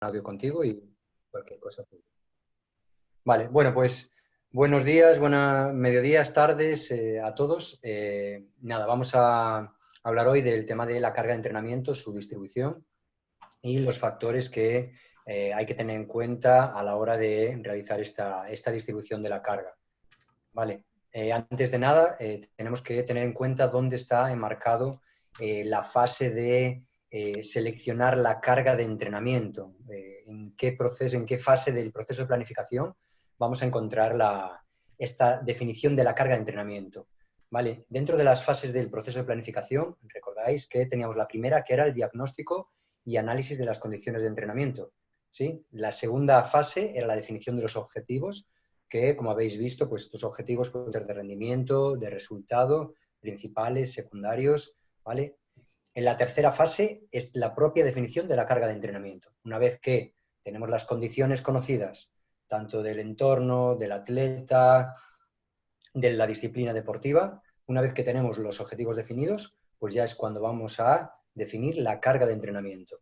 audio contigo y cualquier cosa. Vale, bueno, pues buenos días, mediodías, tardes a todos. Nada, vamos a hablar hoy del tema de la carga de entrenamiento, su distribución y los factores que hay que tener en cuenta a la hora de realizar esta distribución de la carga. Vale, antes de nada, tenemos que tener en cuenta dónde está enmarcado la fase de seleccionar la carga de entrenamiento, en qué proceso, en qué fase del proceso de planificación vamos a encontrar esta definición de la carga de entrenamiento. ¿Vale? Dentro de las fases del proceso de planificación, recordáis que teníamos la primera, que era el diagnóstico y análisis de las condiciones de entrenamiento. ¿Sí? La segunda fase era la definición de los objetivos, que, como habéis visto, pues estos objetivos pueden ser de rendimiento, de resultado, principales, secundarios, ¿vale? En la tercera fase es la propia definición de la carga de entrenamiento. Una vez que tenemos las condiciones conocidas, tanto del entorno, del atleta, de la disciplina deportiva, una vez que tenemos los objetivos definidos, pues ya es cuando vamos a definir la carga de entrenamiento,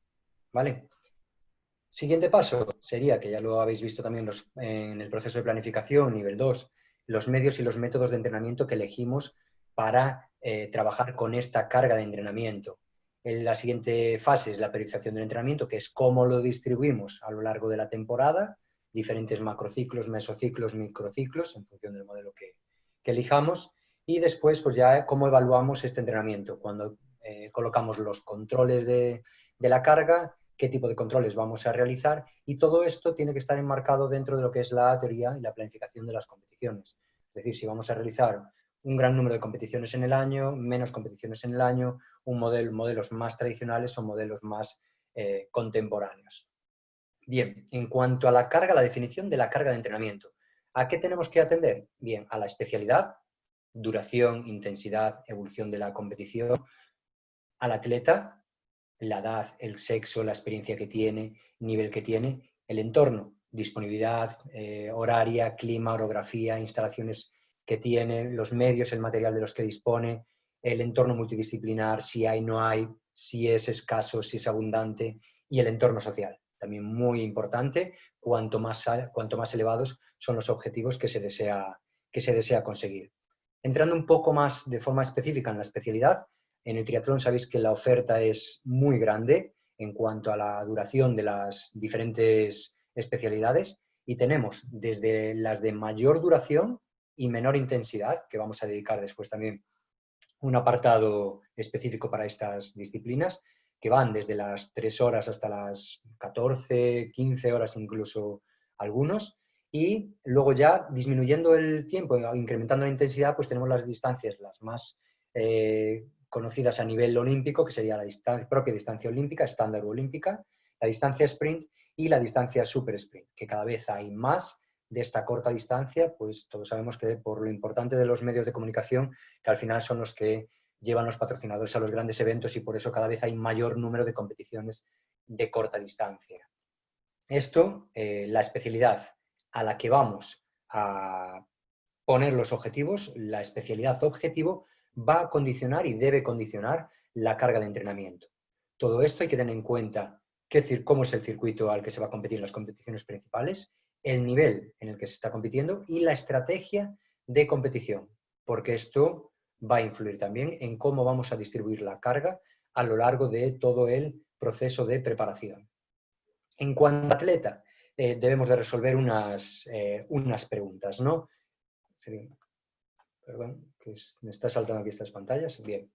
¿vale? Siguiente paso sería, que ya lo habéis visto también en el proceso de planificación, nivel 2, los medios y los métodos de entrenamiento que elegimos para trabajar con esta carga de entrenamiento. La siguiente fase es la periodización del entrenamiento, que es cómo lo distribuimos a lo largo de la temporada, diferentes macrociclos, mesociclos, microciclos, en función del modelo que elijamos. Y después, pues ya cómo evaluamos este entrenamiento, cuando colocamos los controles de la carga, qué tipo de controles vamos a realizar, y todo esto tiene que estar enmarcado dentro de lo que es la teoría y la planificación de las competiciones. Es decir, si vamos a realizar un gran número de competiciones en el año, menos competiciones en el año, modelos más tradicionales o modelos más contemporáneos. Bien, en cuanto a la carga, la definición de la carga de entrenamiento, ¿a qué tenemos que atender? Bien, a la especialidad, duración, intensidad, evolución de la competición, al atleta, la edad, el sexo, la experiencia que tiene, nivel que tiene, el entorno, disponibilidad horaria, clima, orografía, instalaciones que tiene, los medios, el material de los que dispone, el entorno multidisciplinar, si hay, no hay, si es escaso, si es abundante, y el entorno social. También muy importante, cuanto más elevados son los objetivos que se desea conseguir. Entrando un poco más de forma específica en la especialidad, en el triatlón sabéis que la oferta es muy grande en cuanto a la duración de las diferentes especialidades y tenemos desde las de mayor duración y menor intensidad, que vamos a dedicar después también un apartado específico para estas disciplinas, que van desde las 3 horas hasta las 14, 15 horas incluso algunos, y luego ya disminuyendo el tiempo, incrementando la intensidad, pues tenemos las distancias las más conocidas a nivel olímpico, que sería la propia distancia olímpica, estándar olímpica, la distancia sprint y la distancia super sprint, que cada vez hay más de esta corta distancia, pues todos sabemos que por lo importante de los medios de comunicación, que al final son los que llevan los patrocinadores a los grandes eventos y por eso cada vez hay mayor número de competiciones de corta distancia. Esto, la especialidad a la que vamos a poner los objetivos, la especialidad objetivo, va a condicionar y debe condicionar la carga de entrenamiento. Todo esto hay que tener en cuenta cómo es el circuito al que se va a competir en las competiciones principales, el nivel en el que se está compitiendo y la estrategia de competición, porque esto va a influir también en cómo vamos a distribuir la carga a lo largo de todo el proceso de preparación. En cuanto a atleta, debemos de resolver unas preguntas, ¿no? Perdón, que me está saltando aquí estas pantallas. Bien.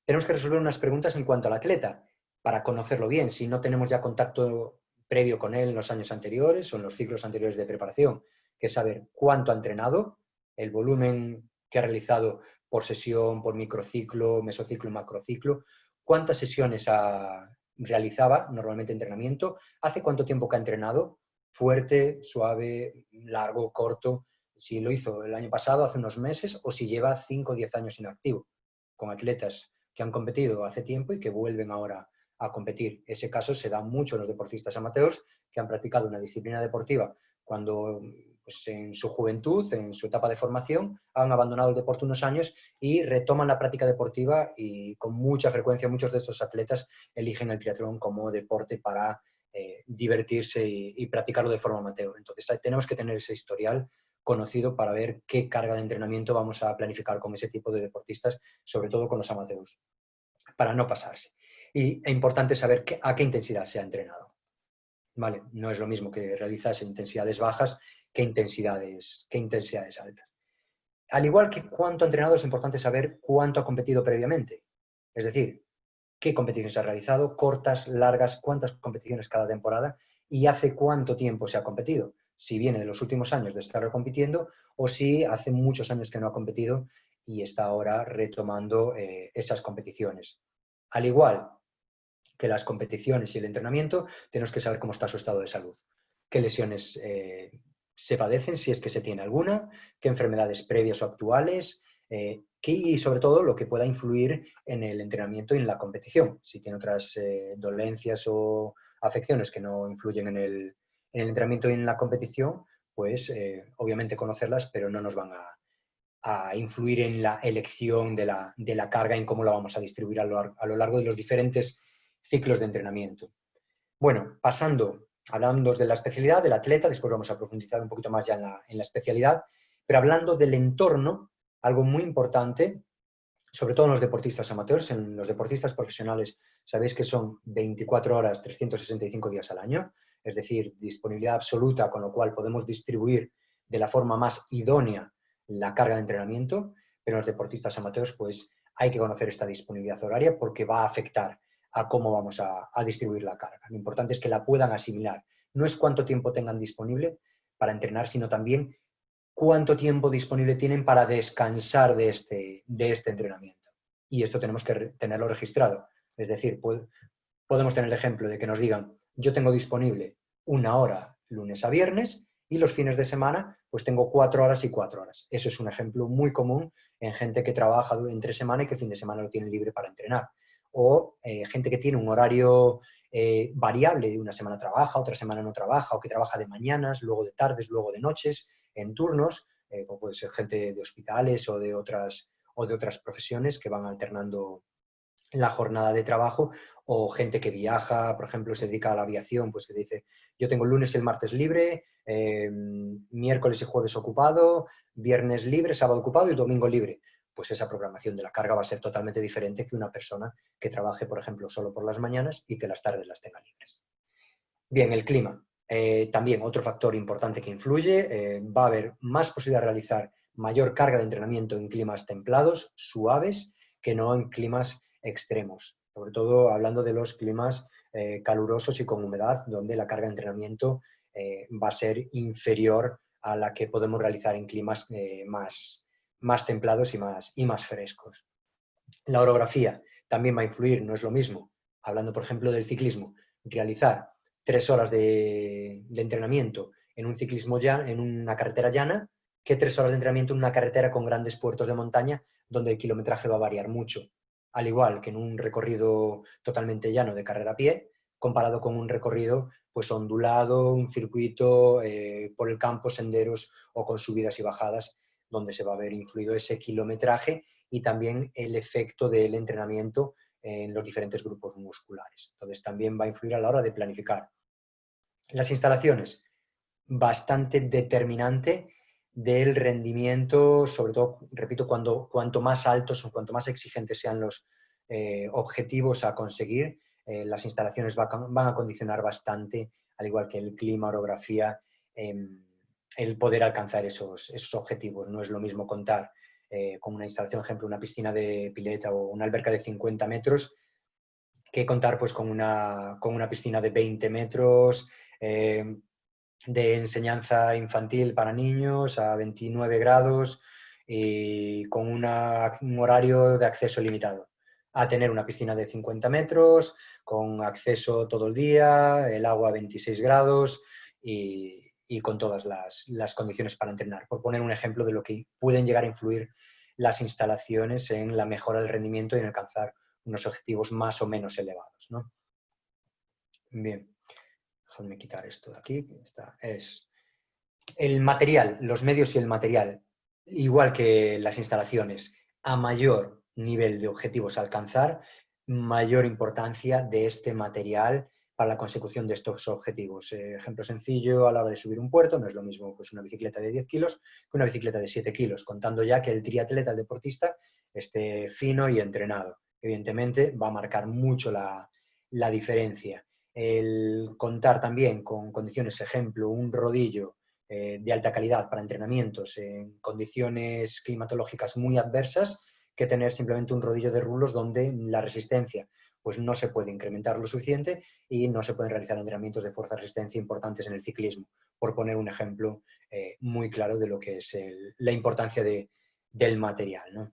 Tenemos que resolver unas preguntas en cuanto al atleta, para conocerlo bien. Si no tenemos ya contacto previo con él en los años anteriores o en los ciclos anteriores de preparación, que es saber cuánto ha entrenado, el volumen que ha realizado por sesión, por microciclo, mesociclo y macrociclo, cuántas sesiones realizaba normalmente entrenamiento, hace cuánto tiempo que ha entrenado, fuerte, suave, largo, corto, si lo hizo el año pasado, hace unos meses, o si lleva 5 o 10 años inactivo, con atletas que han competido hace tiempo y que vuelven ahora a competir. Ese caso se da mucho en los deportistas amateurs que han practicado una disciplina deportiva cuando pues, en su juventud, en su etapa de formación, han abandonado el deporte unos años y retoman la práctica deportiva y con mucha frecuencia muchos de estos atletas eligen el triatlón como deporte para divertirse y practicarlo de forma amateur. Entonces tenemos que tener ese historial conocido para ver qué carga de entrenamiento vamos a planificar con ese tipo de deportistas, sobre todo con los amateurs, para no pasarse. Y es importante saber a qué intensidad se ha entrenado. ¿Vale? No es lo mismo que realizarse intensidades bajas que intensidades altas. Al igual que cuánto ha entrenado, es importante saber cuánto ha competido previamente. Es decir, qué competiciones ha realizado, cortas, largas, cuántas competiciones cada temporada y hace cuánto tiempo se ha competido. Si viene de los últimos años de estar compitiendo o si hace muchos años que no ha competido y está ahora retomando esas competiciones. Al igual que las competiciones y el entrenamiento, tenemos que saber cómo está su estado de salud, qué lesiones se padecen, si es que se tiene alguna, qué enfermedades previas o actuales, y sobre todo lo que pueda influir en el entrenamiento y en la competición. Si tiene otras dolencias o afecciones que no influyen en el entrenamiento y en la competición, pues obviamente conocerlas, pero no nos van a influir en la elección de la carga, en cómo la vamos a distribuir a lo largo de los diferentes ciclos de entrenamiento. Bueno, hablando de la especialidad del atleta, después vamos a profundizar un poquito más ya en la especialidad, pero hablando del entorno, algo muy importante, sobre todo en los deportistas amateurs, en los deportistas profesionales, sabéis que son 24 horas, 365 días al año, es decir, disponibilidad absoluta, con lo cual podemos distribuir de la forma más idónea la carga de entrenamiento, pero en los deportistas amateurs pues hay que conocer esta disponibilidad horaria porque va a afectar a cómo vamos a distribuir la carga. Lo importante es que la puedan asimilar. No es cuánto tiempo tengan disponible para entrenar, sino también cuánto tiempo disponible tienen para descansar de este entrenamiento. Y esto tenemos que tenerlo registrado. Es decir, podemos tener el ejemplo de que nos digan, yo tengo disponible 1 hora lunes a viernes y los fines de semana pues tengo 4 horas y 4 horas. Eso es un ejemplo muy común en gente que trabaja entre semana y que el fin de semana lo tiene libre para entrenar. O gente que tiene un horario variable, de una semana trabaja, otra semana no trabaja, o que trabaja de mañanas, luego de tardes, luego de noches, en turnos, como puede ser gente de hospitales o de otras profesiones que van alternando la jornada de trabajo, o gente que viaja, por ejemplo, se dedica a la aviación, pues que dice, yo tengo el lunes y el martes libre, miércoles y jueves ocupado, viernes libre, sábado ocupado y domingo libre. Pues esa programación de la carga va a ser totalmente diferente que una persona que trabaje, por ejemplo, solo por las mañanas y que las tardes las tenga libres. Bien, el clima. También otro factor importante que influye. Va a haber más posibilidad de realizar mayor carga de entrenamiento en climas templados, suaves, que no en climas extremos. Sobre todo hablando de los climas calurosos y con humedad, donde la carga de entrenamiento va a ser inferior a la que podemos realizar en climas más templados y más frescos. La orografía también va a influir, no es lo mismo. Hablando, por ejemplo, del ciclismo, realizar 3 horas de entrenamiento en un ciclismo en una carretera llana, que 3 horas de entrenamiento en una carretera con grandes puertos de montaña, donde el kilometraje va a variar mucho. Al igual que en un recorrido totalmente llano de carrera a pie, comparado con un recorrido pues ondulado, un circuito por el campo, senderos o con subidas y bajadas, donde se va a ver influido ese kilometraje y también el efecto del entrenamiento en los diferentes grupos musculares. Entonces también va a influir a la hora de planificar. Las instalaciones, bastante determinante del rendimiento, sobre todo, repito, cuanto más altos o cuanto más exigentes sean los objetivos a conseguir, las instalaciones van a condicionar bastante, al igual que el clima, orografía, el poder alcanzar esos objetivos. No es lo mismo contar con una instalación, por ejemplo, una piscina de pileta o una alberca de 50 metros, que contar pues, con una piscina de 20 metros, de enseñanza infantil para niños a 29 grados y con un horario de acceso limitado. A tener una piscina de 50 metros, con acceso todo el día, el agua a 26 grados y con todas las condiciones para entrenar. Por poner un ejemplo de lo que pueden llegar a influir las instalaciones en la mejora del rendimiento y en alcanzar unos objetivos más o menos elevados, ¿no? Bien, déjame quitar esto de aquí. Es el material, los medios y el material, igual que las instalaciones, a mayor nivel de objetivos a alcanzar, mayor importancia de este material para la consecución de estos objetivos. Ejemplo sencillo, a la hora de subir un puerto, no es lo mismo pues, una bicicleta de 10 kilos que una bicicleta de 7 kilos, contando ya que el triatleta, el deportista, esté fino y entrenado. Evidentemente va a marcar mucho la diferencia. El contar también con condiciones, ejemplo, un rodillo de alta calidad para entrenamientos en condiciones climatológicas muy adversas, que tener simplemente un rodillo de rulos donde la resistencia pues no se puede incrementar lo suficiente y no se pueden realizar entrenamientos de fuerza-resistencia importantes en el ciclismo, por poner un ejemplo muy claro de lo que es la importancia del material, ¿no?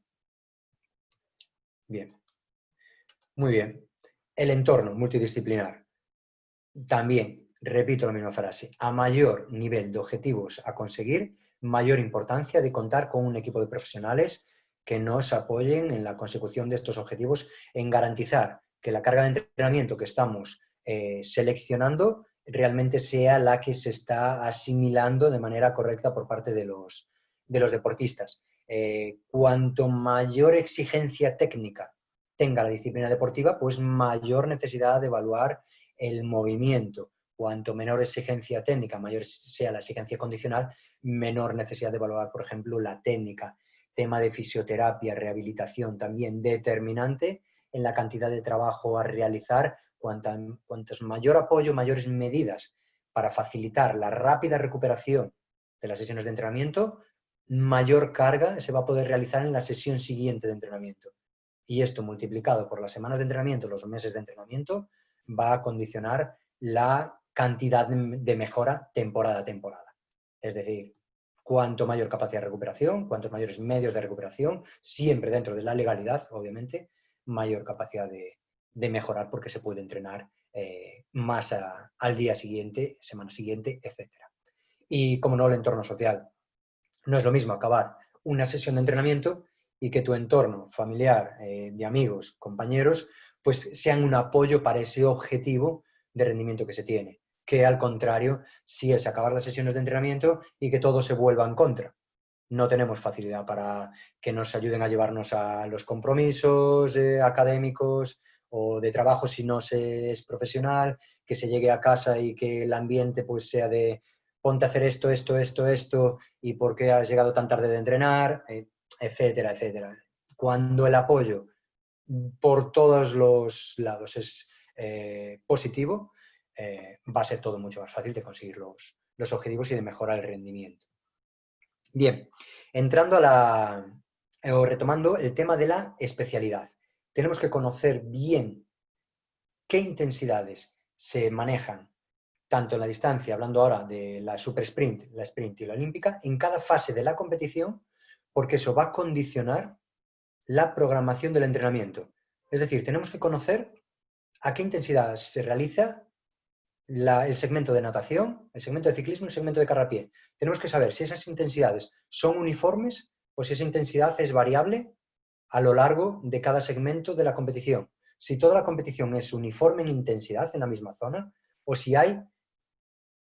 Bien, muy bien. El entorno multidisciplinar. También, repito la misma frase, a mayor nivel de objetivos a conseguir, mayor importancia de contar con un equipo de profesionales que nos apoyen en la consecución de estos objetivos, en garantizar que la carga de entrenamiento que estamos seleccionando realmente sea la que se está asimilando de manera correcta por parte de los deportistas. Cuanto mayor exigencia técnica tenga la disciplina deportiva, pues mayor necesidad de evaluar el movimiento. Cuanto menor exigencia técnica, mayor sea la exigencia condicional, menor necesidad de evaluar, por ejemplo, la técnica. Tema de fisioterapia, rehabilitación, también determinante en la cantidad de trabajo a realizar. Cuantos mayor apoyo, mayores medidas para facilitar la rápida recuperación de las sesiones de entrenamiento, mayor carga se va a poder realizar en la sesión siguiente de entrenamiento. Y esto multiplicado por las semanas de entrenamiento, los meses de entrenamiento, va a condicionar la cantidad de mejora temporada a temporada. Es decir, cuanto mayor capacidad de recuperación, cuantos mayores medios de recuperación, siempre dentro de la legalidad, obviamente, mayor capacidad de mejorar porque se puede entrenar más al día siguiente, semana siguiente, etc. Y como no, el entorno social. No es lo mismo acabar una sesión de entrenamiento y que tu entorno familiar, de amigos, compañeros, pues sean un apoyo para ese objetivo de rendimiento que se tiene. Que al contrario, si es acabar las sesiones de entrenamiento y que todo se vuelva en contra. No tenemos facilidad para que nos ayuden a llevarnos a los compromisos académicos o de trabajo si no se es profesional, que se llegue a casa y que el ambiente pues sea de ponte a hacer esto, y por qué has llegado tan tarde de entrenar, etcétera, etcétera. Cuando el apoyo por todos los lados es positivo, va a ser todo mucho más fácil de conseguir los objetivos y de mejorar el rendimiento. Bien, entrando o retomando el tema de la especialidad. Tenemos que conocer bien qué intensidades se manejan tanto en la distancia, hablando ahora de la super sprint, la sprint y la olímpica, en cada fase de la competición, porque eso va a condicionar la programación del entrenamiento. Es decir, tenemos que conocer a qué intensidad se realiza el segmento de natación, el segmento de ciclismo y el segmento de carrera a pie. Tenemos que saber si esas intensidades son uniformes o si esa intensidad es variable a lo largo de cada segmento de la competición. Si toda la competición es uniforme en intensidad en la misma zona o si hay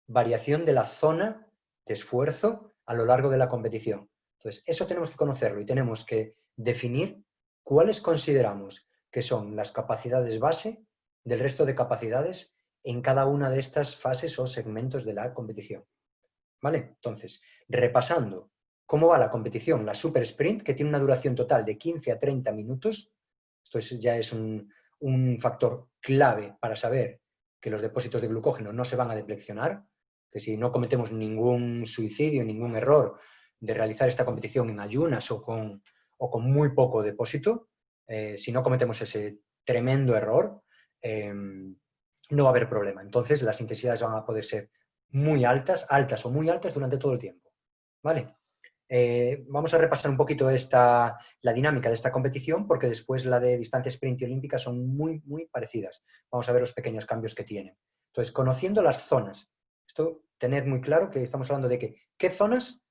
variación de la zona de esfuerzo a lo largo de la competición. Entonces, eso tenemos que conocerlo y tenemos que definir cuáles consideramos que son las capacidades base del resto de capacidades en cada una de estas fases o segmentos de la competición. ¿Vale? Entonces, repasando cómo va la competición, la super sprint, que tiene una duración total de 15 a 30 minutos, esto ya es un factor clave para saber que los depósitos de glucógeno no se van a depleccionar, que si no cometemos ningún suicidio, ningún error de realizar esta competición en ayunas o con muy poco depósito, si no cometemos ese tremendo error, no va a haber problema. Entonces las intensidades van a poder ser muy altas, altas o muy altas durante todo el tiempo. ¿Vale? Vamos a repasar un poquito la dinámica de esta competición porque después la de distancia sprint y olímpica son muy, muy parecidas. Vamos a ver los pequeños cambios que tienen. Entonces, conociendo las zonas, esto tened muy claro que estamos hablando de qué zonas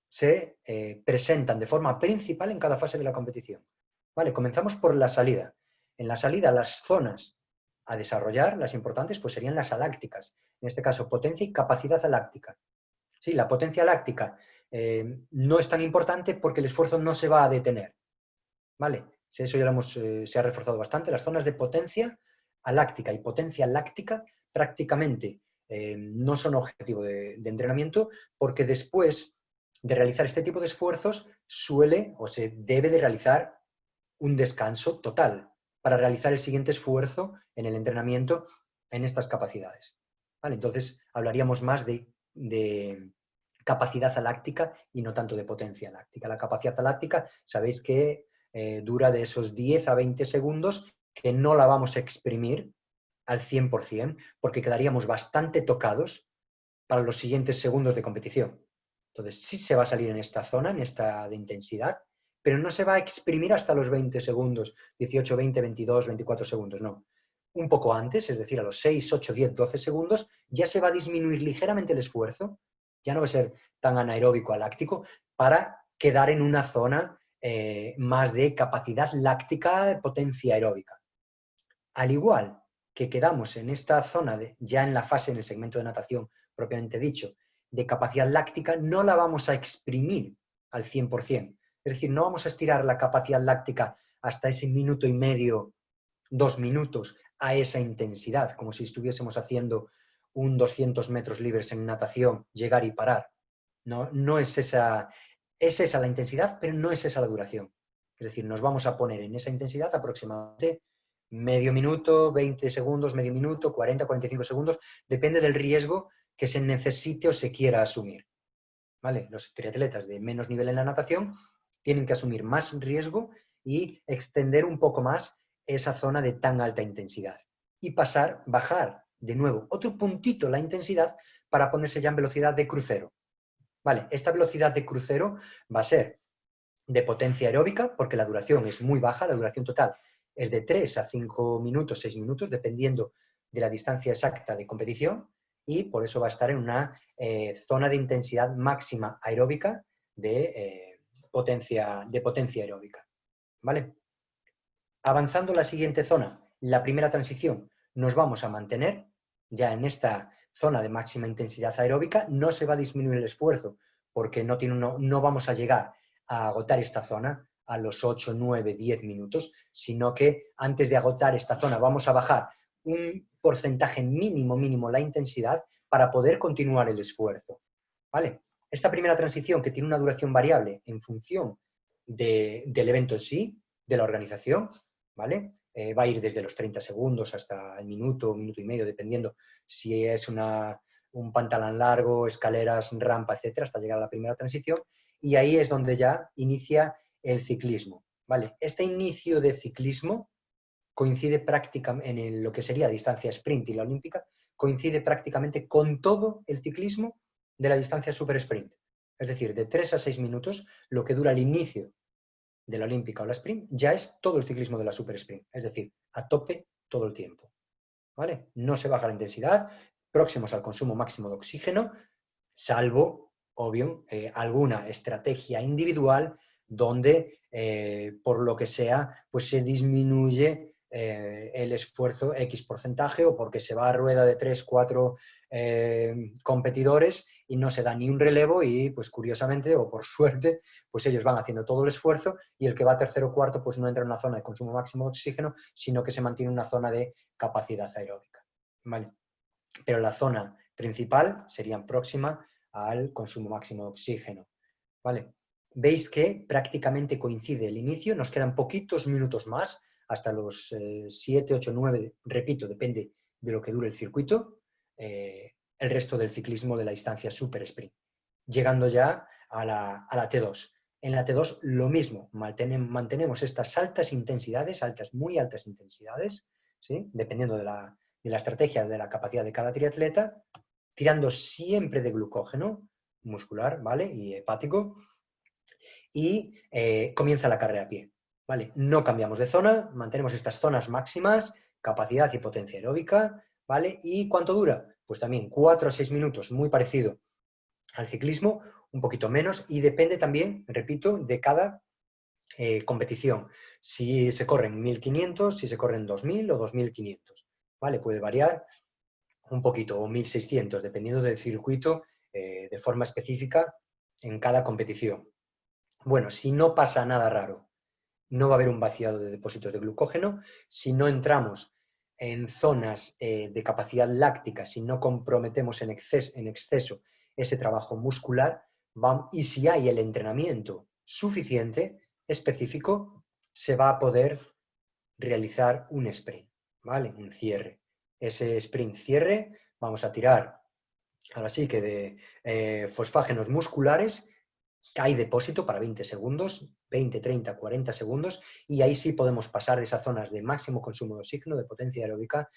se presentan de forma principal en cada fase de la competición. Vale, comenzamos por la salida. En la salida, las zonas a desarrollar, las importantes, pues serían las alácticas. En este caso, potencia y capacidad aláctica. Sí, la potencia láctica no es tan importante porque el esfuerzo no se va a detener. ¿Vale? Eso ya se ha reforzado bastante. Las zonas de potencia aláctica y potencia láctica prácticamente no son objetivo de entrenamiento, porque después de realizar este tipo de esfuerzos suele o se debe de realizar un descanso total para realizar el siguiente esfuerzo en el entrenamiento en estas capacidades. ¿Vale? Entonces hablaríamos más de capacidad aláctica y no tanto de potencia láctica. La capacidad aláctica, sabéis que dura de esos 10 a 20 segundos, que no la vamos a exprimir al 100%, porque quedaríamos bastante tocados para los siguientes segundos de competición. Entonces sí se va a salir en esta zona, en esta de intensidad, pero no se va a exprimir hasta los 20 segundos, 18, 20, 22, 24 segundos, no. Un poco antes, es decir, a los 6, 8, 10, 12 segundos, ya se va a disminuir ligeramente el esfuerzo, ya no va a ser tan anaeróbico aláctico, para quedar en una zona más de capacidad láctica, potencia aeróbica. Al igual que quedamos en esta zona, ya en la fase, en el segmento de natación propiamente dicho, de capacidad láctica, no la vamos a exprimir al 100%. Es decir, no vamos a estirar la capacidad láctica hasta ese minuto y medio, 2 minutos, a esa intensidad, como si estuviésemos haciendo un 200 metros libres en natación, llegar y parar. No es esa la intensidad, pero no es esa la duración. Es decir, nos vamos a poner en esa intensidad aproximadamente medio minuto, 20 segundos, medio minuto, 40, 45 segundos, depende del riesgo que se necesite o se quiera asumir. ¿Vale? Los triatletas de menos nivel en la natación tienen que asumir más riesgo y extender un poco más esa zona de tan alta intensidad. Y bajar de nuevo otro puntito la intensidad para ponerse ya en velocidad de crucero. ¿Vale? Esta velocidad de crucero va a ser de potencia aeróbica, porque la duración es muy baja, la duración total es de 3 a 5 minutos, 6 minutos, dependiendo de la distancia exacta de competición, y por eso va a estar en una zona de intensidad máxima aeróbica de potencia aeróbica. ¿Vale? Avanzando a la siguiente zona, la primera transición, nos vamos a mantener ya en esta zona de máxima intensidad aeróbica, no se va a disminuir el esfuerzo, porque no vamos a llegar a agotar esta zona a los 8, 9, 10 minutos, sino que antes de agotar esta zona vamos a bajar un porcentaje mínimo la intensidad para poder continuar el esfuerzo. ¿Vale? Esta primera transición, que tiene una duración variable en función del evento en sí, de la organización, ¿vale? Va a ir desde los 30 segundos hasta el minuto y medio, dependiendo si es un pantalón largo, escaleras, rampa, etcétera, hasta llegar a la primera transición. Y ahí es donde ya inicia el ciclismo, ¿vale? Este inicio de ciclismo coincide prácticamente en lo que sería la distancia sprint y la olímpica, coincide prácticamente con todo el ciclismo de la distancia super sprint. Es decir, de 3 a 6 minutos, lo que dura el inicio de la olímpica o la sprint, ya es todo el ciclismo de la super sprint. Es decir, a tope todo el tiempo. ¿Vale? No se baja la intensidad, próximos al consumo máximo de oxígeno, salvo, obvio, alguna estrategia individual donde, por lo que sea, pues se disminuye el esfuerzo X porcentaje, o porque se va a rueda de 3, 4 competidores y no se da ni un relevo y, pues curiosamente o por suerte, pues ellos van haciendo todo el esfuerzo y el que va tercero o cuarto pues no entra en una zona de consumo máximo de oxígeno, sino que se mantiene en una zona de capacidad aeróbica. ¿Vale? Pero la zona principal sería próxima al consumo máximo de oxígeno. ¿Vale? Veis que prácticamente coincide el inicio, nos quedan poquitos minutos más, hasta los 7, 8, 9, repito, depende de lo que dure el circuito, el resto del ciclismo de la distancia super sprint. Llegando ya a la T2. En la T2 lo mismo, mantenemos estas altas intensidades, muy altas intensidades, ¿sí? Dependiendo de la estrategia, de la capacidad de cada triatleta, tirando siempre de glucógeno muscular, ¿vale? Y hepático, y comienza la carrera a pie, ¿vale? No cambiamos de zona, mantenemos estas zonas máximas, capacidad y potencia aeróbica, ¿vale? ¿Y cuánto dura? Pues también 4 a 6 minutos, muy parecido al ciclismo, un poquito menos, y depende también, repito, de cada competición. Si se corren 1500, si se corren 2000 o 2500, ¿vale? Puede variar un poquito, o 1600, dependiendo del circuito, de forma específica en cada competición. Bueno, si no pasa nada raro, no va a haber un vaciado de depósitos de glucógeno, si no entramos en zonas de capacidad láctica, si no comprometemos en exceso ese trabajo muscular, y si hay el entrenamiento suficiente, específico, se va a poder realizar un sprint, ¿vale? Un cierre. Ese sprint cierre, vamos a tirar ahora sí que de fosfágenos musculares, hay depósito para 20 segundos, 20, 30, 40 segundos, y ahí sí podemos pasar de esas zonas de máximo consumo de oxígeno, de potencia aeróbica,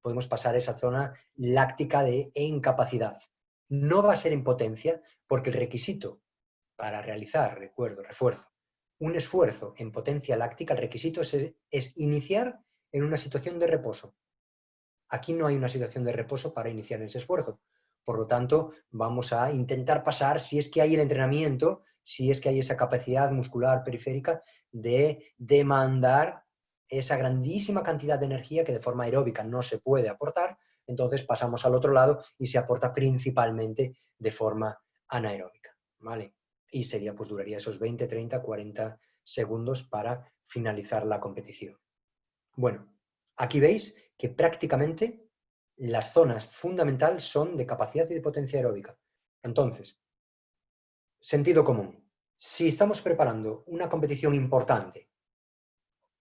podemos pasar a esa zona láctica de incapacidad. No va a ser en potencia, porque el requisito para realizar, refuerzo, un esfuerzo en potencia láctica, el requisito es iniciar en una situación de reposo. Aquí no hay una situación de reposo para iniciar ese esfuerzo. Por lo tanto, vamos a intentar pasar, si es que hay el entrenamiento, si es que hay esa capacidad muscular periférica de demandar esa grandísima cantidad de energía que de forma aeróbica no se puede aportar, entonces pasamos al otro lado y se aporta principalmente de forma anaeróbica, ¿vale? Y sería, pues duraría esos 20, 30, 40 segundos para finalizar la competición. Bueno, aquí veis que prácticamente las zonas fundamentales son de capacidad y de potencia aeróbica. Entonces, sentido común. Si estamos preparando una competición importante,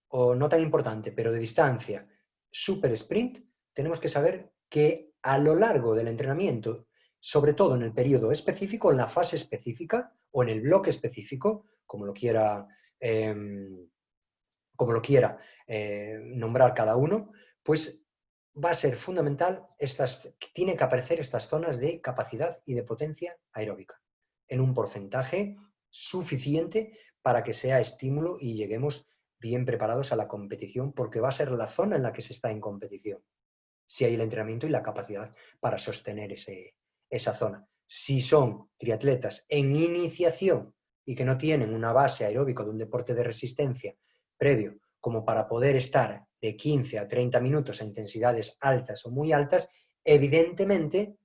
o no tan importante, pero de distancia, super sprint, tenemos que saber que a lo largo del entrenamiento, sobre todo en el periodo específico, en la fase específica o en el bloque específico, como lo quiera nombrar cada uno, pues va a ser fundamental, tiene que aparecer estas zonas de capacidad y de potencia aeróbica en un porcentaje suficiente para que sea estímulo y lleguemos bien preparados a la competición, porque va a ser la zona en la que se está en competición, si hay el entrenamiento y la capacidad para sostener esa zona. Si son triatletas en iniciación y que no tienen una base aeróbica de un deporte de resistencia previo, como para poder estar de 15 a 30 minutos a intensidades altas o muy altas, evidentemente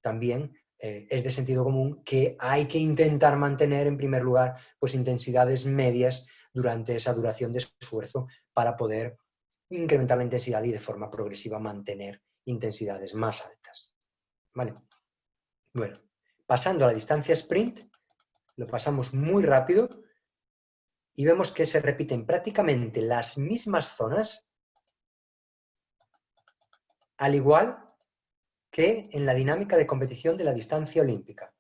también es de sentido común que hay que intentar mantener en primer lugar pues intensidades medias durante esa duración de esfuerzo para poder incrementar la intensidad y de forma progresiva mantener intensidades más altas. ¿Vale? Bueno, pasando a la distancia sprint, lo pasamos muy rápido y vemos que se repiten prácticamente las mismas zonas, al igual que en la dinámica de competición de la distancia olímpica.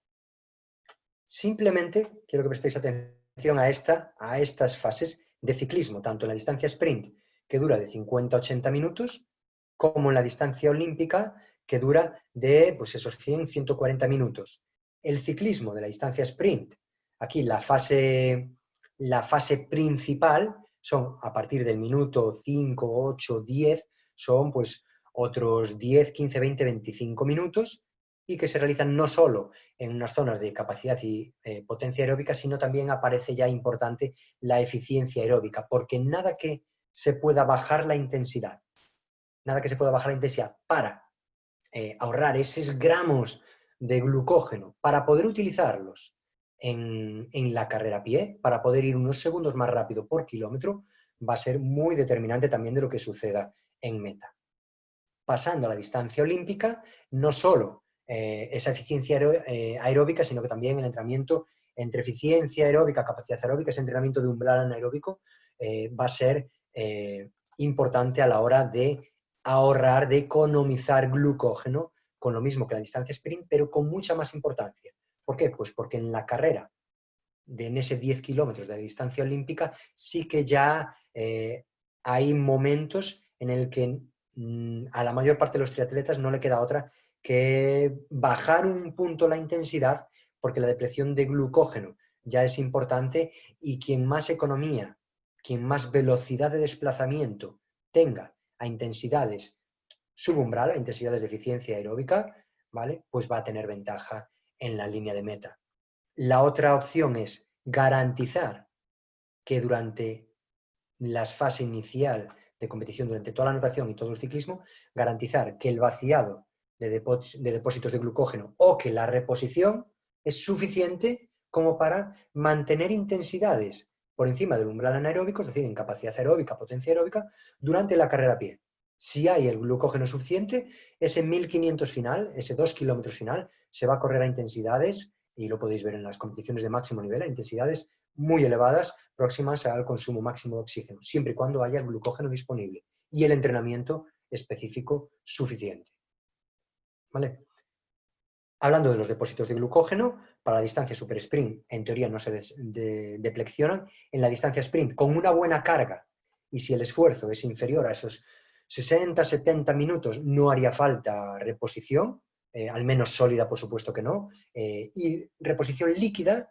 Simplemente quiero que prestéis atención a estas fases de ciclismo, tanto en la distancia sprint, que dura de 50 a 80 minutos, como en la distancia olímpica, que dura de pues esos 100, 140 minutos. El ciclismo de la distancia sprint, aquí la fase principal son a partir del minuto 5, 8, 10, son pues otros 10, 15, 20, 25 minutos, y que se realizan no solo en unas zonas de capacidad y potencia aeróbica, sino también aparece ya importante la eficiencia aeróbica, porque nada que se pueda bajar la intensidad, para ahorrar esos gramos de glucógeno, para poder utilizarlos en la carrera a pie, para poder ir unos segundos más rápido por kilómetro, va a ser muy determinante también de lo que suceda en meta. Pasando a la distancia olímpica, no solo esa eficiencia aeróbica, sino que también el entrenamiento entre eficiencia aeróbica, capacidad aeróbica, ese entrenamiento de umbral anaeróbico va a ser importante a la hora de ahorrar, de economizar glucógeno, con lo mismo que la distancia sprint, pero con mucha más importancia. ¿Por qué? Pues porque en la carrera, en ese 10 kilómetros de distancia olímpica, sí que ya hay momentos en el que a la mayor parte de los triatletas no le queda otra que bajar un punto la intensidad, porque la depleción de glucógeno ya es importante, y quien más economía, quien más velocidad de desplazamiento tenga a intensidades subumbral, a intensidades de eficiencia aeróbica, ¿vale? Pues va a tener ventaja en la línea de meta. La otra opción es garantizar que durante la fase inicial de competición, durante toda la natación y todo el ciclismo, garantizar que el vaciado de depósitos de glucógeno o que la reposición es suficiente como para mantener intensidades por encima del umbral anaeróbico, es decir, en capacidad aeróbica, potencia aeróbica, durante la carrera a pie. Si hay el glucógeno suficiente, ese 1500 final, ese 2 kilómetros final, se va a correr a intensidades, y lo podéis ver en las competiciones de máximo nivel, a intensidades muy elevadas, próximas al consumo máximo de oxígeno, siempre y cuando haya el glucógeno disponible y el entrenamiento específico suficiente. ¿Vale? Hablando de los depósitos de glucógeno, para la distancia super sprint, en teoría no se deflexionan. En la distancia sprint, con una buena carga, y si el esfuerzo es inferior a esos 60-70 minutos, no haría falta reposición, al menos sólida, por supuesto que no, y reposición líquida,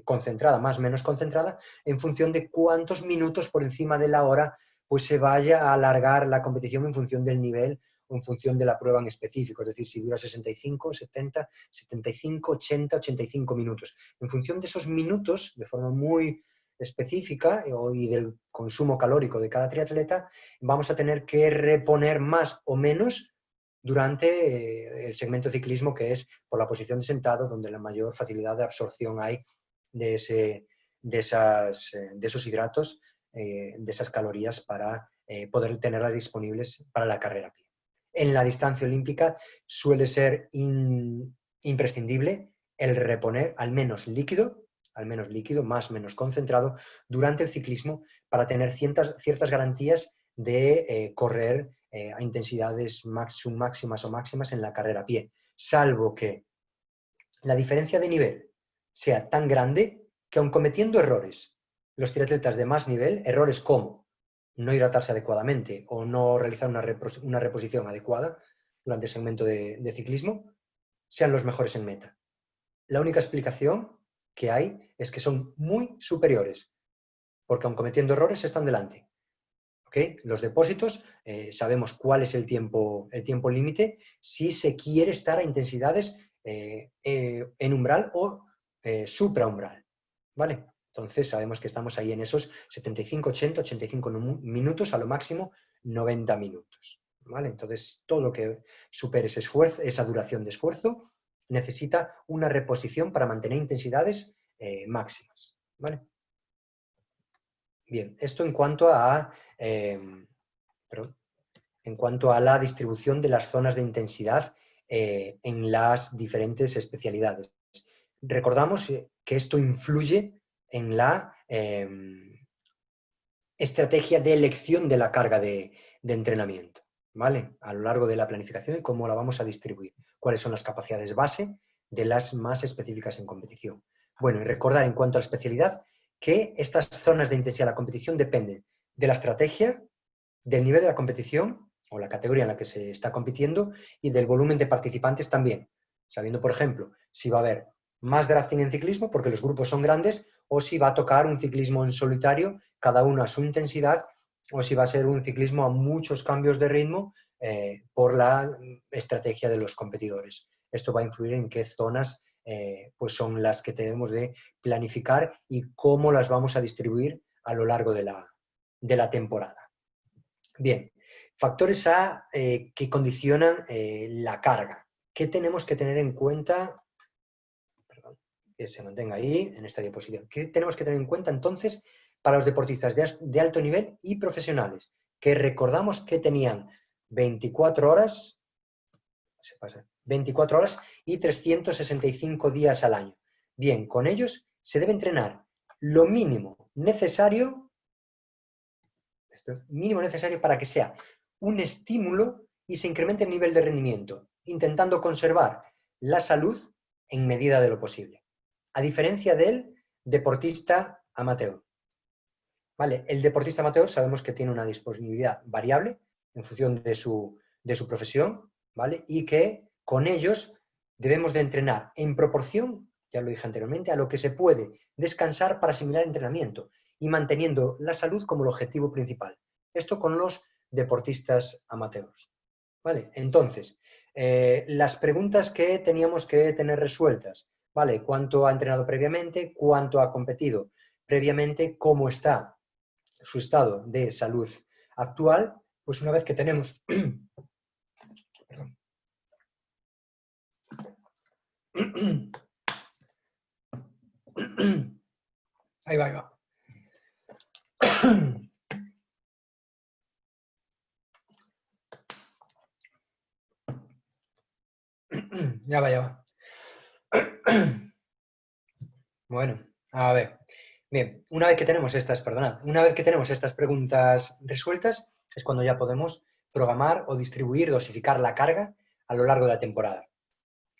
concentrada, más o menos concentrada, en función de cuántos minutos por encima de la hora pues se vaya a alargar la competición en función del nivel o en función de la prueba en específico, es decir, si dura 65, 70, 75, 80, 85 minutos. En función de esos minutos, de forma muy específica y del consumo calórico de cada triatleta, vamos a tener que reponer más o menos durante el segmento de ciclismo, que es por la posición de sentado, donde la mayor facilidad de absorción hay de esos hidratos, de esas calorías, para poder tenerlas disponibles para la carrera a pie. En la distancia olímpica suele ser imprescindible el reponer al menos líquido, más o menos concentrado, durante el ciclismo, para tener ciertas garantías de correr a intensidades máximas o máximas en la carrera a pie, salvo que la diferencia de nivel sea tan grande que, aun cometiendo errores, los triatletas de más nivel, errores como no hidratarse adecuadamente o no realizar una reposición adecuada durante el segmento de ciclismo, sean los mejores en meta. La única explicación que hay es que son muy superiores, porque aun cometiendo errores están delante. ¿Okay? Los depósitos, sabemos cuál es el tiempo límite si se quiere estar a intensidades en umbral o supraumbral, ¿vale? Entonces sabemos que estamos ahí en esos 75, 80, 85 minutos, a lo máximo 90 minutos, ¿vale? Entonces todo lo que supere ese esfuerzo, esa duración de esfuerzo, necesita una reposición para mantener intensidades máximas, ¿vale? Bien, esto en cuanto a la distribución de las zonas de intensidad en las diferentes especialidades. Recordamos que esto influye en la estrategia de elección de la carga de entrenamiento, ¿vale? A lo largo de la planificación y cómo la vamos a distribuir. Cuáles son las capacidades base de las más específicas en competición. Bueno, y recordar en cuanto a la especialidad que estas zonas de intensidad de la competición dependen de la estrategia, del nivel de la competición o la categoría en la que se está compitiendo y del volumen de participantes también, sabiendo, por ejemplo, si va a haber más drafting en ciclismo porque los grupos son grandes, o si va a tocar un ciclismo en solitario, cada uno a su intensidad, o si va a ser un ciclismo a muchos cambios de ritmo por la estrategia de los competidores. Esto va a influir en qué zonas pues son las que tenemos de planificar y cómo las vamos a distribuir a lo largo de la temporada. Bien, factores que condicionan la carga. ¿Qué tenemos que tener en cuenta? Perdón, que se mantenga ahí, en esta diapositiva. ¿Qué tenemos que tener en cuenta entonces para los deportistas de alto nivel y profesionales? Que recordamos que tenían 24 horas, 24 horas y 365 días al año. Bien, con ellos se debe entrenar lo mínimo necesario para que sea un estímulo y se incremente el nivel de rendimiento, intentando conservar la salud en medida de lo posible, a diferencia del deportista amateur. ¿Vale? El deportista amateur sabemos que tiene una disponibilidad variable en función de su profesión, ¿vale? Y que con ellos debemos de entrenar en proporción, ya lo dije anteriormente, a lo que se puede descansar para asimilar el entrenamiento y manteniendo la salud como el objetivo principal. Esto con los deportistas amateurs. ¿Vale? Entonces, las preguntas que teníamos que tener resueltas, ¿vale? ¿Cuánto ha entrenado previamente? ¿Cuánto ha competido previamente? ¿Cómo está su estado de salud actual? Pues una vez que tenemos... Ahí va, ahí va. Ya va, ya va. Bueno, a ver. Bien, una vez que tenemos estas preguntas resueltas, es cuando ya podemos programar o distribuir, dosificar la carga a lo largo de la temporada.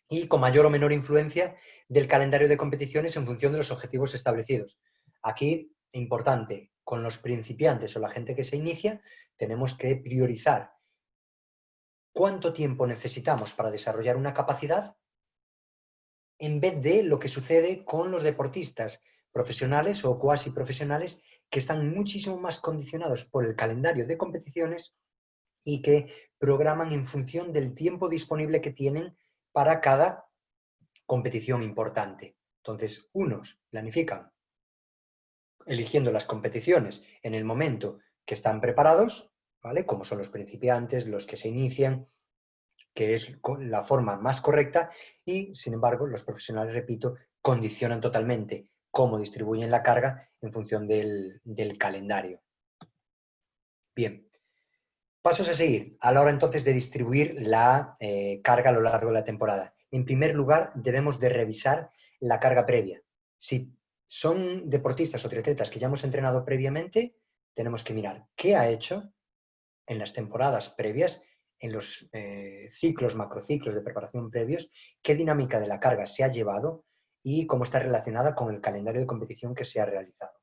Y con mayor o menor influencia del calendario de competiciones en función de los objetivos establecidos. Aquí, importante, con los principiantes o la gente que se inicia, tenemos que priorizar cuánto tiempo necesitamos para desarrollar una capacidad en vez de lo que sucede con los deportistas profesionales o cuasi profesionales que están muchísimo más condicionados por el calendario de competiciones y que programan en función del tiempo disponible que tienen para cada competición importante. Entonces, unos planifican eligiendo las competiciones en el momento que están preparados, ¿vale? Como son los principiantes, los que se inician, que es la forma más correcta, y sin embargo los profesionales, repito, condicionan totalmente cómo distribuyen la carga en función del calendario. Bien, pasos a seguir a la hora entonces de distribuir la carga a lo largo de la temporada. En primer lugar, debemos de revisar la carga previa. Si son deportistas o triatletas que ya hemos entrenado previamente, tenemos que mirar qué ha hecho en las temporadas previas, en los ciclos, macrociclos de preparación previos, qué dinámica de la carga se ha llevado y cómo está relacionada con el calendario de competición que se ha realizado.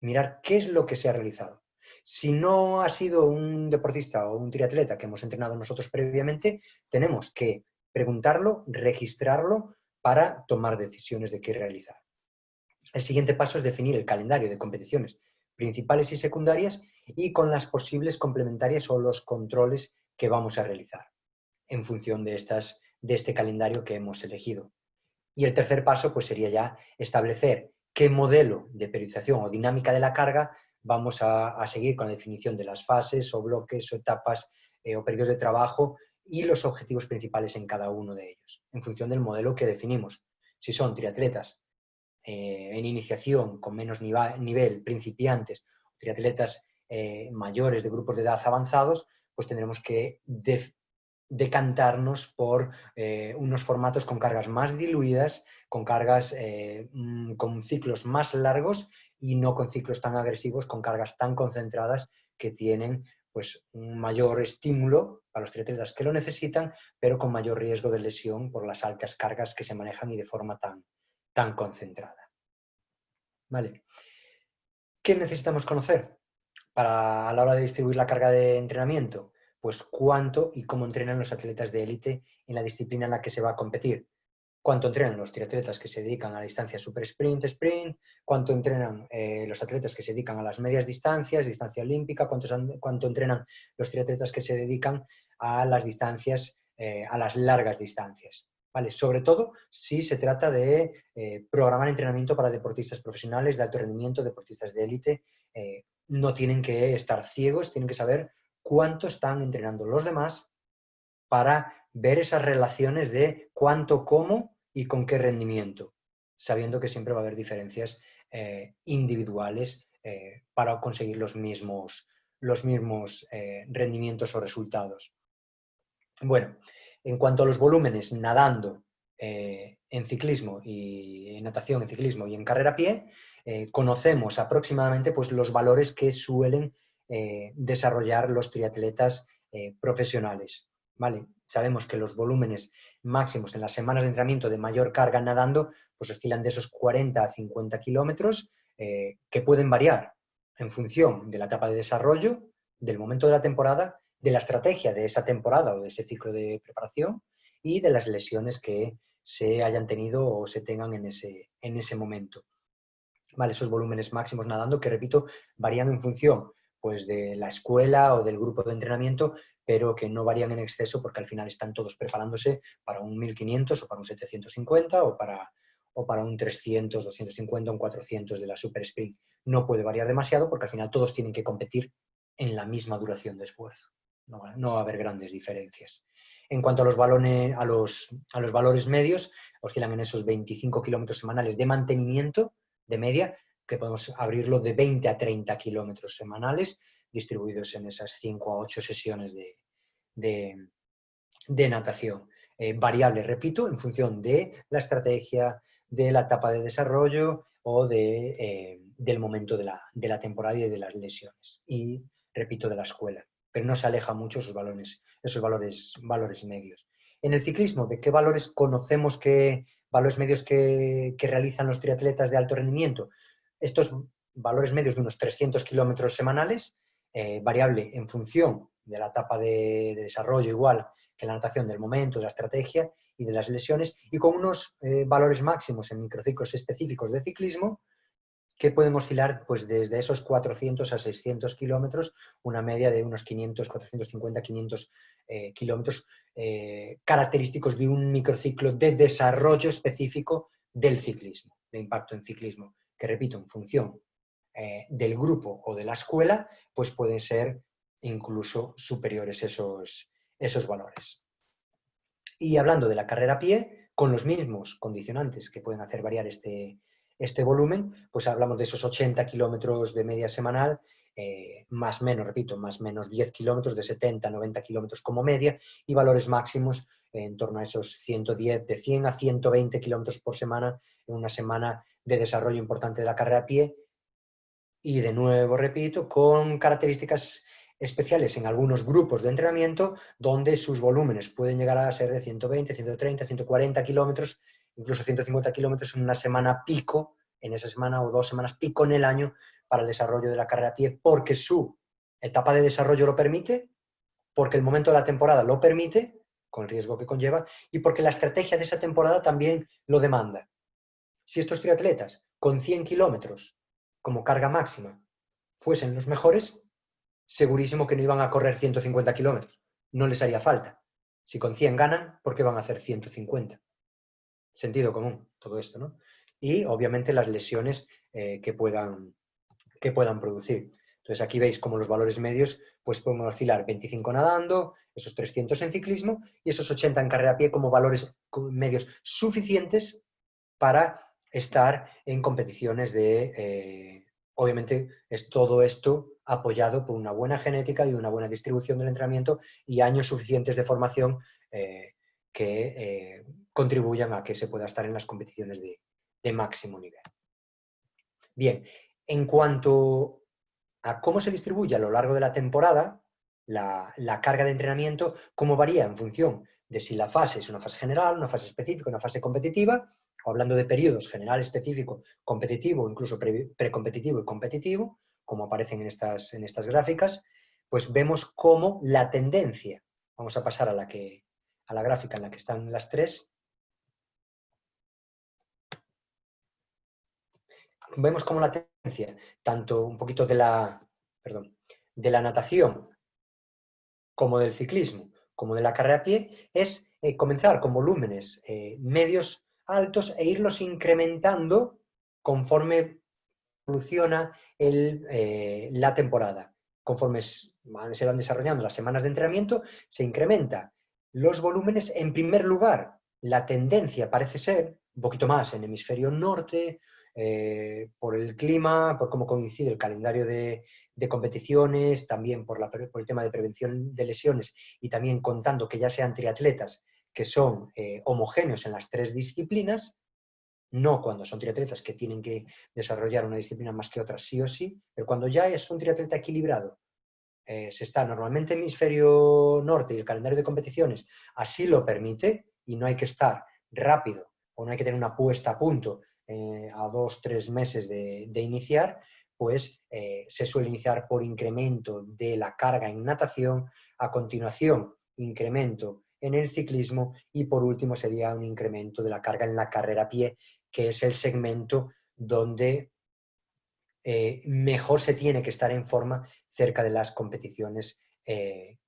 Mirar qué es lo que se ha realizado. Si no ha sido un deportista o un triatleta que hemos entrenado nosotros previamente, tenemos que preguntarlo, registrarlo para tomar decisiones de qué realizar. El siguiente paso es definir el calendario de competiciones principales y secundarias y con las posibles complementarias o los controles que vamos a realizar en función de este calendario que hemos elegido. Y el tercer paso pues sería ya establecer qué modelo de periodización o dinámica de la carga vamos a seguir con la definición de las fases o bloques o etapas o periodos de trabajo y los objetivos principales en cada uno de ellos, en función del modelo que definimos. Si son triatletas en iniciación con menos nivel, principiantes, triatletas mayores de grupos de edad avanzados, pues tendremos que decantarnos por unos formatos con cargas más diluidas, con cargas con ciclos más largos y no con ciclos tan agresivos, con cargas tan concentradas que tienen pues un mayor estímulo para los triatletas que lo necesitan, pero con mayor riesgo de lesión por las altas cargas que se manejan y de forma tan concentrada. ¿Vale? ¿Qué necesitamos conocer a la hora de distribuir la carga de entrenamiento? Pues cuánto y cómo entrenan los atletas de élite en la disciplina en la que se va a competir. Cuánto entrenan los triatletas que se dedican a la distancia super sprint, cuánto entrenan los atletas que se dedican a las medias distancias, distancia olímpica, cuánto entrenan los triatletas que se dedican a las distancias, a las largas distancias. ¿Vale? Sobre todo si se trata de programar entrenamiento para deportistas profesionales de alto rendimiento, deportistas de élite, no tienen que estar ciegos, tienen que saber cuánto están entrenando los demás para ver esas relaciones de cuánto, cómo y con qué rendimiento, sabiendo que siempre va a haber diferencias individuales para conseguir los mismos rendimientos o resultados. Bueno, en cuanto a los volúmenes nadando en ciclismo y en natación, en ciclismo y en carrera a pie, conocemos aproximadamente pues, los valores que suelen desarrollar los triatletas profesionales. ¿Vale? Sabemos que los volúmenes máximos en las semanas de entrenamiento de mayor carga nadando pues oscilan de esos 40 a 50 kilómetros que pueden variar en función de la etapa de desarrollo, del momento de la temporada, de la estrategia de esa temporada o de ese ciclo de preparación y de las lesiones que se hayan tenido o se tengan en ese momento. ¿Vale? Esos volúmenes máximos nadando que, repito, varían en función pues, de la escuela o del grupo de entrenamiento, pero que no varían en exceso porque al final están todos preparándose para un 1500 o para un 750 o para un 300, 250, un 400 de la Super Sprint. No puede variar demasiado porque al final todos tienen que competir en la misma duración de esfuerzo. No va a haber grandes diferencias. En cuanto a los valores medios, oscilan en esos 25 kilómetros semanales de mantenimiento de media, que podemos abrirlo de 20 a 30 kilómetros semanales, distribuidos en esas 5 a 8 sesiones de natación. variable, repito, en función de la estrategia, de la etapa de desarrollo o del momento de la temporada y de las lesiones. Y, repito, de la escuela. Pero no se aleja mucho esos valores medios. En el ciclismo, ¿de qué valores conocemos valores medios que realizan los triatletas de alto rendimiento? Estos valores medios de unos 300 kilómetros semanales, variable en función de la etapa de desarrollo, igual que la natación, del momento, de la estrategia y de las lesiones, y con unos valores máximos en microciclos específicos de ciclismo que pueden oscilar pues, desde esos 400 a 600 kilómetros, una media de unos 500, 450, 500 kilómetros característicos de un microciclo de desarrollo específico del ciclismo, de impacto en ciclismo, que repito, en función del grupo o de la escuela, pues pueden ser incluso superiores esos valores. Y hablando de la carrera a pie, con los mismos condicionantes que pueden hacer variar este volumen, pues hablamos de esos 80 kilómetros de media semanal, más menos, repito, más menos 10 kilómetros, de 70 a 90 kilómetros como media, y valores máximos en torno a esos 110, de 100 a 120 kilómetros por semana, en una semana de desarrollo importante de la carrera a pie, y de nuevo, repito, con características especiales en algunos grupos de entrenamiento donde sus volúmenes pueden llegar a ser de 120, 130, 140 kilómetros, incluso 150 kilómetros en una semana pico, en esa semana o 2 semanas pico en el año para el desarrollo de la carrera a pie, porque su etapa de desarrollo lo permite, porque el momento de la temporada lo permite, con el riesgo que conlleva, y porque la estrategia de esa temporada también lo demanda. Si estos triatletas con 100 kilómetros como carga máxima fuesen los mejores, segurísimo que no iban a correr 150 kilómetros. No les haría falta. Si con 100 ganan, ¿por qué van a hacer 150? Sentido común, todo esto, ¿no? Y obviamente las lesiones que puedan producir. Entonces aquí veis como los valores medios pues podemos oscilar 25 nadando, esos 300 en ciclismo y esos 80 en carrera a pie como valores medios suficientes para estar en competiciones obviamente es todo esto apoyado por una buena genética y una buena distribución del entrenamiento y años suficientes de formación que contribuyan a que se pueda estar en las competiciones de máximo nivel. Bien, en cuanto a cómo se distribuye a lo largo de la temporada, la carga de entrenamiento, cómo varía en función de si la fase es una fase general, una fase específica, una fase competitiva, o hablando de periodos general, específico, competitivo, incluso precompetitivo y competitivo, como aparecen en estas gráficas, pues vemos cómo la tendencia, vamos a pasar a la gráfica en la que están las tres, vemos cómo la tendencia, tanto un poquito de la natación como del ciclismo, como de la carrera a pie, es comenzar con volúmenes medios altos e irlos incrementando conforme evoluciona la temporada. Conforme se van desarrollando las semanas de entrenamiento, se incrementa los volúmenes. En primer lugar, la tendencia parece ser un poquito más en hemisferio norte, por el clima, por cómo coincide el calendario de competiciones, también por el tema de prevención de lesiones y también contando que ya sean triatletas que son homogéneos en las tres disciplinas, no cuando son triatletas que tienen que desarrollar una disciplina más que otra sí o sí, pero cuando ya es un triatleta equilibrado, se está normalmente en hemisferio norte y el calendario de competiciones así lo permite y no hay que estar rápido o no hay que tener una puesta a punto a 2-3 meses de iniciar, pues se suele iniciar por incremento de la carga en natación, a continuación incremento en el ciclismo y por último sería un incremento de la carga en la carrera a pie, que es el segmento donde mejor se tiene que estar en forma cerca de las competiciones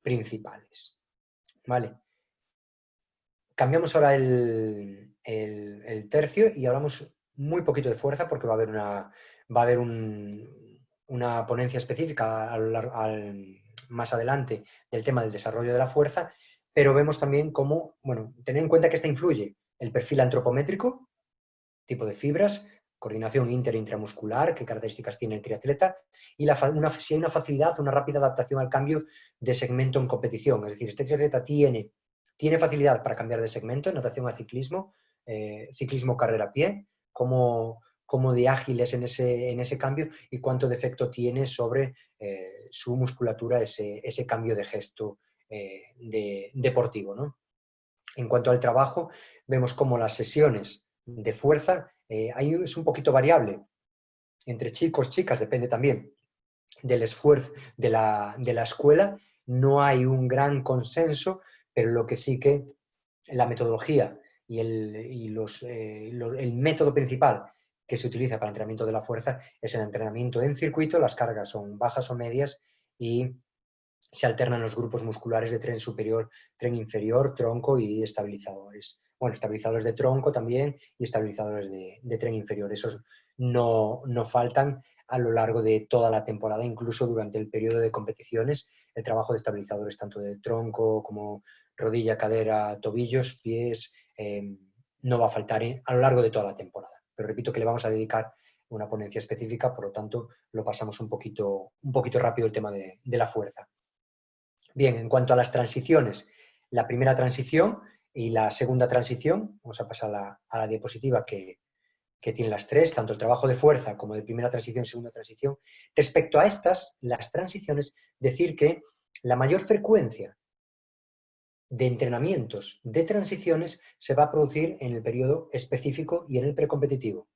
principales. ¿Vale? Cambiamos ahora el tercio y hablamos muy poquito de fuerza porque va a haber una ponencia específica más adelante del tema del desarrollo de la fuerza, pero vemos también cómo, bueno, tener en cuenta que esta influye el perfil antropométrico, tipo de fibras, coordinación inter e intramuscular, qué características tiene el triatleta, y si hay una facilidad, una rápida adaptación al cambio de segmento en competición. Es decir, este triatleta tiene ¿Tiene facilidad para cambiar de segmento, natación a ciclismo, ciclismo carrera a pie? ¿Cómo de ágil es en ese cambio y cuánto de efecto tiene sobre su musculatura ese cambio de gesto deportivo, ¿no? En cuanto al trabajo, vemos cómo las sesiones de fuerza ahí es un poquito variable. Entre chicos, chicas, depende también del esfuerzo de la escuela. No hay un gran consenso, pero lo que sí que la metodología y el método principal que se utiliza para el entrenamiento de la fuerza es el entrenamiento en circuito. Las cargas son bajas o medias y se alternan los grupos musculares de tren superior, tren inferior, tronco y estabilizadores. Bueno, estabilizadores de tronco también y estabilizadores de tren inferior. Esos no faltan a lo largo de toda la temporada, incluso durante el periodo de competiciones, el trabajo de estabilizadores tanto de tronco como rodilla, cadera, tobillos, pies, no va a faltar a lo largo de toda la temporada. Pero repito que le vamos a dedicar una ponencia específica, por lo tanto lo pasamos un poquito rápido el tema de la fuerza. Bien, en cuanto a las transiciones, la primera transición y la segunda transición, vamos a pasar a la diapositiva que tiene las tres, tanto el trabajo de fuerza como de primera transición y segunda transición. Respecto a estas, las transiciones, decir que la mayor frecuencia de entrenamientos de transiciones se va a producir en el periodo específico y en el precompetitivo.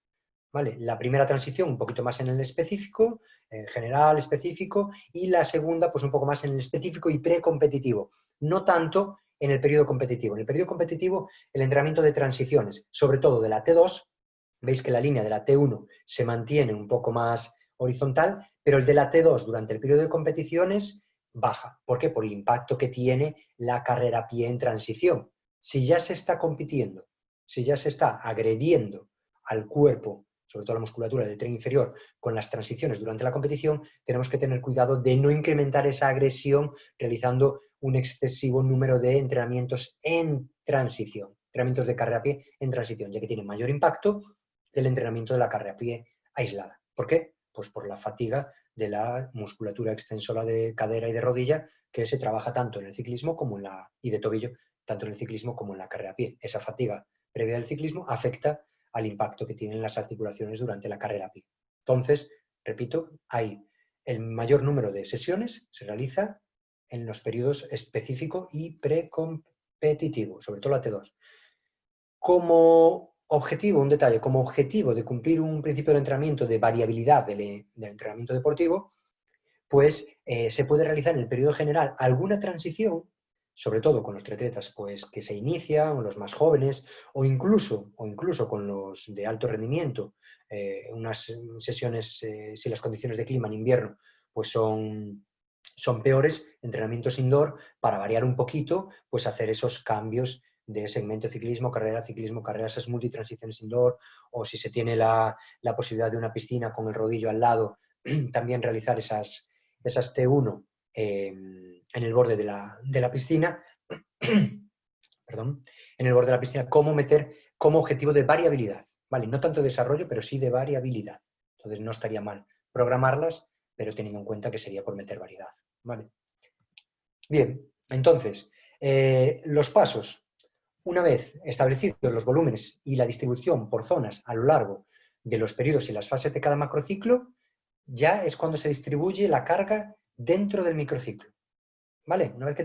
¿Vale? La primera transición un poquito más en el específico, general, específico, y la segunda pues un poco más en el específico y precompetitivo, no tanto en el periodo competitivo. En el periodo competitivo el entrenamiento de transiciones, sobre todo de la T2, veis que la línea de la T1 se mantiene un poco más horizontal, pero el de la T2 durante el periodo de competiciones baja. ¿Por qué? Por el impacto que tiene la carrera a pie en transición. Si ya se está compitiendo, si ya se está agrediendo al cuerpo, sobre todo la musculatura del tren inferior, con las transiciones durante la competición, tenemos que tener cuidado de no incrementar esa agresión realizando un excesivo número de entrenamientos en transición, entrenamientos de carrera a pie en transición, ya que tienen mayor impacto que el entrenamiento de la carrera a pie aislada. ¿Por qué? Pues por la fatiga de la musculatura extensora de cadera y de rodilla que se trabaja tanto en el ciclismo como y de tobillo, tanto en el ciclismo como en la carrera a pie. Esa fatiga previa del ciclismo afecta al impacto que tienen las articulaciones durante la carrera a pie. Entonces, repito, hay el mayor número de sesiones se realiza en los periodos específico y precompetitivo, sobre todo la T2. Como objetivo, un detalle, como objetivo de cumplir un principio de entrenamiento de variabilidad del entrenamiento deportivo, pues se puede realizar en el periodo general alguna transición, sobre todo con los triatletas pues, que se inician, o los más jóvenes, o incluso con los de alto rendimiento, unas sesiones, si las condiciones de clima en invierno pues son peores, entrenamientos indoor, para variar un poquito, pues hacer esos cambios de segmento ciclismo, carrera, esas multitransiciones indoor, o si se tiene la posibilidad de una piscina con el rodillo al lado, también realizar esas T1 en el borde de la piscina, perdón, en el borde de la piscina, cómo meter como objetivo de variabilidad, ¿vale? No tanto de desarrollo, pero sí de variabilidad. Entonces no estaría mal programarlas, pero teniendo en cuenta que sería por meter variedad, ¿vale? Bien, entonces, los pasos. Una vez establecidos los volúmenes y la distribución por zonas a lo largo de los periodos y las fases de cada macrociclo, ya es cuando se distribuye la carga dentro del microciclo. ¿Vale? Una vez que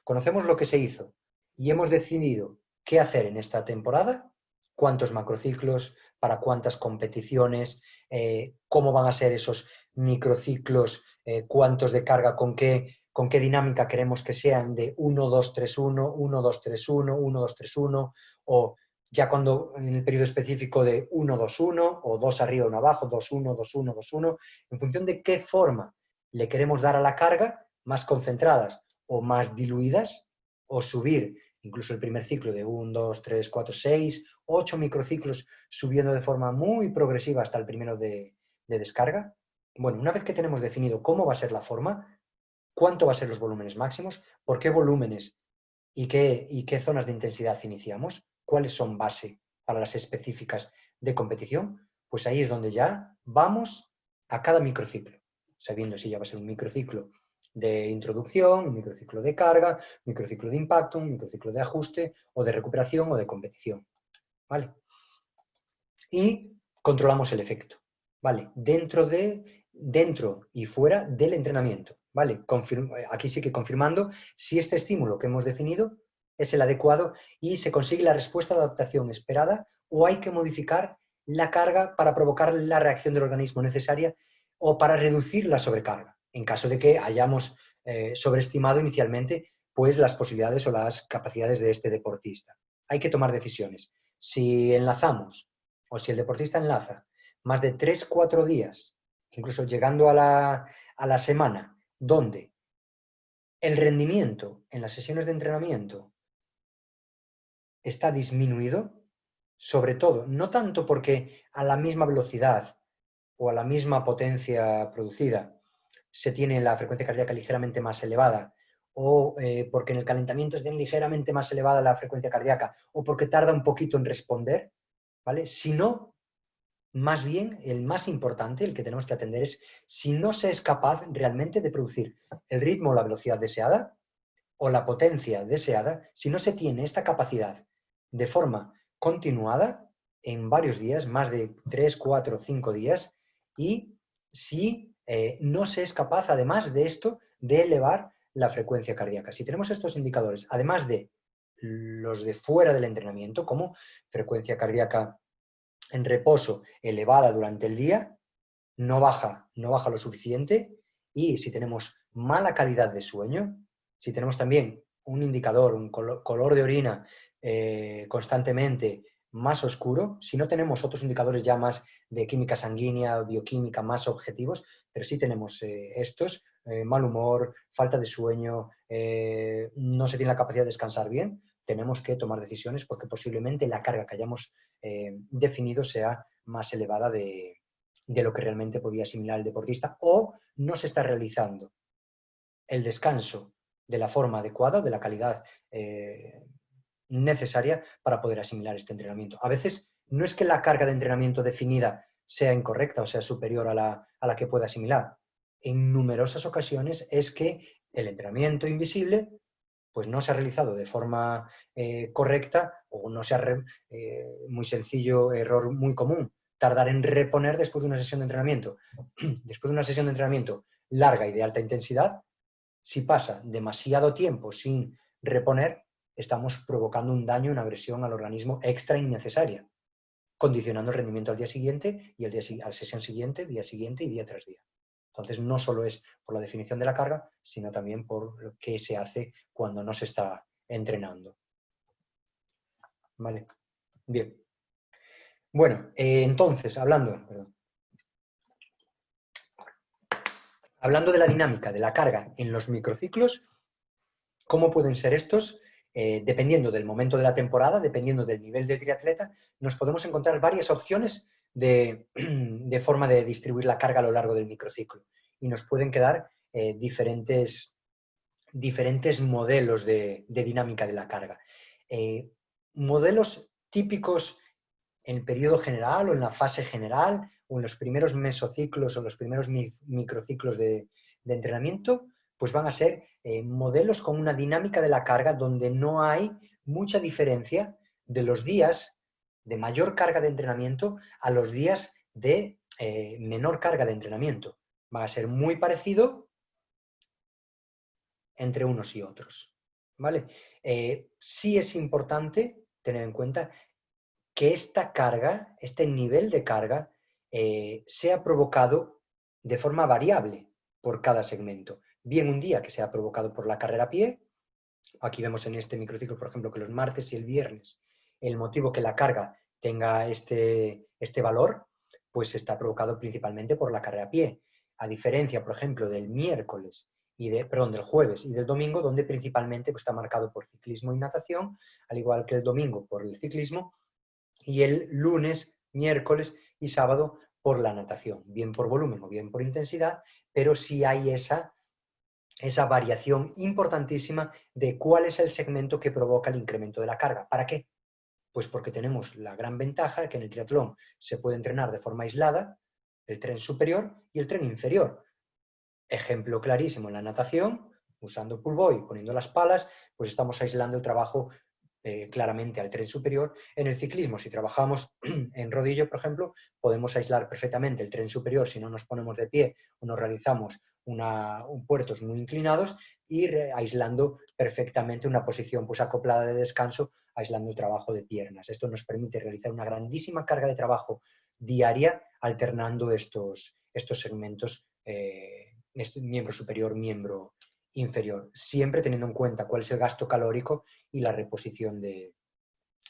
conocemos lo que se hizo y hemos decidido qué hacer en esta temporada, cuántos macrociclos, para cuántas competiciones, cómo van a ser esos microciclos, cuántos de carga, con qué dinámica queremos que sean de 1-2-3-1, 1-2-3-1, 1-2-3-1, o ya cuando en el periodo específico de 1-2-1, o 2 arriba, 1 abajo, 2-1, 2-1, 2-1, en función de qué forma le queremos dar a la carga, más concentradas o más diluidas, o subir incluso el primer ciclo de 1, 2, 3, 4, 6, 8 microciclos, subiendo de forma muy progresiva hasta el primero de descarga. Bueno, una vez que tenemos definido cómo va a ser la forma, cuánto va a ser los volúmenes máximos, por qué volúmenes y qué zonas de intensidad iniciamos, cuáles son base para las específicas de competición, pues ahí es donde ya vamos a cada microciclo, sabiendo si ya va a ser un microciclo de introducción, un microciclo de carga, un microciclo de impacto, un microciclo de ajuste o de recuperación o de competición, ¿vale? Y controlamos el efecto, ¿vale? Dentro y fuera del entrenamiento, ¿vale? Aquí sí que confirmando si este estímulo que hemos definido es el adecuado y se consigue la respuesta de adaptación esperada o hay que modificar la carga para provocar la reacción del organismo necesaria o para reducir la sobrecarga, en caso de que hayamos sobreestimado inicialmente pues, las posibilidades o las capacidades de este deportista. Hay que tomar decisiones. Si enlazamos o si el deportista enlaza más de 3-4 días, incluso llegando a la semana, donde el rendimiento en las sesiones de entrenamiento está disminuido, sobre todo, no tanto porque a la misma velocidad o a la misma potencia producida se tiene la frecuencia cardíaca ligeramente más elevada, o porque en el calentamiento es ligeramente más elevada la frecuencia cardíaca, o porque tarda un poquito en responder, ¿vale? Sino, más bien, el más importante, el que tenemos que atender es si no se es capaz realmente de producir el ritmo o la velocidad deseada, o la potencia deseada, si no se tiene esta capacidad de forma continuada en varios días, más de 3, 4, 5 días, y si no se es capaz, además de esto, de elevar la frecuencia cardíaca. Si tenemos estos indicadores, además de los de fuera del entrenamiento, como frecuencia cardíaca en reposo elevada durante el día, no baja lo suficiente, y si tenemos mala calidad de sueño, si tenemos también un indicador, un color de orina constantemente más oscuro, si no tenemos otros indicadores ya más de química sanguínea, bioquímica, más objetivos, pero sí tenemos estos, mal humor, falta de sueño, no se tiene la capacidad de descansar bien, tenemos que tomar decisiones porque posiblemente la carga que hayamos definido sea más elevada de lo que realmente podía asimilar el deportista, o no se está realizando el descanso de la forma adecuada, de la calidad necesaria para poder asimilar este entrenamiento. A veces no es que la carga de entrenamiento definida sea incorrecta o sea superior a la que pueda asimilar. En numerosas ocasiones es que el entrenamiento invisible pues no se ha realizado de forma correcta o no se ha muy sencillo, error muy común, tardar en reponer después de una sesión de entrenamiento. Después de una sesión de entrenamiento larga y de alta intensidad, si pasa demasiado tiempo sin reponer, estamos provocando un daño, una agresión al organismo extra innecesaria, condicionando el rendimiento al día siguiente y a la sesión siguiente, día siguiente y día tras día. Entonces, no solo es por la definición de la carga, sino también por lo que se hace cuando no se está entrenando. ¿Vale? Bien. Bueno, entonces, hablando de la dinámica de la carga en los microciclos, ¿cómo pueden ser estos? Dependiendo del momento de la temporada, dependiendo del nivel del triatleta, nos podemos encontrar varias opciones de forma de distribuir la carga a lo largo del microciclo. Y nos pueden quedar diferentes modelos de dinámica de la carga. Modelos típicos en el periodo general o en la fase general o en los primeros mesociclos o los primeros microciclos de entrenamiento, pues van a ser modelos con una dinámica de la carga donde no hay mucha diferencia de los días de mayor carga de entrenamiento a los días de menor carga de entrenamiento. Va a ser muy parecido entre unos y otros, ¿vale? Sí es importante tener en cuenta que esta carga, este nivel de carga, sea provocado de forma variable por cada segmento. Bien un día que sea provocado por la carrera a pie, aquí vemos en este microciclo, por ejemplo, que los martes y el viernes, el motivo que la carga tenga este valor, pues está provocado principalmente por la carrera a pie. A diferencia, por ejemplo, del miércoles del jueves y del domingo, donde principalmente pues, está marcado por ciclismo y natación, al igual que el domingo por el ciclismo, y el lunes, miércoles y sábado por la natación, bien por volumen o bien por intensidad, pero sí hay esa variación importantísima de cuál es el segmento que provoca el incremento de la carga. ¿Para qué? Pues porque tenemos la gran ventaja que en el triatlón se puede entrenar de forma aislada el tren superior y el tren inferior. Ejemplo clarísimo en la natación, usando pull buoy, poniendo las palas, pues estamos aislando el trabajo claramente al tren superior. En el ciclismo, si trabajamos en rodillo, por ejemplo, podemos aislar perfectamente el tren superior si no nos ponemos de pie o no realizamos puertos muy inclinados y aislando perfectamente una posición pues acoplada de descanso, aislando el trabajo de piernas. Esto nos permite realizar una grandísima carga de trabajo diaria alternando estos segmentos, miembro superior, miembro inferior, siempre teniendo en cuenta cuál es el gasto calórico y la reposición de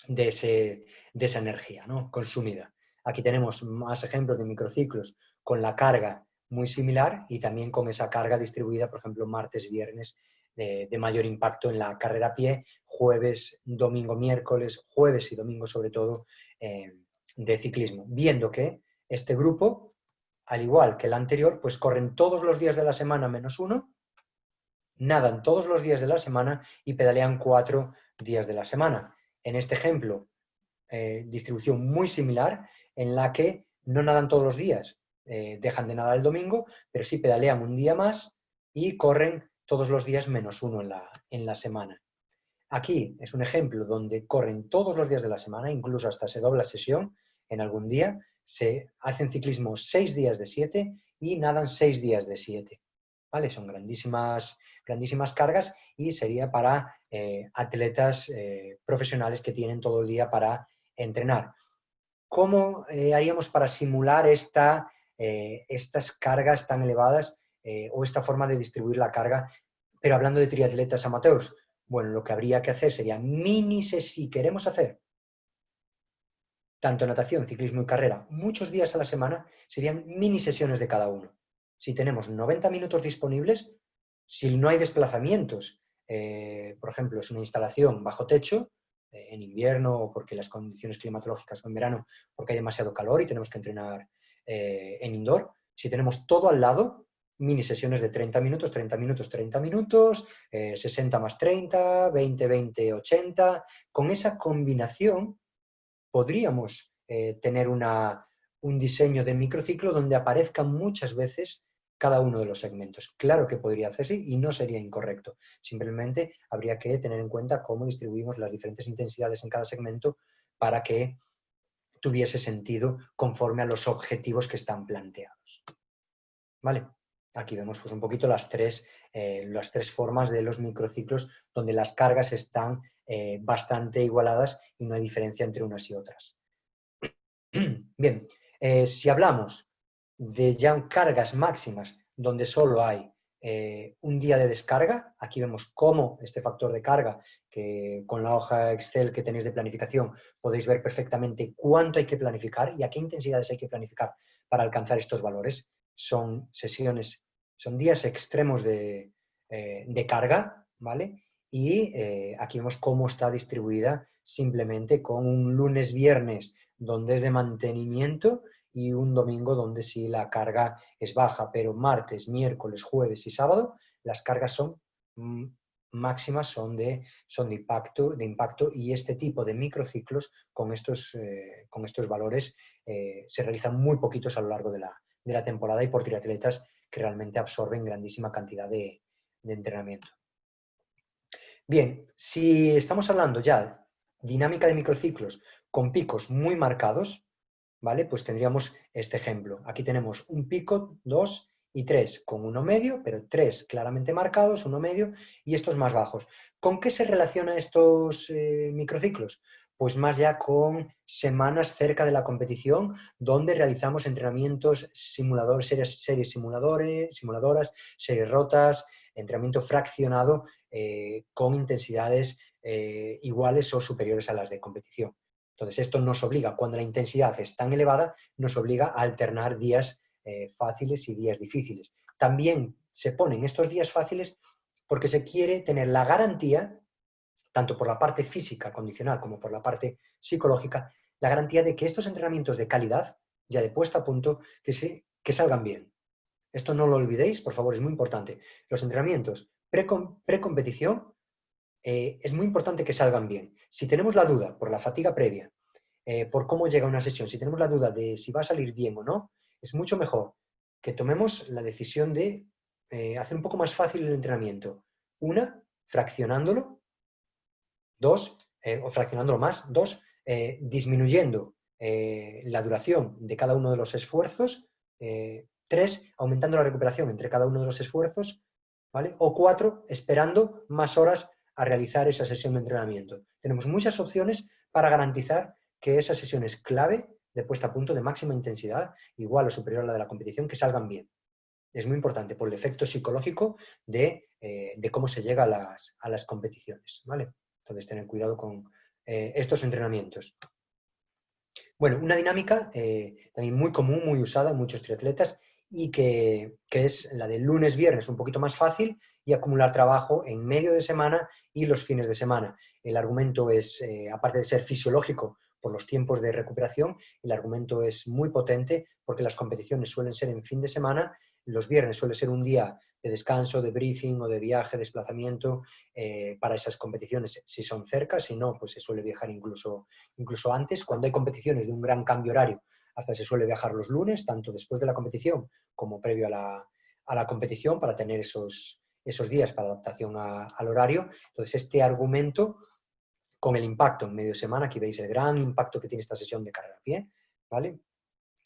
esa energía, ¿no?, consumida. Aquí tenemos más ejemplos de microciclos con la carga muy similar y también con esa carga distribuida, por ejemplo, martes, viernes, de mayor impacto en la carrera a pie, jueves, domingo, miércoles, jueves y domingo sobre todo, de ciclismo. Viendo que este grupo, al igual que el anterior, pues corren todos los días de la semana menos uno, nadan todos los días de la semana y pedalean 4 días de la semana. En este ejemplo, distribución muy similar en la que no nadan todos los días, dejan de nadar el domingo, pero sí pedalean un día más y corren todos los días menos uno en la semana. Aquí es un ejemplo donde corren todos los días de la semana, incluso hasta se dobla sesión en algún día, se hacen ciclismo 6 días de 7 y nadan 6 días de 7. ¿Vale? Son grandísimas cargas y sería para atletas profesionales que tienen todo el día para entrenar. ¿Cómo haríamos para simular estas cargas tan elevadas o esta forma de distribuir la carga, pero hablando de triatletas amateurs? Bueno, lo que habría que hacer sería si queremos hacer tanto natación, ciclismo y carrera muchos días a la semana, serían mini sesiones de cada uno. Si tenemos 90 minutos disponibles, si no hay desplazamientos, por ejemplo, es una instalación bajo techo, en invierno o porque las condiciones climatológicas o en verano, porque hay demasiado calor y tenemos que entrenar en indoor, si tenemos todo al lado, mini sesiones de 30 minutos, 30 minutos, 30 minutos, 60 más 30, 20, 20, 80, con esa combinación podríamos tener un diseño de microciclo donde aparezcan muchas veces cada uno de los segmentos. Claro que podría hacerse y no sería incorrecto. Simplemente habría que tener en cuenta cómo distribuimos las diferentes intensidades en cada segmento para que tuviese sentido conforme a los objetivos que están planteados. ¿Vale? Aquí vemos pues, un poquito las tres formas de los microciclos donde las cargas están bastante igualadas y no hay diferencia entre unas y otras. Bien, si hablamos de ya cargas máximas donde solo hay un día de descarga, aquí vemos cómo este factor de carga, que con la hoja Excel que tenéis de planificación podéis ver perfectamente cuánto hay que planificar y a qué intensidades hay que planificar para alcanzar estos valores. Son días extremos de carga, ¿vale? Y aquí vemos cómo está distribuida simplemente con un lunes-viernes donde es de mantenimiento y un domingo donde sí la carga es baja, pero martes, miércoles, jueves y sábado las cargas son máximas, son de impacto y este tipo de microciclos con estos valores se realizan muy poquitos a lo largo de la temporada y por triatletas que realmente absorben grandísima cantidad de entrenamiento. Bien, si estamos hablando ya de dinámica de microciclos con picos muy marcados, ¿vale? Pues tendríamos este ejemplo. Aquí tenemos un pico, 2 y 3 con uno medio, pero 3 claramente marcados, uno medio y estos más bajos. ¿Con qué se relacionan estos microciclos? Pues más ya con semanas cerca de la competición, donde realizamos entrenamientos simuladores, series simuladoras, series rotas, entrenamiento fraccionado con intensidades iguales o superiores a las de competición. Entonces, esto nos obliga, cuando la intensidad es tan elevada, nos obliga a alternar días fáciles y días difíciles. También se ponen estos días fáciles porque se quiere tener la garantía, tanto por la parte física condicional como por la parte psicológica, la garantía de que estos entrenamientos de calidad, ya de puesta a punto, que salgan bien. Esto no lo olvidéis, por favor, es muy importante. Los entrenamientos pre-competición es muy importante que salgan bien. Si tenemos la duda por la fatiga previa, por cómo llega una sesión, si tenemos la duda de si va a salir bien o no, es mucho mejor que tomemos la decisión de hacer un poco más fácil el entrenamiento. Una, fraccionándolo. Dos, o fraccionándolo más. Dos, disminuyendo la duración de cada uno de los esfuerzos. Tres, aumentando la recuperación entre cada uno de los esfuerzos. ¿Vale? O cuatro, esperando más horas a realizar esa sesión de entrenamiento. Tenemos muchas opciones para garantizar que esa sesión es clave de puesta a punto de máxima intensidad, igual o superior a la de la competición, que salgan bien. Es muy importante por el efecto psicológico de cómo se llega a las competiciones, ¿vale? Entonces, tener cuidado con estos entrenamientos. Bueno, una dinámica también muy común, muy usada en muchos triatletas y que es la del lunes-viernes, un poquito más fácil, y acumular trabajo en medio de semana y los fines de semana. El argumento es, aparte de ser fisiológico por los tiempos de recuperación, el argumento es muy potente porque las competiciones suelen ser en fin de semana, los viernes suele ser un día de descanso, de briefing o de viaje, desplazamiento para esas competiciones, si son cerca, si no, pues se suele viajar incluso antes. Cuando hay competiciones de un gran cambio horario, hasta se suele viajar los lunes, tanto después de la competición como previo a la competición, para tener esos días para adaptación al horario. Entonces, este argumento, con el impacto en medio de semana, aquí veis el gran impacto que tiene esta sesión de carrera a pie, ¿vale?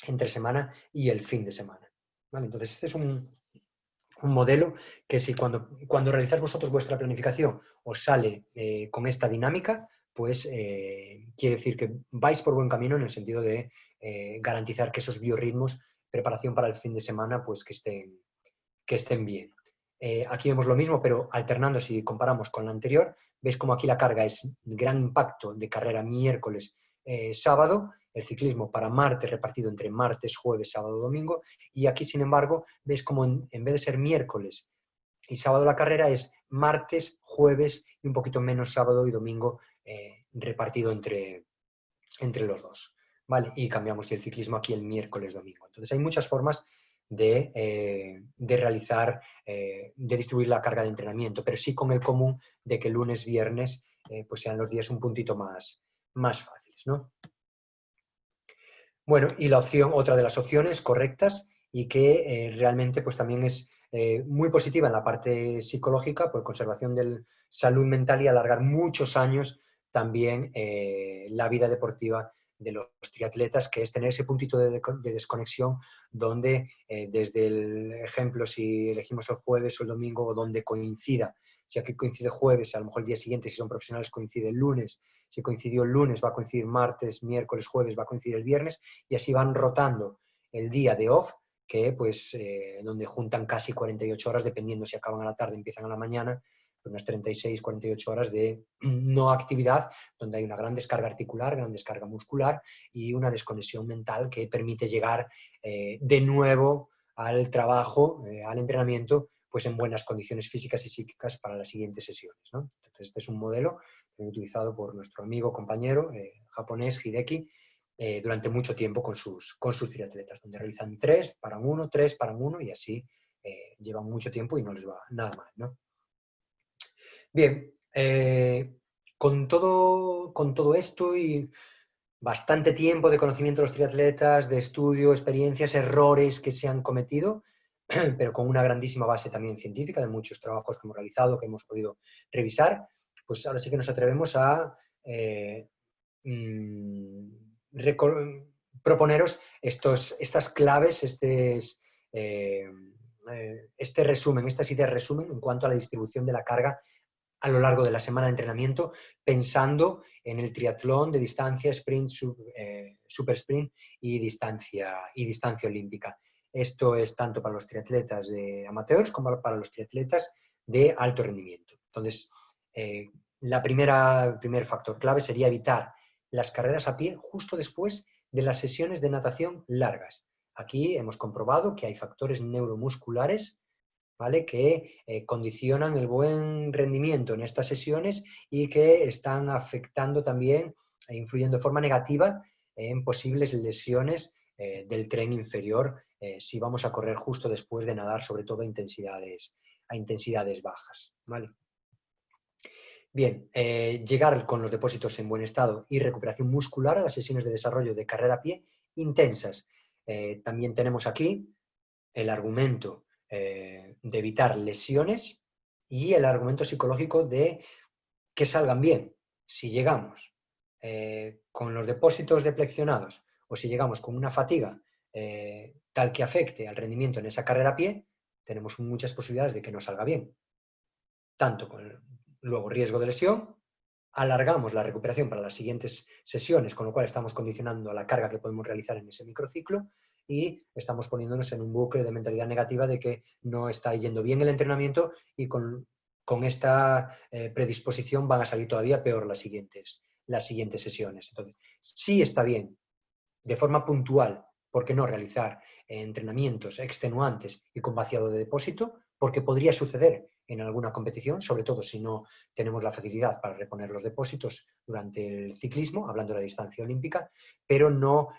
Entre semana y el fin de semana, ¿vale? Entonces, este es un modelo que si cuando realizáis vosotros vuestra planificación os sale con esta dinámica, pues quiere decir que vais por buen camino en el sentido de garantizar que esos biorritmos, preparación para el fin de semana, pues que estén bien. Aquí vemos lo mismo, pero alternando, si comparamos con la anterior, veis como aquí la carga es gran impacto de carrera miércoles, sábado, el ciclismo para martes repartido entre martes, jueves, sábado, domingo, y aquí, sin embargo, veis como en vez de ser miércoles y sábado la carrera es martes, jueves y un poquito menos sábado y domingo repartido entre los dos, ¿vale? Y cambiamos el ciclismo aquí el miércoles, domingo. Entonces hay muchas formas de realizar, de distribuir la carga de entrenamiento, pero sí con el común de que lunes, viernes, pues sean los días un puntito más fáciles, ¿no? Bueno, y la opción, otra de las opciones correctas y que realmente pues también es muy positiva en la parte psicológica por conservación de salud mental y alargar muchos años también la vida deportiva de los triatletas, que es tener ese puntito de desconexión donde desde el ejemplo, si elegimos el jueves o el domingo, o donde coincida, si aquí coincide jueves, a lo mejor el día siguiente, si son profesionales, coincide el lunes, si coincidió el lunes, va a coincidir martes, miércoles, jueves, va a coincidir el viernes, y así van rotando el día de off, que pues donde juntan casi 48 horas, dependiendo si acaban a la tarde, empiezan a la mañana, pues unas 36, 48 horas de no actividad, donde hay una gran descarga articular, gran descarga muscular y una desconexión mental que permite llegar de nuevo al trabajo, al entrenamiento, pues en buenas condiciones físicas y psíquicas para las siguientes sesiones, ¿no? Entonces, este es un modelo utilizado por nuestro amigo, compañero japonés, Hideki, durante mucho tiempo con sus triatletas, donde realizan 3 para 1, 3 para 1 y así llevan mucho tiempo y no les va nada mal, ¿no? Bien, con todo esto y bastante tiempo de conocimiento de los triatletas, de estudio, experiencias, errores que se han cometido, pero con una grandísima base también científica de muchos trabajos que hemos realizado, que hemos podido revisar, pues ahora sí que nos atrevemos a proponeros estas claves, este resumen, estas ideas resumen en cuanto a la distribución de la carga a lo largo de la semana de entrenamiento, pensando en el triatlón de distancia, sprint, super sprint y distancia olímpica. Esto es tanto para los triatletas de amateurs como para los triatletas de alto rendimiento. Entonces, el primer factor clave sería evitar las carreras a pie justo después de las sesiones de natación largas. Aquí hemos comprobado que hay factores neuromusculares, ¿vale?, que condicionan el buen rendimiento en estas sesiones y que están afectando también e influyendo de forma negativa en posibles lesiones del tren inferior si vamos a correr justo después de nadar, sobre todo a intensidades bajas, ¿vale? Bien, llegar con los depósitos en buen estado y recuperación muscular a las sesiones de desarrollo de carrera a pie intensas. También tenemos aquí el argumento de evitar lesiones y el argumento psicológico de que salgan bien. Si llegamos con los depósitos depleccionados o si llegamos con una fatiga tal que afecte al rendimiento en esa carrera a pie, tenemos muchas posibilidades de que no salga bien. Tanto con luego riesgo de lesión, alargamos la recuperación para las siguientes sesiones, con lo cual estamos condicionando la carga que podemos realizar en ese microciclo y estamos poniéndonos en un bucle de mentalidad negativa de que no está yendo bien el entrenamiento y con esta predisposición van a salir todavía peor las siguientes sesiones. Entonces, sí está bien, de forma puntual, ¿por qué no realizar entrenamientos extenuantes y con vaciado de depósito? Porque podría suceder en alguna competición, sobre todo si no tenemos la facilidad para reponer los depósitos durante el ciclismo, hablando de la distancia olímpica, pero no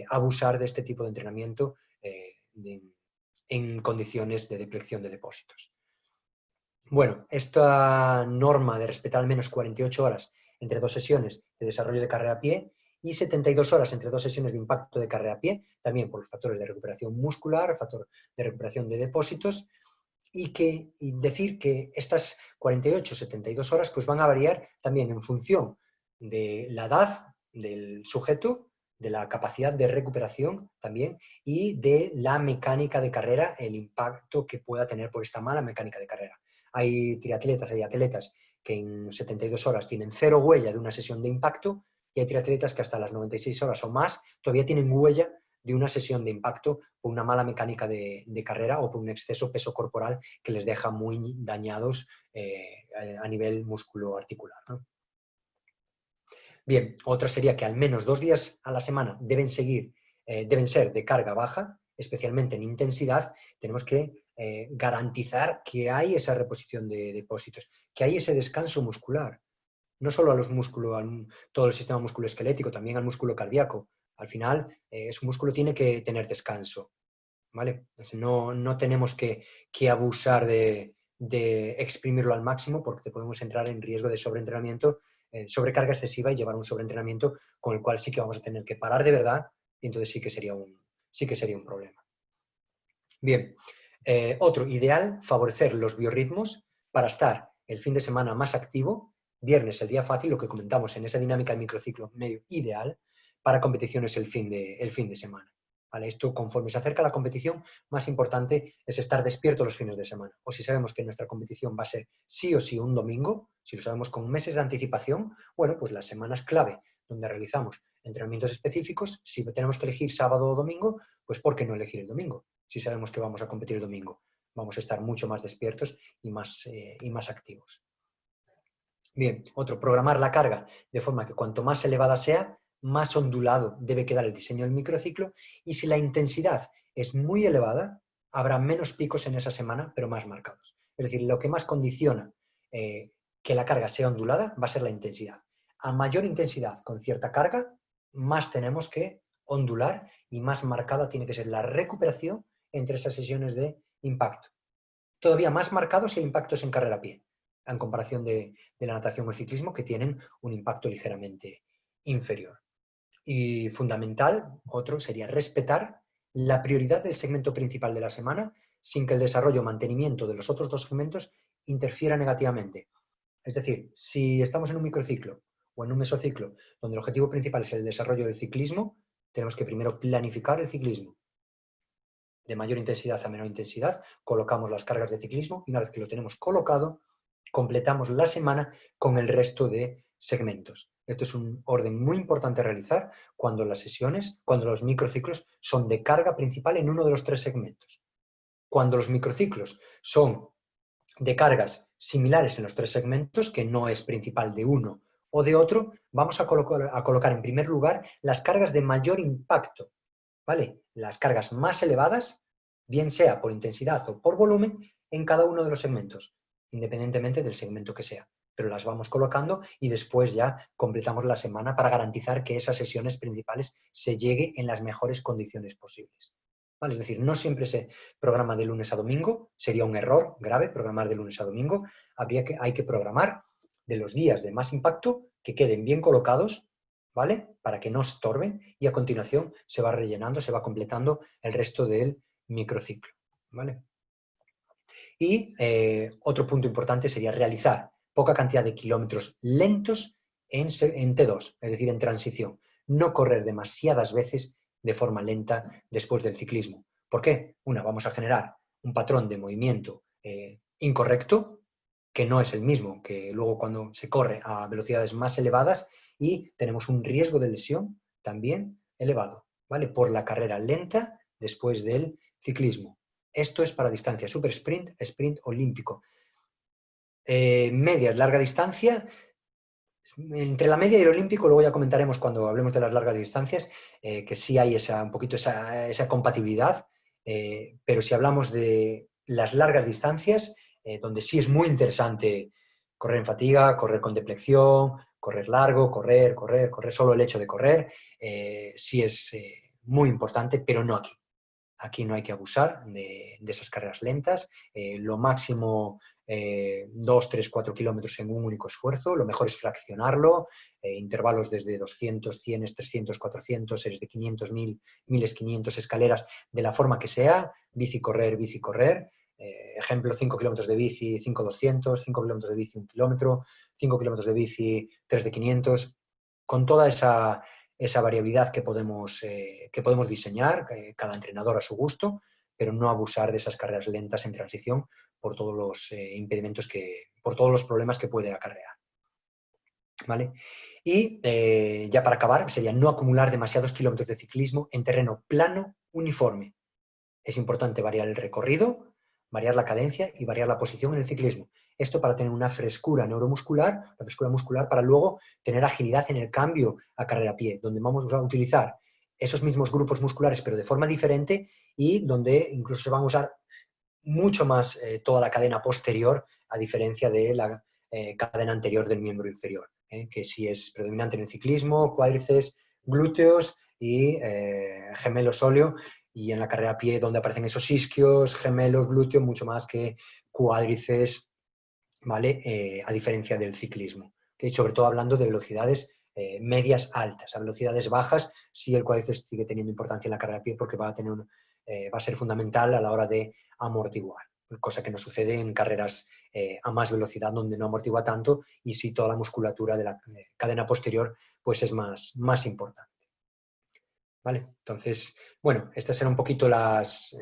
abusar de este tipo de entrenamiento en condiciones de deplección de depósitos. Bueno, esta norma de respetar al menos 48 horas entre dos sesiones de desarrollo de carrera a pie y 72 horas entre dos sesiones de impacto de carrera a pie, también por los factores de recuperación muscular, factor de recuperación de depósitos, y decir que estas 48 72 horas pues van a variar también en función de la edad del sujeto, de la capacidad de recuperación también y de la mecánica de carrera, el impacto que pueda tener por esta mala mecánica de carrera. Hay triatletas, hay atletas que en 72 horas tienen cero huella de una sesión de impacto y hay triatletas que hasta las 96 horas o más todavía tienen huella de una sesión de impacto por una mala mecánica de carrera o por un exceso peso corporal que les deja muy dañados a nivel músculo-articular, ¿no? Bien, otra sería que al menos 2 días a la semana deben ser de carga baja, especialmente en intensidad. Tenemos que garantizar que hay esa reposición de depósitos, que hay ese descanso muscular. No solo a los músculos, a todo el sistema musculoesquelético, también al músculo cardíaco. Al final, su músculo tiene que tener descanso, ¿vale? No tenemos que abusar de exprimirlo al máximo porque podemos entrar en riesgo de sobreentrenamiento, sobrecarga excesiva y llevar un sobreentrenamiento con el cual sí que vamos a tener que parar de verdad y entonces sí que sería un problema. Bien, otro, ideal, favorecer los biorritmos para estar el fin de semana más activo, viernes el día fácil, lo que comentamos en esa dinámica de microciclo medio ideal, para competiciones el fin de semana. ¿Vale? Esto, conforme se acerca la competición, más importante es estar despierto los fines de semana. O si sabemos que nuestra competición va a ser sí o sí un domingo, si lo sabemos con meses de anticipación, bueno, pues las semanas clave donde realizamos entrenamientos específicos, si tenemos que elegir sábado o domingo, pues ¿por qué no elegir el domingo? Si sabemos que vamos a competir el domingo, vamos a estar mucho más despiertos y más activos. Bien, otro, programar la carga de forma que cuanto más elevada sea, más ondulado debe quedar el diseño del microciclo y si la intensidad es muy elevada, habrá menos picos en esa semana, pero más marcados. Es decir, lo que más condiciona que la carga sea ondulada va a ser la intensidad. A mayor intensidad con cierta carga, más tenemos que ondular y más marcada tiene que ser la recuperación entre esas sesiones de impacto. Todavía más marcado si el impacto es en carrera a pie, en comparación de la natación o el ciclismo, que tienen un impacto ligeramente inferior. Y fundamental, otro, sería respetar la prioridad del segmento principal de la semana sin que el desarrollo o mantenimiento de los otros dos segmentos interfiera negativamente. Es decir, si estamos en un microciclo o en un mesociclo donde el objetivo principal es el desarrollo del ciclismo, tenemos que primero planificar el ciclismo de mayor intensidad a menor intensidad, colocamos las cargas de ciclismo y una vez que lo tenemos colocado, completamos la semana con el resto de segmentos. Esto es un orden muy importante a realizar cuando las sesiones, cuando los microciclos son de carga principal en uno de los 3 segmentos. Cuando los microciclos son de cargas similares en los 3 segmentos, que no es principal de uno o de otro, vamos a colocar en primer lugar las cargas de mayor impacto, ¿vale? Las cargas más elevadas, bien sea por intensidad o por volumen, en cada uno de los segmentos, independientemente del segmento que sea. Pero las vamos colocando y después ya completamos la semana para garantizar que esas sesiones principales se llegue en las mejores condiciones posibles. ¿Vale? Es decir, no siempre se programa de lunes a domingo, sería un error grave programar de lunes a domingo, hay que programar de los días de más impacto que queden bien colocados, ¿vale? Para que no estorben y a continuación se va rellenando, se va completando el resto del microciclo, ¿vale? Y otro punto importante sería realizar poca cantidad de kilómetros lentos en T2, es decir, en transición. No correr demasiadas veces de forma lenta después del ciclismo. ¿Por qué? Vamos a generar un patrón de movimiento incorrecto, que no es el mismo que luego cuando se corre a velocidades más elevadas, y tenemos un riesgo de lesión también elevado, ¿vale? Por la carrera lenta después del ciclismo. Esto es para distancia super sprint, sprint olímpico. Medias, larga distancia. Entre la media y el olímpico, luego ya comentaremos cuando hablemos de las largas distancias, que sí hay un poquito esa compatibilidad, pero si hablamos de las largas distancias, donde sí es muy interesante correr en fatiga, correr con deplección, correr largo, correr, solo el hecho de correr, sí es muy importante, pero no aquí. Aquí no hay que abusar de esas carreras lentas. Lo máximo 2, 3, 4 kilómetros en un único esfuerzo. Lo mejor es fraccionarlo. Intervalos desde 200, 100, 300, 400, series de 500, 1000, 1500 escaleras, de la forma que sea. Bici, correr, bici, correr. Ejemplo, 5 kilómetros de bici, 5 200, 5 kilómetros de bici, 1 kilómetro, 5 kilómetros de bici, 3 de 500. Con toda esa variabilidad que podemos diseñar, cada entrenador a su gusto, pero no abusar de esas carreras lentas en transición por todos los impedimentos por todos los problemas que puede acarrear. ¿Vale? Y ya para acabar, sería no acumular demasiados kilómetros de ciclismo en terreno plano uniforme. Es importante variar el recorrido, variar la cadencia y variar la posición en el ciclismo. Esto para tener una frescura neuromuscular, la frescura muscular para luego tener agilidad en el cambio a carrera a pie, donde vamos a utilizar esos mismos grupos musculares pero de forma diferente, y donde incluso se van a usar mucho más toda la cadena posterior, a diferencia de la cadena anterior del miembro inferior, que sí es predominante en el ciclismo, cuádriceps, glúteos y gemelos sóleo, y en la carrera a pie donde aparecen esos isquios, gemelos, glúteos, mucho más que cuádriceps, ¿vale? A diferencia del ciclismo. ¿Okay? Sobre todo hablando de velocidades medias altas. A velocidades bajas sí el cuádriceps sigue teniendo importancia en la carrera a pie, porque va a ser fundamental a la hora de amortiguar, cosa que no sucede en carreras a más velocidad, donde no amortigua tanto, y sí toda la musculatura de la cadena posterior pues es más importante. ¿Vale? Entonces, bueno, estas eran un poquito las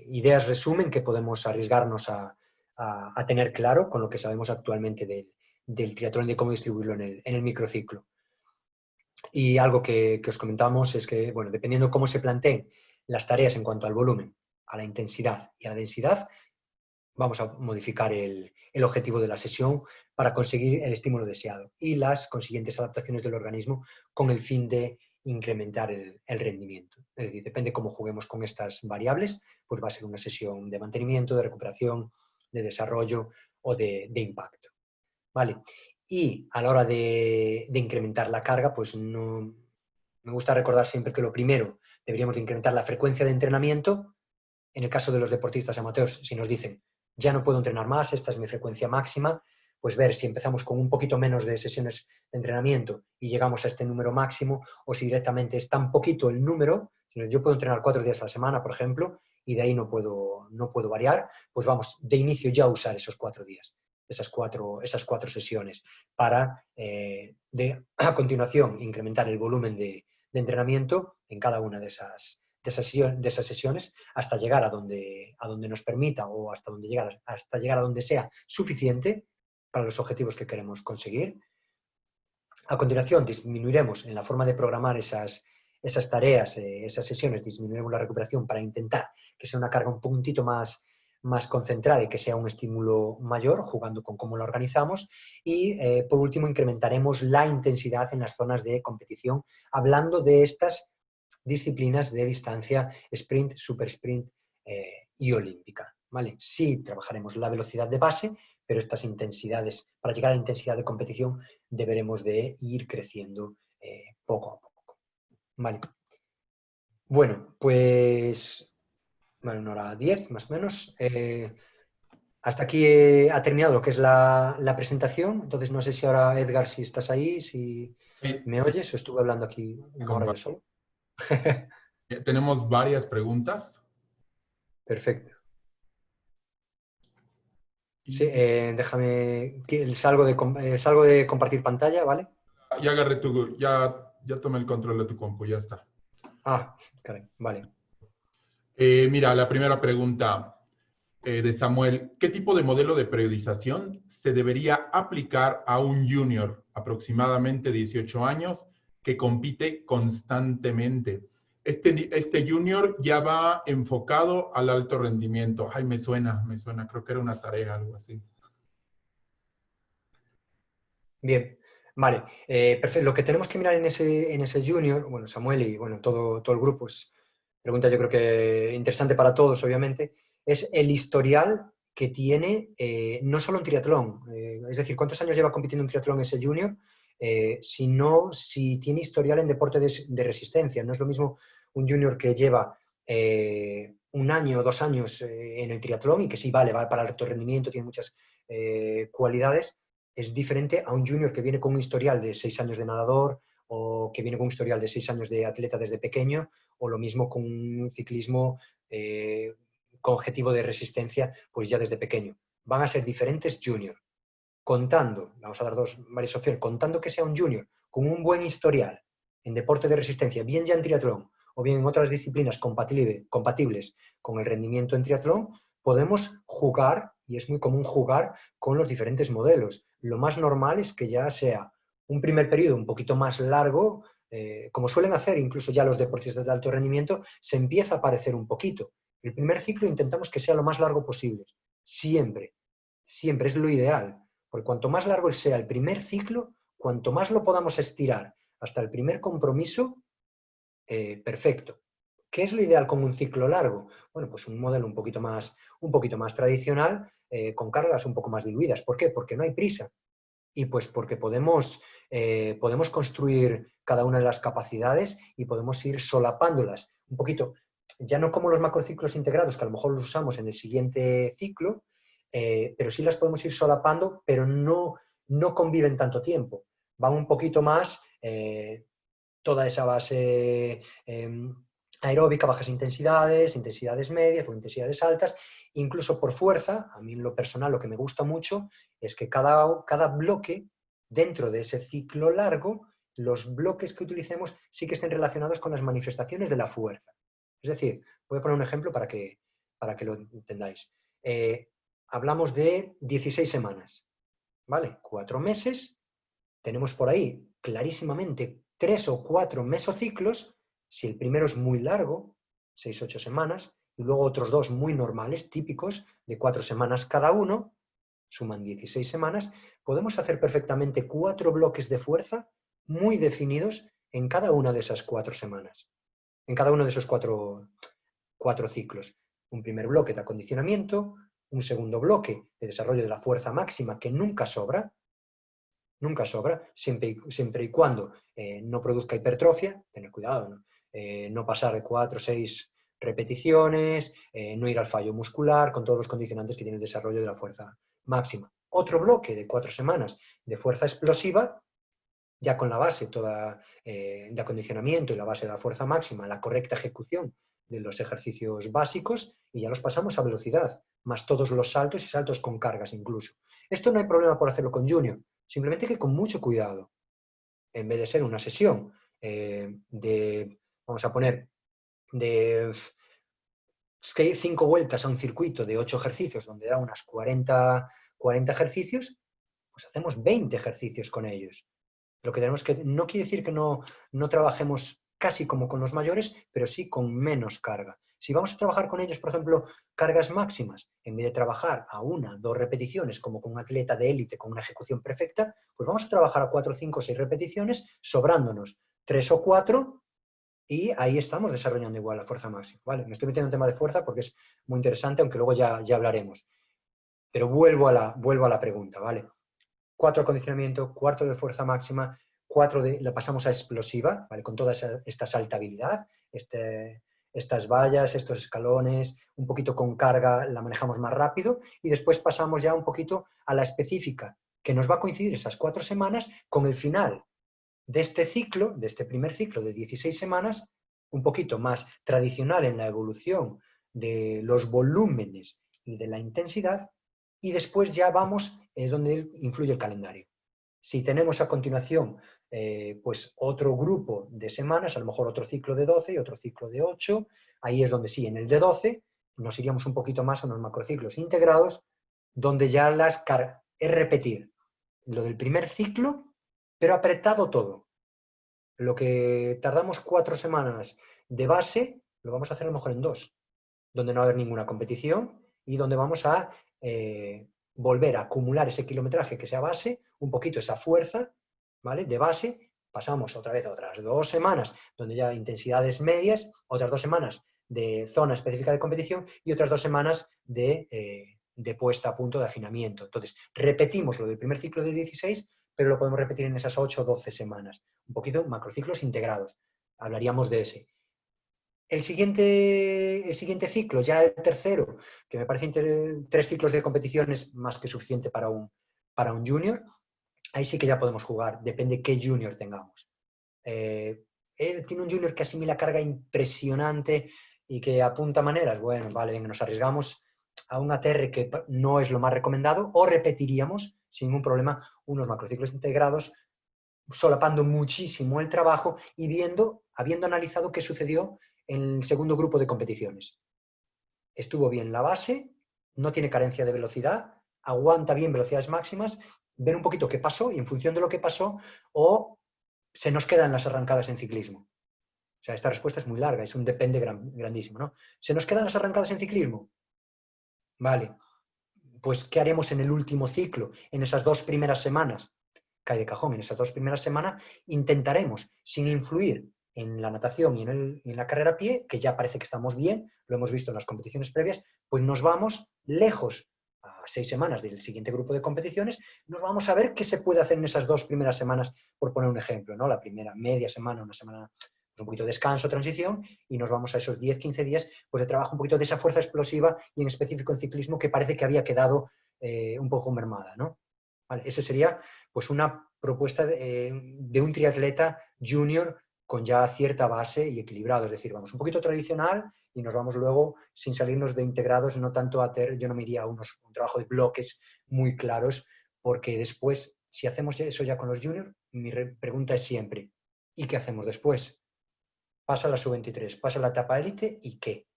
ideas resumen que podemos arriesgarnos a tener claro con lo que sabemos actualmente del triatlón y de cómo distribuirlo en el microciclo. Y algo que os comentamos es que, bueno, dependiendo cómo se planteen las tareas en cuanto al volumen, a la intensidad y a la densidad, vamos a modificar el objetivo de la sesión para conseguir el estímulo deseado y las consiguientes adaptaciones del organismo con el fin de incrementar el rendimiento. Es decir, depende cómo juguemos con estas variables, pues va a ser una sesión de mantenimiento, de recuperación, de desarrollo o de impacto. ¿Vale? Y a la hora de incrementar la carga, pues no, me gusta recordar siempre que lo primero deberíamos de incrementar la frecuencia de entrenamiento. En el caso de los deportistas amateurs, si nos dicen, ya no puedo entrenar más, esta es mi frecuencia máxima, pues ver si empezamos con un poquito menos de sesiones de entrenamiento y llegamos a este número máximo, o si directamente es tan poquito el número, yo puedo entrenar 4 días a la semana, por ejemplo, y de ahí no puedo variar, pues vamos de inicio ya a usar esos 4 días, esas cuatro sesiones, para a continuación incrementar el volumen de entrenamiento en cada una de esas sesiones, hasta llegar a donde nos permita, o hasta llegar a donde sea suficiente para los objetivos que queremos conseguir. A continuación, disminuiremos en la forma de programar esas tareas, esas sesiones, disminuiremos la recuperación para intentar que sea una carga un puntito más concentrada y que sea un estímulo mayor, jugando con cómo lo organizamos. Y, por último, incrementaremos la intensidad en las zonas de competición, hablando de estas disciplinas de distancia sprint, super sprint y olímpica. ¿Vale? Sí trabajaremos la velocidad de base, pero estas intensidades, para llegar a la intensidad de competición, deberemos de ir creciendo poco a poco. ¿Vale? Bueno, pues, bueno, 1:10 más o menos. Hasta aquí ha terminado lo que es la presentación. Entonces, no sé si ahora, Edgar, si estás ahí, si me Sí, oyes, o estuve hablando aquí una hora yo solo. tenemos varias preguntas. Perfecto. Sí, déjame, salgo de compartir pantalla, ¿vale? Ya agarré ya tomé el control de tu compu, ya está. Ah, caray, vale. Mira, la primera pregunta de Samuel, ¿qué tipo de modelo de periodización se debería aplicar a un junior, aproximadamente 18 años, que compite constantemente? Este junior ya va enfocado al alto rendimiento. Ay, me suena, creo que era una tarea, algo así. Bien, vale. Perfecto. Lo que tenemos que mirar en ese junior, bueno, Samuel y bueno, todo el grupo, es pregunta yo creo que interesante para todos, obviamente, es el historial que tiene, no solo en triatlón, es decir, cuántos años lleva compitiendo en triatlón ese junior, sino si tiene historial en deporte de resistencia. No es lo mismo un junior que lleva un año o 2 años en el triatlón y que sí, vale, va para alto rendimiento, tiene muchas cualidades. Es diferente a un junior que viene con un historial de 6 años de nadador o que viene con un historial de 6 años de atleta desde pequeño, o lo mismo con un ciclismo con objetivo de resistencia, pues ya desde pequeño. Van a ser diferentes junior. Contando, vamos a dar varias opciones, contando que sea un junior con un buen historial en deporte de resistencia, bien ya en triatlón o bien en otras disciplinas compatibles con el rendimiento en triatlón, podemos jugar, y es muy común jugar, con los diferentes modelos. Lo más normal es que ya sea un primer periodo un poquito más largo, como suelen hacer incluso ya los deportistas de alto rendimiento, se empieza a parecer un poquito. El primer ciclo intentamos que sea lo más largo posible, siempre, siempre es lo ideal, porque cuanto más largo sea el primer ciclo, cuanto más lo podamos estirar hasta el primer compromiso, perfecto. ¿Qué es lo ideal con un ciclo largo? Bueno, pues un modelo un poquito más tradicional, con cargas un poco más diluidas. ¿Por qué? Porque no hay prisa. Y pues porque podemos construir cada una de las capacidades y podemos ir solapándolas un poquito, ya no como los macrociclos integrados, que a lo mejor los usamos en el siguiente ciclo, pero sí las podemos ir solapando, pero no conviven tanto tiempo. Van un poquito más toda esa base aeróbica, bajas intensidades, intensidades medias o intensidades altas, incluso por fuerza. A mí en lo personal lo que me gusta mucho es que cada bloque dentro de ese ciclo largo, los bloques que utilicemos sí que estén relacionados con las manifestaciones de la fuerza. Es decir, voy a poner un ejemplo para que lo entendáis. Hablamos de 16 semanas, ¿vale? 4 meses, tenemos por ahí clarísimamente 3 o 4 mesociclos, si el primero es muy largo, 6-8 semanas, y luego otros 2 muy normales, típicos, de 4 semanas cada uno, suman 16 semanas, podemos hacer perfectamente 4 bloques de fuerza muy definidos en cada una de esas 4 semanas, en cada uno de esos 4 ciclos. Un primer bloque de acondicionamiento, un segundo bloque de desarrollo de la fuerza máxima, que nunca sobra, siempre y cuando no produzca hipertrofia, tener cuidado, no pasar de 4 o 6 repeticiones, no ir al fallo muscular, con todos los condicionantes que tiene el desarrollo de la fuerza máxima. Otro bloque de 4 semanas de fuerza explosiva, ya con la base toda de acondicionamiento y la base de la fuerza máxima, la correcta ejecución de los ejercicios básicos, y ya los pasamos a velocidad, más todos los saltos y saltos con cargas incluso. Esto no hay problema por hacerlo con Junior, simplemente que con mucho cuidado. En vez de ser una sesión vamos a poner, de 5 vueltas a un circuito de 8 ejercicios, donde da unas 40 ejercicios, pues hacemos 20 ejercicios con ellos. Lo que tenemos que, no quiere decir que no trabajemos casi como con los mayores, pero sí con menos carga. Si vamos a trabajar con ellos, por ejemplo, cargas máximas, en vez de trabajar a 1, 2 repeticiones, como con un atleta de élite con una ejecución perfecta, pues vamos a trabajar a 4, 5, 6 repeticiones, sobrándonos 3 o 4, y ahí estamos desarrollando igual la fuerza máxima. ¿Vale? Me estoy metiendo en tema de fuerza porque es muy interesante, aunque luego ya hablaremos. Pero vuelvo a la pregunta, ¿vale? 4 acondicionamiento, 4 de fuerza máxima, 4 la pasamos a explosiva, ¿vale? Con toda esta saltabilidad, estas vallas, estos escalones, un poquito con carga la manejamos más rápido, y después pasamos ya un poquito a la específica, que nos va a coincidir esas 4 semanas con el final de este ciclo, de este primer ciclo de 16 semanas, un poquito más tradicional en la evolución de los volúmenes y de la intensidad, y después ya vamos, es donde influye el calendario. Si tenemos a continuación pues otro grupo de semanas, a lo mejor otro ciclo de 12 y otro ciclo de 8, ahí es donde sí, en el de 12 nos iríamos un poquito más a unos macrociclos integrados, donde ya es repetir lo del primer ciclo, pero apretado todo. Lo que tardamos 4 semanas de base, lo vamos a hacer a lo mejor en 2, donde no va a haber ninguna competición y donde vamos a volver a acumular ese kilometraje que sea base, un poquito esa fuerza, ¿vale? De base, pasamos otra vez a otras 2 semanas, donde ya intensidades medias, otras 2 semanas de zona específica de competición y otras 2 semanas de puesta a punto de afinamiento. Entonces, repetimos lo del primer ciclo de 16, pero lo podemos repetir en esas 8 o 12 semanas. Un poquito macrociclos integrados. Hablaríamos de ese. El siguiente ciclo, ya el tercero, que me parece 3 ciclos de competición es más que suficiente para un junior, ahí sí que ya podemos jugar, depende qué junior tengamos. Él tiene un junior que asimila carga impresionante y que apunta maneras, bueno, vale, venga, nos arriesgamos a un ATR que no es lo más recomendado, o repetiríamos sin ningún problema unos macrociclos integrados, solapando muchísimo el trabajo y habiendo analizado qué sucedió en el segundo grupo de competiciones. Estuvo bien la base, no tiene carencia de velocidad, aguanta bien velocidades máximas, ver un poquito qué pasó y en función de lo que pasó, o se nos quedan las arrancadas en ciclismo. O sea, esta respuesta es muy larga, es un depende grandísimo, ¿no? ¿Se nos quedan las arrancadas en ciclismo? Vale. Pues, ¿qué haremos en el último ciclo? En esas 2 primeras semanas, cae de cajón, en esas 2 primeras semanas intentaremos, sin influir en la natación y en la carrera a pie, que ya parece que estamos bien, lo hemos visto en las competiciones previas, pues nos vamos lejos, a 6 semanas del siguiente grupo de competiciones, nos vamos a ver qué se puede hacer en esas 2 primeras semanas, por poner un ejemplo, ¿no? La primera media semana, una semana, un poquito de descanso, transición, y nos vamos a esos 10-15 días pues, de trabajo un poquito de esa fuerza explosiva y en específico en ciclismo que parece que había quedado un poco mermada, ¿no? Vale, esa sería pues una propuesta de un triatleta junior con ya cierta base y equilibrado, es decir, vamos un poquito tradicional y nos vamos luego sin salirnos de integrados, no tanto a yo no me iría a un trabajo de bloques muy claros, porque después, si hacemos eso ya con los juniors, mi pregunta es siempre, ¿y qué hacemos después? Pasa la sub-23, pasa la etapa élite y ¿qué?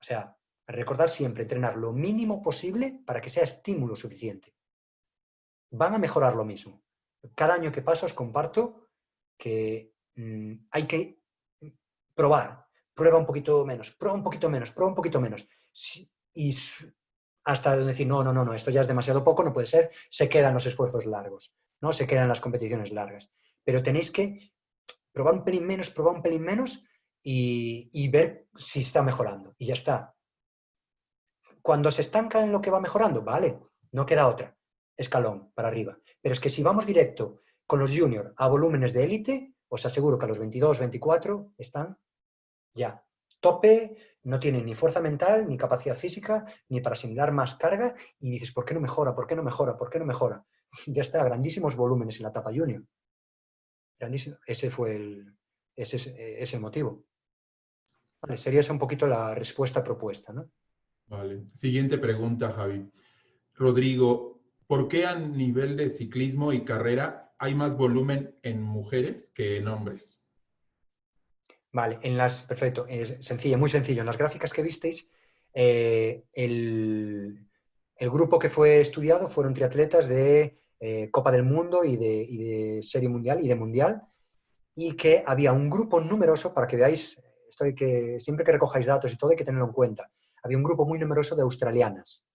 O sea, recordar siempre entrenar lo mínimo posible para que sea estímulo suficiente. Van a mejorar lo mismo. Cada año que pasa os comparto que hay que probar. Prueba un poquito menos, prueba un poquito menos, prueba un poquito menos. Y hasta decir, no, esto ya es demasiado poco, no puede ser, se quedan los esfuerzos largos, ¿no? Se quedan las competiciones largas. Pero tenéis que probar un pelín menos y ver si está mejorando. Y ya está. Cuando se estanca en lo que va mejorando, vale, no queda otra. Escalón para arriba. Pero es que si vamos directo con los juniors a volúmenes de élite, os aseguro que a los 22, 24 están ya. Tope, no tienen ni fuerza mental, ni capacidad física, ni para asimilar más carga, y dices, ¿por qué no mejora? ¿Por qué no mejora? ¿Por qué no mejora? Ya está, grandísimos volúmenes en la etapa junior. Grandísimo. Ese es el motivo. Vale, sería esa un poquito la respuesta propuesta, ¿no? Vale. Siguiente pregunta, Javi. Rodrigo, ¿por qué a nivel de ciclismo y carrera hay más volumen en mujeres que en hombres? Vale, perfecto, es sencillo, muy sencillo. En las gráficas que visteis, el grupo que fue estudiado fueron triatletas de Copa del Mundo y de Serie Mundial y de Mundial, y que había un grupo numeroso, para que veáis, siempre que recojáis datos y todo hay que tenerlo en cuenta, había un grupo muy numeroso de australianas,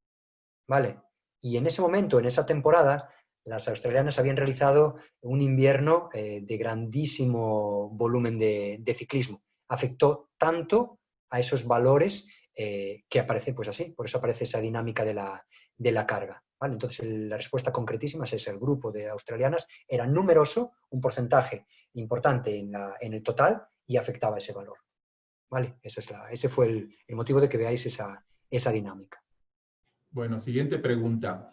¿vale? Y en ese momento, en esa temporada, las australianas habían realizado un invierno de grandísimo volumen de ciclismo. Afectó tanto a esos valores que aparece pues así, por eso aparece esa dinámica de la carga. ¿Vale? Entonces, la respuesta concretísima es ese, el grupo de australianas era numeroso, un porcentaje importante en el total y afectaba ese valor. ¿Vale? Ese fue el motivo de que veáis esa dinámica. Bueno, siguiente pregunta.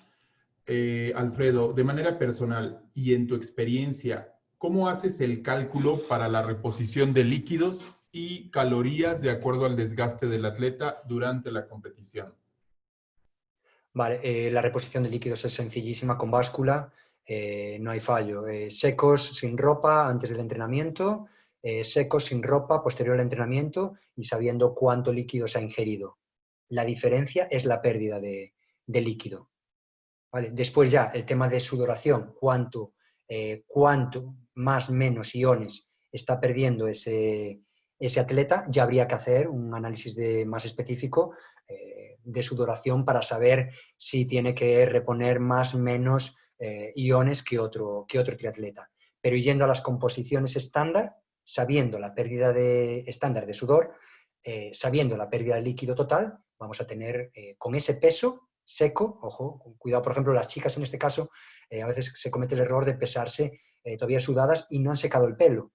Alfredo, de manera personal y en tu experiencia, ¿cómo haces el cálculo para la reposición de líquidos y calorías de acuerdo al desgaste del atleta durante la competición? Vale, la reposición de líquidos es sencillísima con báscula, no hay fallo. Secos sin ropa antes del entrenamiento, secos sin ropa posterior al entrenamiento y sabiendo cuánto líquido se ha ingerido. La diferencia es la pérdida de líquido. ¿Vale? Después ya el tema de sudoración, cuánto más menos iones está perdiendo ese atleta, ya habría que hacer un análisis más específico de sudoración para saber si tiene que reponer más o menos iones que otro triatleta. Pero yendo a las composiciones estándar, sabiendo la pérdida estándar de sudor, sabiendo la pérdida de líquido total, vamos a tener con ese peso seco, ojo, cuidado, por ejemplo, las chicas en este caso, a veces se comete el error de pesarse todavía sudadas y no han secado el pelo.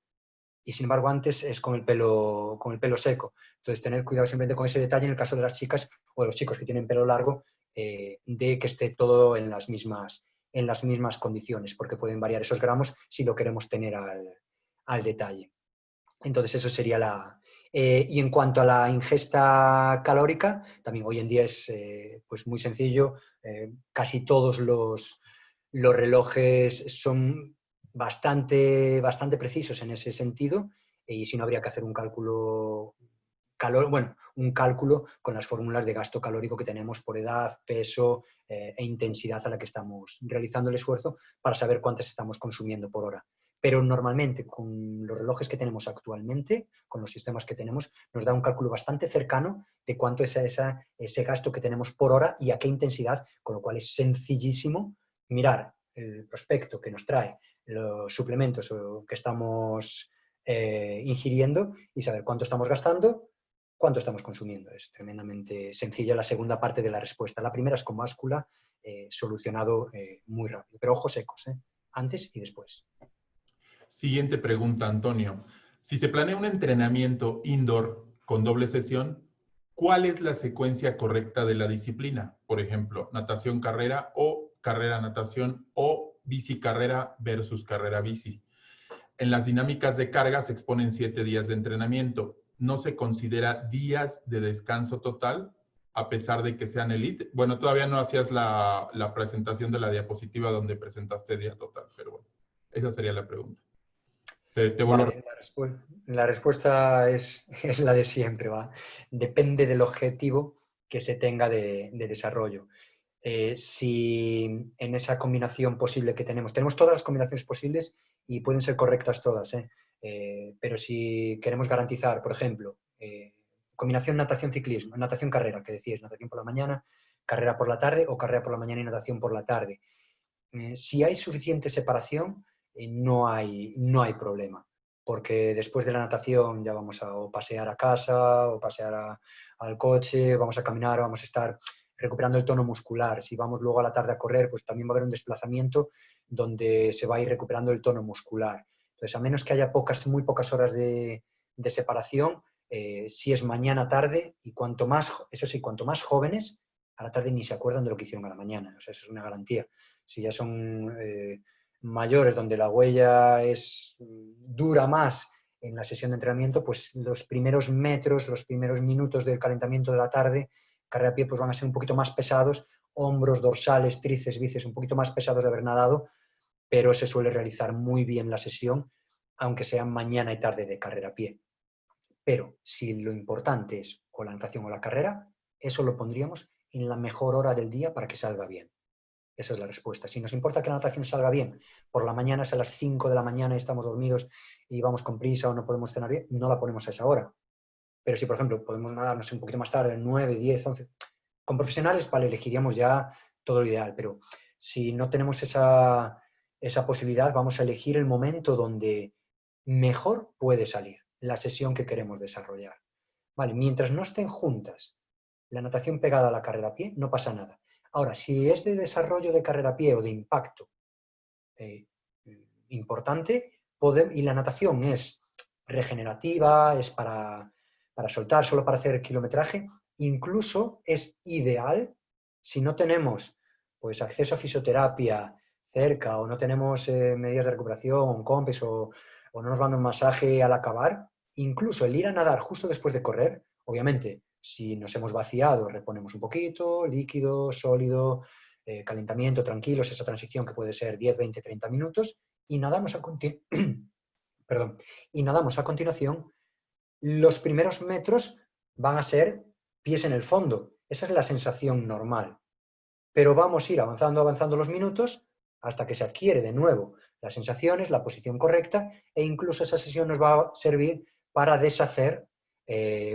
Y sin embargo, antes es con el pelo seco. Entonces, tener cuidado simplemente con ese detalle en el caso de las chicas o de los chicos que tienen pelo largo, de que esté todo en las mismas condiciones, porque pueden variar esos gramos si lo queremos tener al detalle. Entonces, eso sería y en cuanto a la ingesta calórica, también hoy en día es pues muy sencillo. Casi todos los relojes son bastante precisos en ese sentido, y si no habría que hacer un cálculo con las fórmulas de gasto calórico que tenemos por edad, peso e intensidad a la que estamos realizando el esfuerzo para saber cuántas estamos consumiendo por hora. Pero normalmente con los relojes que tenemos actualmente, con los sistemas que tenemos, nos da un cálculo bastante cercano de cuánto es ese gasto que tenemos por hora y a qué intensidad, con lo cual es sencillísimo mirar el prospecto que nos trae los suplementos que estamos ingiriendo y saber cuánto estamos gastando, cuánto estamos consumiendo. Es tremendamente sencilla la segunda parte de la respuesta. La primera es con báscula, solucionado muy rápido. Pero ojos secos, antes y después. Siguiente pregunta, Antonio. Si se planea un entrenamiento indoor con doble sesión, ¿cuál es la secuencia correcta de la disciplina? Por ejemplo, natación-carrera o carrera-natación o bici-carrera versus carrera-bici. En las dinámicas de carga se exponen 7 días de entrenamiento. ¿No se considera días de descanso total a pesar de que sean elite? Bueno, todavía no hacías la presentación de la diapositiva donde presentaste día total, pero bueno, esa sería la pregunta. Te vuelvo a... Vale, la respuesta es la de siempre, ¿va? Depende del objetivo que se tenga de desarrollo. Si en esa combinación posible que tenemos todas las combinaciones posibles y pueden ser correctas todas, pero si queremos garantizar, por ejemplo, combinación natación-ciclismo, natación-carrera, que decías, natación por la mañana, carrera por la tarde o carrera por la mañana y natación por la tarde. Si hay suficiente separación, no hay problema, porque después de la natación ya vamos a o pasear a casa o pasear al coche, vamos a caminar, vamos a estar recuperando el tono muscular. Si vamos luego a la tarde a correr, pues también va a haber un desplazamiento donde se va a ir recuperando el tono muscular. Entonces, a menos que haya muy pocas horas de separación, si es mañana, tarde, y cuanto más jóvenes, a la tarde ni se acuerdan de lo que hicieron a la mañana. O sea, eso es una garantía. Si ya son mayores, donde la huella dura más en la sesión de entrenamiento, pues los primeros metros, los primeros minutos del calentamiento de la tarde, carrera a pie, pues van a ser un poquito más pesados, hombros, dorsales, tríceps, bíceps, un poquito más pesados de haber nadado, pero se suele realizar muy bien la sesión, aunque sea mañana y tarde de carrera a pie. Pero si lo importante es o la natación o la carrera, eso lo pondríamos en la mejor hora del día para que salga bien. Esa es la respuesta. Si nos importa que la natación salga bien, por la mañana es a las 5 de la mañana y estamos dormidos y vamos con prisa o no podemos cenar bien, no la ponemos a esa hora. Pero si, por ejemplo, podemos nadar un poquito más tarde, 9, 10, 11, con profesionales, vale, elegiríamos ya todo lo ideal. Pero si no tenemos esa posibilidad, vamos a elegir el momento donde mejor puede salir la sesión que queremos desarrollar. Vale, mientras no estén juntas la natación pegada a la carrera a pie, no pasa nada. Ahora, si es de desarrollo de carrera a pie o de impacto importante, y la natación es regenerativa, es para soltar, solo para hacer kilometraje, incluso es ideal si no tenemos pues, acceso a fisioterapia cerca o no tenemos medidas de recuperación, compes o no nos van a un masaje al acabar, incluso el ir a nadar justo después de correr, obviamente Si nos hemos vaciado, reponemos un poquito, líquido, sólido, calentamiento, tranquilos, esa transición que puede ser 10, 20, 30 minutos, y nadamos Perdón. Y nadamos a continuación. Los primeros metros van a ser pies en el fondo. Esa es la sensación normal. Pero vamos a ir avanzando, avanzando los minutos hasta que se adquiere de nuevo las sensaciones, la posición correcta, e incluso esa sesión nos va a servir para deshacer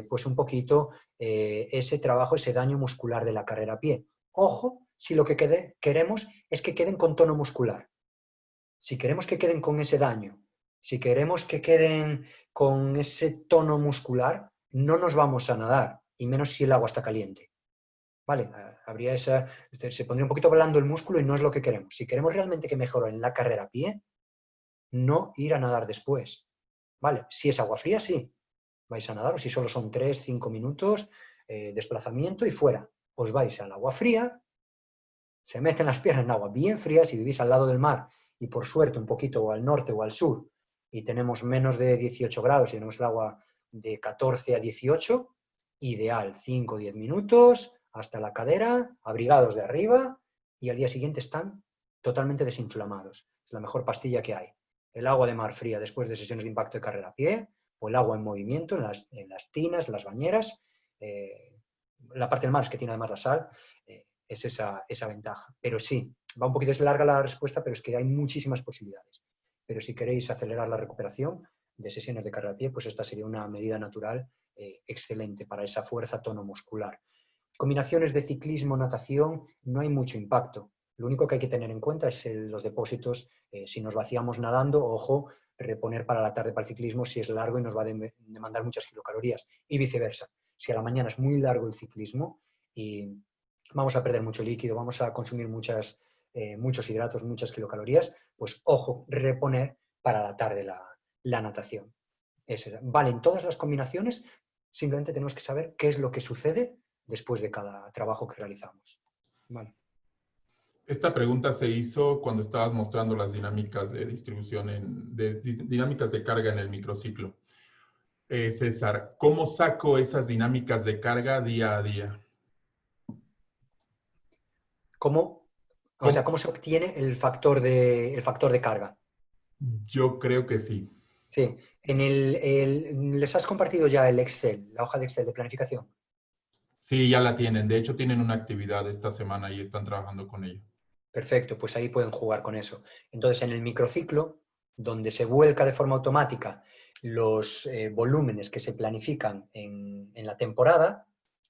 pues un poquito ese trabajo, ese daño muscular de la carrera a pie. Ojo, si lo que queremos es que queden con tono muscular. Si queremos que queden con ese daño, si queremos que queden con ese tono muscular, no nos vamos a nadar, y menos si el agua está caliente. ¿Vale? Habría se pondría un poquito blando el músculo y no es lo que queremos. Si queremos realmente que mejore en la carrera a pie, no ir a nadar después. ¿Vale? Si es agua fría, sí. Vais a nadar, o si solo son 3, 5 minutos, desplazamiento y fuera. Os vais al agua fría, se meten las piernas en agua bien fría, si vivís al lado del mar y por suerte un poquito al norte o al sur y tenemos menos de 18 grados y tenemos el agua de 14 a 18, ideal, 5 o 10 minutos hasta la cadera, abrigados de arriba y al día siguiente están totalmente desinflamados. Es la mejor pastilla que hay. El agua de mar fría después de sesiones de impacto de carrera a pie o el agua en movimiento en las tinas, las bañeras. La parte del mar es que tiene además la sal. Es esa ventaja. Pero sí, va un poquito larga la respuesta, pero es que hay muchísimas posibilidades. Pero si queréis acelerar la recuperación de sesiones de carrera a pie, pues esta sería una medida natural excelente para esa fuerza tono muscular. Combinaciones de ciclismo, natación, no hay mucho impacto. Lo único que hay que tener en cuenta es los depósitos. Si nos vaciamos nadando, ojo, reponer para la tarde para el ciclismo si es largo y nos va a demandar muchas kilocalorías. Y viceversa. Si a la mañana es muy largo el ciclismo y vamos a perder mucho líquido, vamos a consumir muchos hidratos, muchas kilocalorías, pues ojo, reponer para la tarde la natación. Valen todas las combinaciones, simplemente tenemos que saber qué es lo que sucede después de cada trabajo que realizamos. Vale. Esta pregunta se hizo cuando estabas mostrando las dinámicas de distribución, dinámicas de carga en el microciclo. César, ¿cómo saco esas dinámicas de carga día a día? ¿Cómo se obtiene el factor de carga? Yo creo que sí. Sí. ¿Les has compartido ya el Excel, la hoja de Excel de planificación? Sí, ya la tienen. De hecho, tienen una actividad esta semana y están trabajando con ello. Perfecto, pues ahí pueden jugar con eso. Entonces, en el microciclo, donde se vuelca de forma automática los volúmenes que se planifican en la temporada,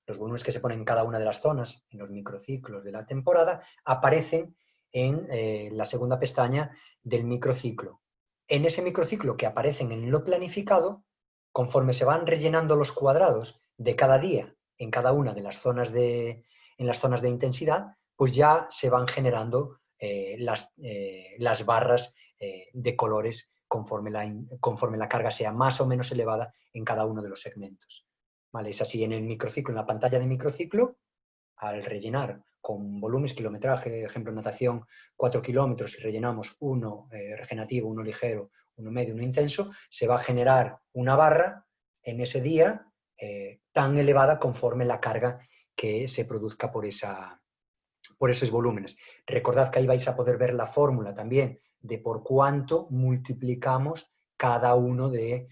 los volúmenes que se ponen en cada una de las zonas, en los microciclos de la temporada, aparecen en la segunda pestaña del microciclo. En ese microciclo que aparecen en lo planificado, conforme se van rellenando los cuadrados de cada día en cada una de las zonas en las zonas de intensidad, pues ya se van generando las barras de colores conforme la carga sea más o menos elevada en cada uno de los segmentos. ¿Vale? Es así en el microciclo, en la pantalla de microciclo, al rellenar con volúmenes, kilometraje, ejemplo, natación, 4 kilómetros, y rellenamos uno regenerativo, uno ligero, uno medio, uno intenso, se va a generar una barra en ese día tan elevada conforme la carga que se produzca por esos volúmenes. Recordad que ahí vais a poder ver la fórmula también de por cuánto multiplicamos cada uno de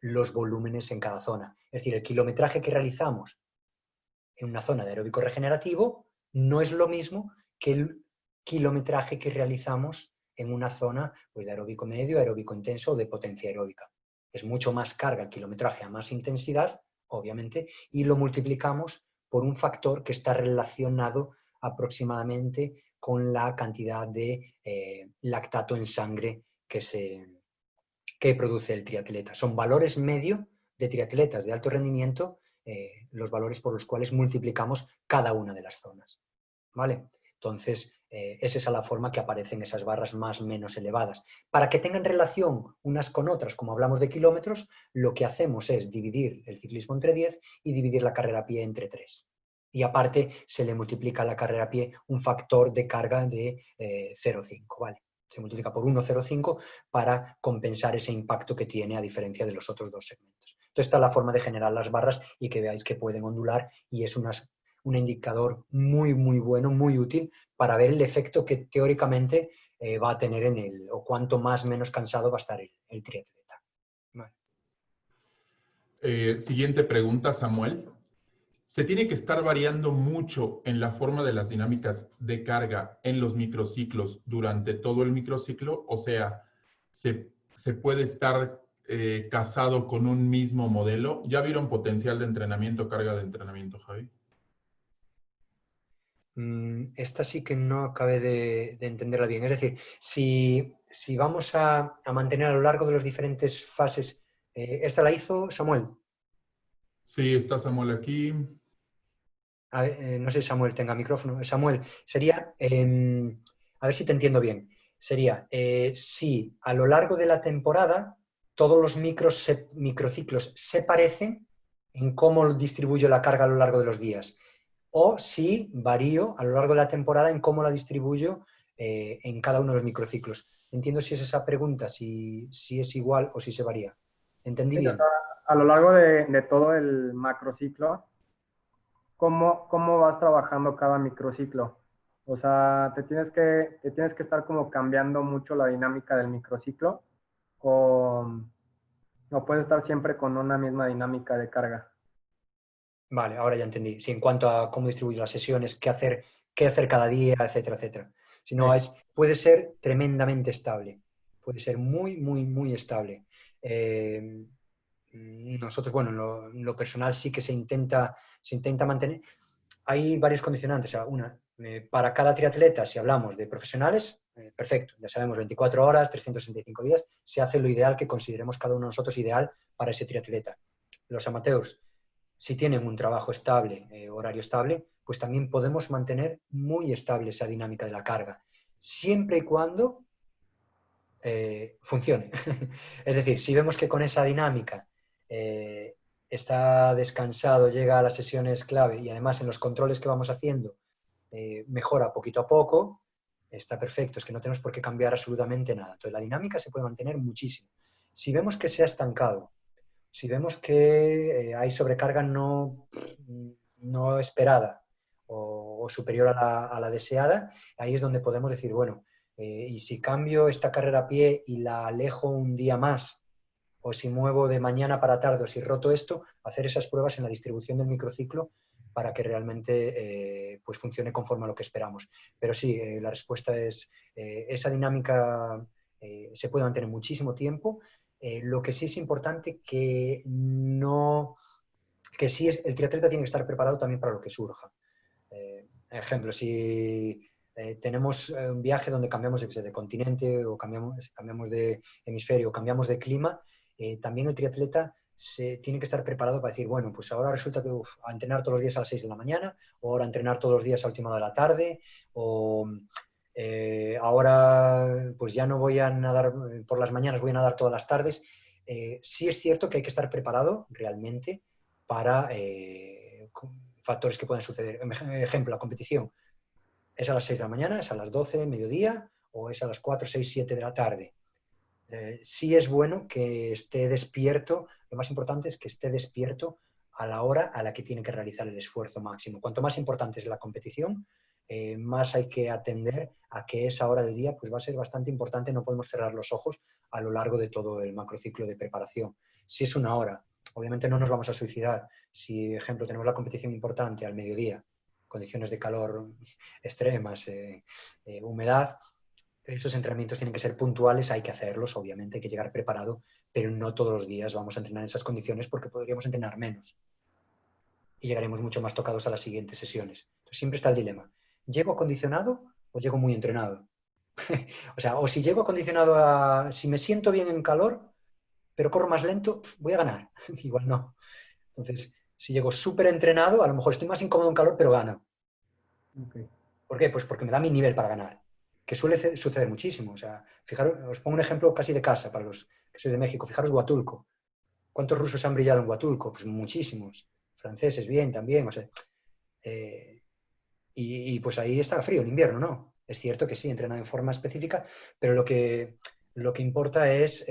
los volúmenes en cada zona. Es decir, el kilometraje que realizamos en una zona de aeróbico regenerativo no es lo mismo que el kilometraje que realizamos en una zona pues, de aeróbico medio, aeróbico intenso o de potencia aeróbica. Es mucho más carga el kilometraje a más intensidad, obviamente, y lo multiplicamos por un factor que está relacionado aproximadamente con la cantidad de lactato en sangre que produce el triatleta. Son valores medio de triatletas de alto rendimiento, los valores por los cuales multiplicamos cada una de las zonas. ¿Vale? Entonces, es esa la forma que aparecen esas barras más o menos elevadas. Para que tengan relación unas con otras, como hablamos de kilómetros, lo que hacemos es dividir el ciclismo entre 10 y dividir la carrera a pie entre 3. Y aparte se le multiplica a la carrera a pie un factor de carga de 0,5, ¿vale? Se multiplica por 1,05 para compensar ese impacto que tiene a diferencia de los otros dos segmentos. Entonces, esta es la forma de generar las barras y que veáis que pueden ondular y es un indicador muy, muy bueno, muy útil para ver el efecto que teóricamente va a tener o cuánto más menos cansado va a estar el triatleta. Vale. Siguiente pregunta, Samuel. ¿Se tiene que estar variando mucho en la forma de las dinámicas de carga en los microciclos durante todo el microciclo? O sea, ¿se puede estar casado con un mismo modelo? ¿Ya vieron potencial de entrenamiento, carga de entrenamiento, Javi? Esta sí que no acabé de entenderla bien. Es decir, si vamos a mantener a lo largo de las diferentes fases, ¿esta la hizo Samuel? Sí, está Samuel aquí. A ver, no sé si Samuel tenga micrófono. Samuel, sería, a ver si te entiendo bien, sería si a lo largo de la temporada todos los microciclos se parecen en cómo distribuyo la carga a lo largo de los días, o si varío a lo largo de la temporada en cómo la distribuyo en cada uno de los microciclos. Entiendo si es esa pregunta, si es igual o si se varía. ¿Entendí Sí, o sea, bien? a lo largo de todo el macrociclo, ¿cómo vas trabajando cada microciclo? O sea, te tienes que estar como cambiando mucho la dinámica del microciclo o no puedes estar siempre con una misma dinámica de carga. Vale, ahora ya entendí. Sí, en cuanto a cómo distribuir las sesiones, qué hacer cada día, etcétera, etcétera. Si Sí, no, puede ser tremendamente estable. Puede ser muy, muy, muy estable. Eh, Nosotros, bueno, en lo personal sí que se intenta mantener. Hay varios condicionantes. O sea, para cada triatleta, si hablamos de profesionales, perfecto, ya sabemos, 24 horas, 365 días, se hace lo ideal que consideremos cada uno de nosotros ideal para ese triatleta. Los amateurs, si tienen un trabajo estable, horario estable, pues también podemos mantener muy estable esa dinámica de la carga, siempre y cuando funcione. Es decir, si vemos que con esa dinámica está descansado, llega a las sesiones clave y además en los controles que vamos haciendo mejora poquito a poco, está perfecto, es que no tenemos por qué cambiar absolutamente nada. Entonces la dinámica se puede mantener muchísimo. Si vemos que se ha estancado, si vemos que hay sobrecarga no esperada o superior a la deseada, ahí es donde podemos decir, bueno, y si cambio esta carrera a pie y la alejo un día más, o si muevo de mañana para tarde, o si roto esto, hacer esas pruebas en la distribución del microciclo para que realmente pues funcione conforme a lo que esperamos. Pero sí, la respuesta es, esa dinámica se puede mantener muchísimo tiempo. Lo que sí es importante que sí el triatleta tiene que estar preparado también para lo que surja. Ejemplo, si tenemos un viaje donde cambiamos de continente o cambiamos de hemisferio o cambiamos de clima, también el triatleta se tiene que estar preparado para decir, bueno, pues ahora resulta que a entrenar todos los días a las 6 de la mañana, o ahora a entrenar todos los días a última hora de la tarde, o ahora pues ya no voy a nadar por las mañanas, voy a nadar todas las tardes. Sí es cierto que hay que estar preparado realmente para factores que pueden suceder. Ejemplo, la competición es a las 6 de la mañana, es a las 12, mediodía, o es a las 4, 6, 7 de la tarde. Sí es bueno que esté despierto, lo más importante es que esté despierto a la hora a la que tiene que realizar el esfuerzo máximo. Cuanto más importante es la competición, más hay que atender a que esa hora del día pues, va a ser bastante importante, no podemos cerrar los ojos a lo largo de todo el macrociclo de preparación. Si es una hora, obviamente no nos vamos a suicidar. Si, ejemplo, tenemos la competición importante al mediodía, condiciones de calor extremas, humedad, esos entrenamientos tienen que ser puntuales, hay que hacerlos, obviamente hay que llegar preparado, pero no todos los días vamos a entrenar en esas condiciones porque podríamos entrenar menos y llegaremos mucho más tocados a las siguientes sesiones. Entonces, siempre está el dilema. ¿Llego acondicionado o llego muy entrenado? O sea, o si llego acondicionado si me siento bien en calor, pero corro más lento, voy a ganar. Igual no. Entonces, si llego súper entrenado, a lo mejor estoy más incómodo en calor, pero gano. okay. ¿Por qué? Pues porque me da mi nivel para ganar, que suele suceder muchísimo. O sea, fijaros, os pongo un ejemplo casi de casa para los que sois de México. Fijaros Huatulco. ¿Cuántos rusos han brillado en Huatulco? Pues muchísimos. Franceses bien también. O sea, eh, pues ahí está frío en invierno, ¿no? Es cierto que sí, entrenan en forma específica, pero lo que importa es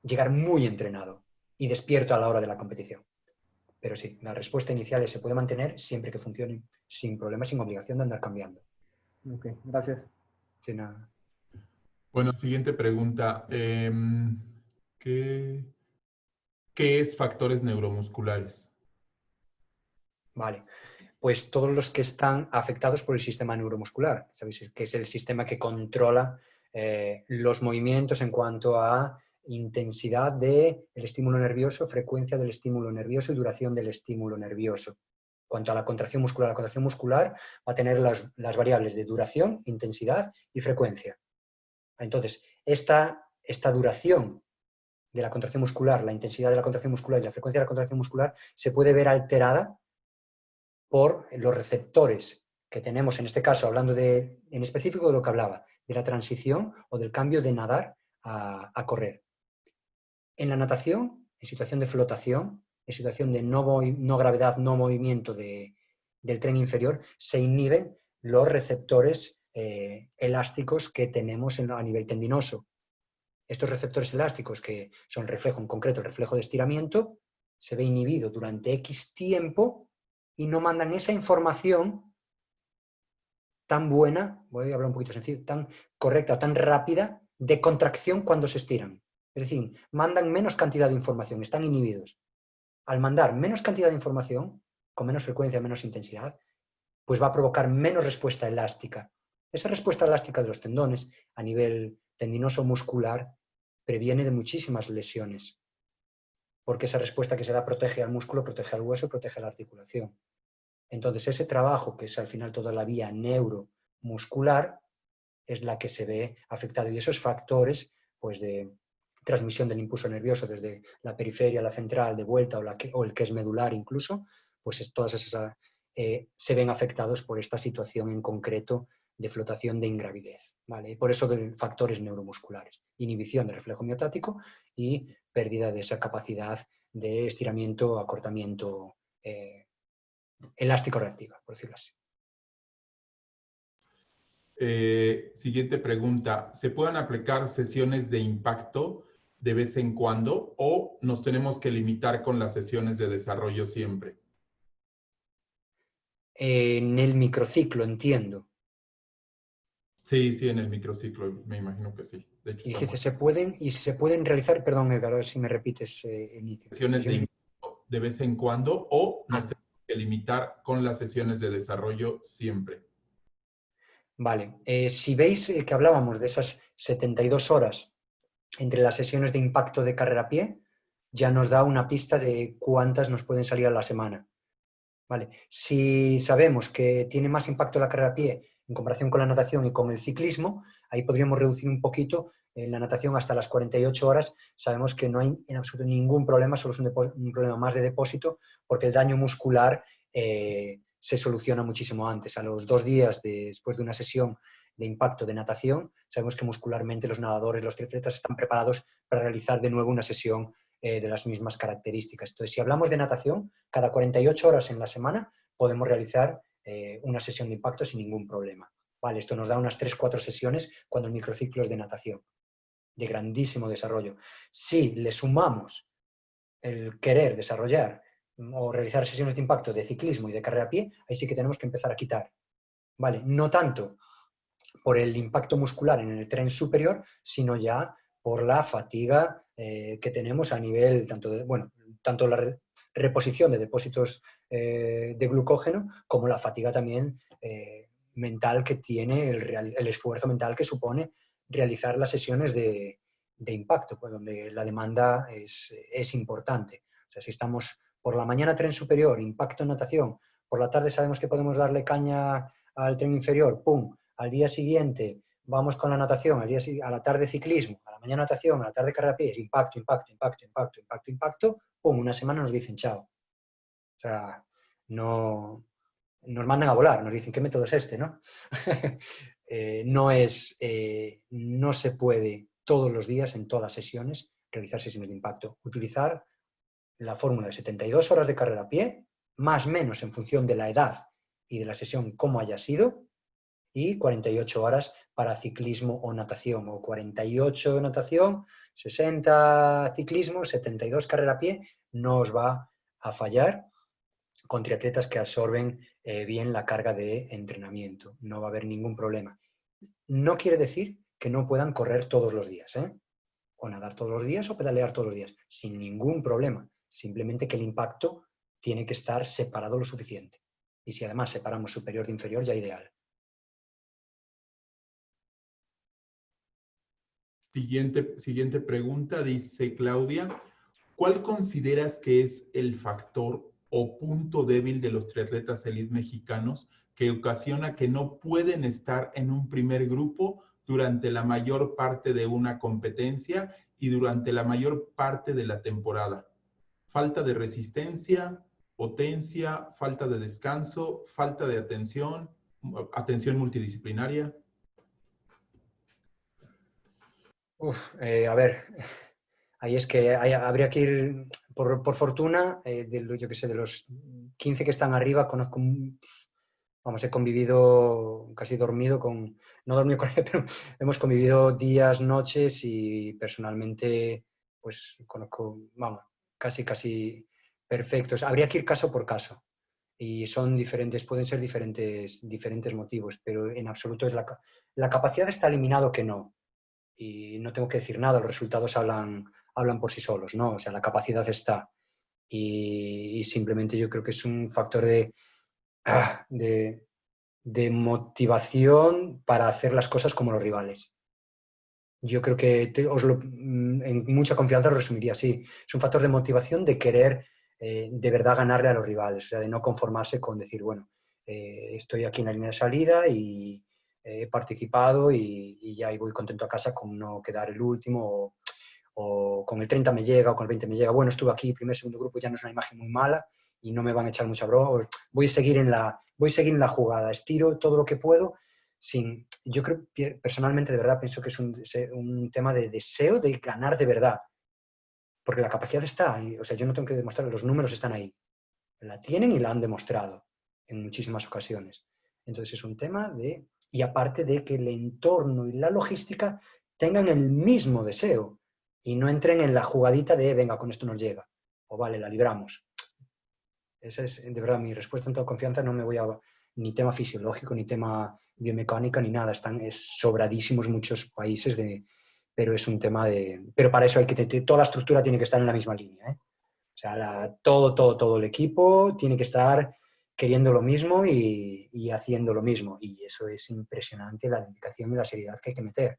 llegar muy entrenado. y despierto a la hora de la competición. Pero sí, la respuesta inicial se puede mantener siempre que funcione sin problemas, sin obligación de andar cambiando. Ok, gracias. Sin nada. Bueno, siguiente pregunta. ¿Qué es factores neuromusculares? Vale. Pues todos los que están afectados por el sistema neuromuscular, ¿sabéis? Que es el sistema que controla los movimientos en cuanto a intensidad del estímulo nervioso, frecuencia del estímulo nervioso y duración del estímulo nervioso. En cuanto a la contracción muscular va a tener las variables de duración, intensidad y frecuencia. Entonces, esta duración de la contracción muscular, la intensidad de la contracción muscular y la frecuencia de la contracción muscular se puede ver alterada por los receptores que tenemos, en este caso, hablando en específico de lo que hablaba, de la transición o del cambio de nadar a correr. En la natación, en situación de flotación, en situación de no gravedad, no movimiento del tren inferior, se inhiben los receptores elásticos que tenemos a nivel tendinoso. Estos receptores elásticos, que son el reflejo, en concreto el reflejo de estiramiento, se ve inhibido durante X tiempo y no mandan esa información tan buena, voy a hablar un poquito sencillo, tan correcta o tan rápida de contracción cuando se estiran. Es decir, mandan menos cantidad de información, están inhibidos. Al mandar menos cantidad de información, con menos frecuencia, menos intensidad, pues va a provocar menos respuesta elástica. Esa respuesta elástica de los tendones a nivel tendinoso muscular previene de muchísimas lesiones, porque esa respuesta que se da protege al músculo, protege al hueso, protege a la articulación. Entonces, ese trabajo, que es al final toda la vía neuromuscular, es la que se ve afectada. Y esos factores, pues, de transmisión del impulso nervioso desde la periferia a la central, de vuelta, o el que es medular incluso, pues todas esas se ven afectados por esta situación en concreto de flotación de ingravidez. ¿Vale? Y por eso de factores neuromusculares. Inhibición del reflejo miotático y pérdida de esa capacidad de estiramiento, acortamiento elástico-reactiva, por decirlo así. Siguiente pregunta. ¿Se pueden aplicar sesiones de impacto de vez en cuando o nos tenemos que limitar con las sesiones de desarrollo siempre? En el microciclo, entiendo. Sí, en el microciclo, me imagino que sí. De hecho, Y dijiste, Samuel. se pueden realizar, perdón, Edgar, a ver si me repites el inicio. Sesiones de impacto de vez en cuando o nos tenemos que limitar con las sesiones de desarrollo siempre. Vale, si veis que hablábamos de esas 72 horas entre las sesiones de impacto de carrera a pie, ya nos da una pista de cuántas nos pueden salir a la semana. Vale. Si sabemos que tiene más impacto la carrera a pie en comparación con la natación y con el ciclismo, ahí podríamos reducir un poquito en la natación hasta las 48 horas. Sabemos que no hay en absoluto ningún problema, solo es un problema más de depósito, porque el daño muscular se soluciona muchísimo antes. A los 2 días después de una sesión de impacto de natación, sabemos que muscularmente los nadadores, los triatletas están preparados para realizar de nuevo una sesión de las mismas características. Entonces, si hablamos de natación, cada 48 horas en la semana podemos realizar una sesión de impacto sin ningún problema. Vale, esto nos da unas 3-4 sesiones cuando el microciclo es de natación, de grandísimo desarrollo. Si le sumamos el querer desarrollar o realizar sesiones de impacto de ciclismo y de carrera a pie, ahí sí que tenemos que empezar a quitar. Vale, no tanto por el impacto muscular en el tren superior, sino ya por la fatiga que tenemos a nivel tanto la reposición de depósitos de glucógeno como la fatiga también mental que tiene, el esfuerzo mental que supone realizar las sesiones de impacto, pues, donde la demanda es importante. O sea, si estamos por la mañana tren superior, impacto en natación, por la tarde sabemos que podemos darle caña al tren inferior, ¡pum! Al día siguiente vamos con la natación, a la tarde ciclismo, a la mañana natación, a la tarde carrera a pie, impacto, ¡pum! Una semana nos dicen chao. O sea, no, nos mandan a volar, nos dicen, ¿qué método es este? ¿No? No se puede todos los días, en todas las sesiones, realizar sesiones de impacto. Utilizar la fórmula de 72 horas de carrera a pie, más o menos en función de la edad y de la sesión como haya sido, y 48 horas para ciclismo o natación, o 48 natación, 60 ciclismo, 72 carrera a pie, no os va a fallar con triatletas que absorben bien la carga de entrenamiento. No va a haber ningún problema. No quiere decir que no puedan correr todos los días, ¿eh? O nadar todos los días o pedalear todos los días, sin ningún problema. Simplemente que el impacto tiene que estar separado lo suficiente. Y si además separamos superior de inferior, ya ideal. Siguiente pregunta, dice Claudia. ¿Cuál consideras que es el factor o punto débil de los triatletas elite mexicanos que ocasiona que no pueden estar en un primer grupo durante la mayor parte de una competencia y durante la mayor parte de la temporada? Falta de resistencia, potencia, falta de descanso, falta de atención multidisciplinaria. A ver, ahí es que habría que ir, por fortuna, yo que sé, de los 15 que están arriba, conozco, vamos, he convivido, casi dormido con, no dormido con él, pero hemos convivido días, noches y personalmente, pues conozco, vamos, casi perfectos. Habría que ir caso por caso y son diferentes, pueden ser diferentes motivos, pero en absoluto es la capacidad está eliminado que no. Y no tengo que decir nada, los resultados hablan por sí solos, ¿no? O sea, la capacidad está. Y simplemente yo creo que es un factor de motivación para hacer las cosas como los rivales. Yo creo que en mucha confianza lo resumiría así. Es un factor de motivación de querer de verdad ganarle a los rivales, o sea, de no conformarse con decir, bueno, estoy aquí en la línea de salida y he participado y ya voy contento a casa con no quedar el último o con el 30 me llega o con el 20 me llega. Bueno, estuve aquí, primer, segundo grupo, ya no es una imagen muy mala y no me van a echar mucha broma. Voy a seguir en la jugada, estiro todo lo que puedo. Yo creo, personalmente, de verdad, pienso que es un tema de deseo de ganar de verdad. Porque la capacidad está ahí. O sea, yo no tengo que demostrar, los números están ahí. La tienen y la han demostrado en muchísimas ocasiones. Entonces es un tema de... Y aparte de que el entorno y la logística tengan el mismo deseo y no entren en la jugadita de, venga, con esto nos llega. O vale, la libramos. Esa es, de verdad, mi respuesta en toda confianza. No me voy a... Ni tema fisiológico, ni tema biomecánica, ni nada. Están sobradísimos muchos países, pero es un tema de... Pero para eso hay que... Toda la estructura tiene que estar en la misma línea, ¿eh? O sea, todo el equipo tiene que estar queriendo lo mismo y haciendo lo mismo. Y eso es impresionante, la dedicación y la seriedad que hay que meter.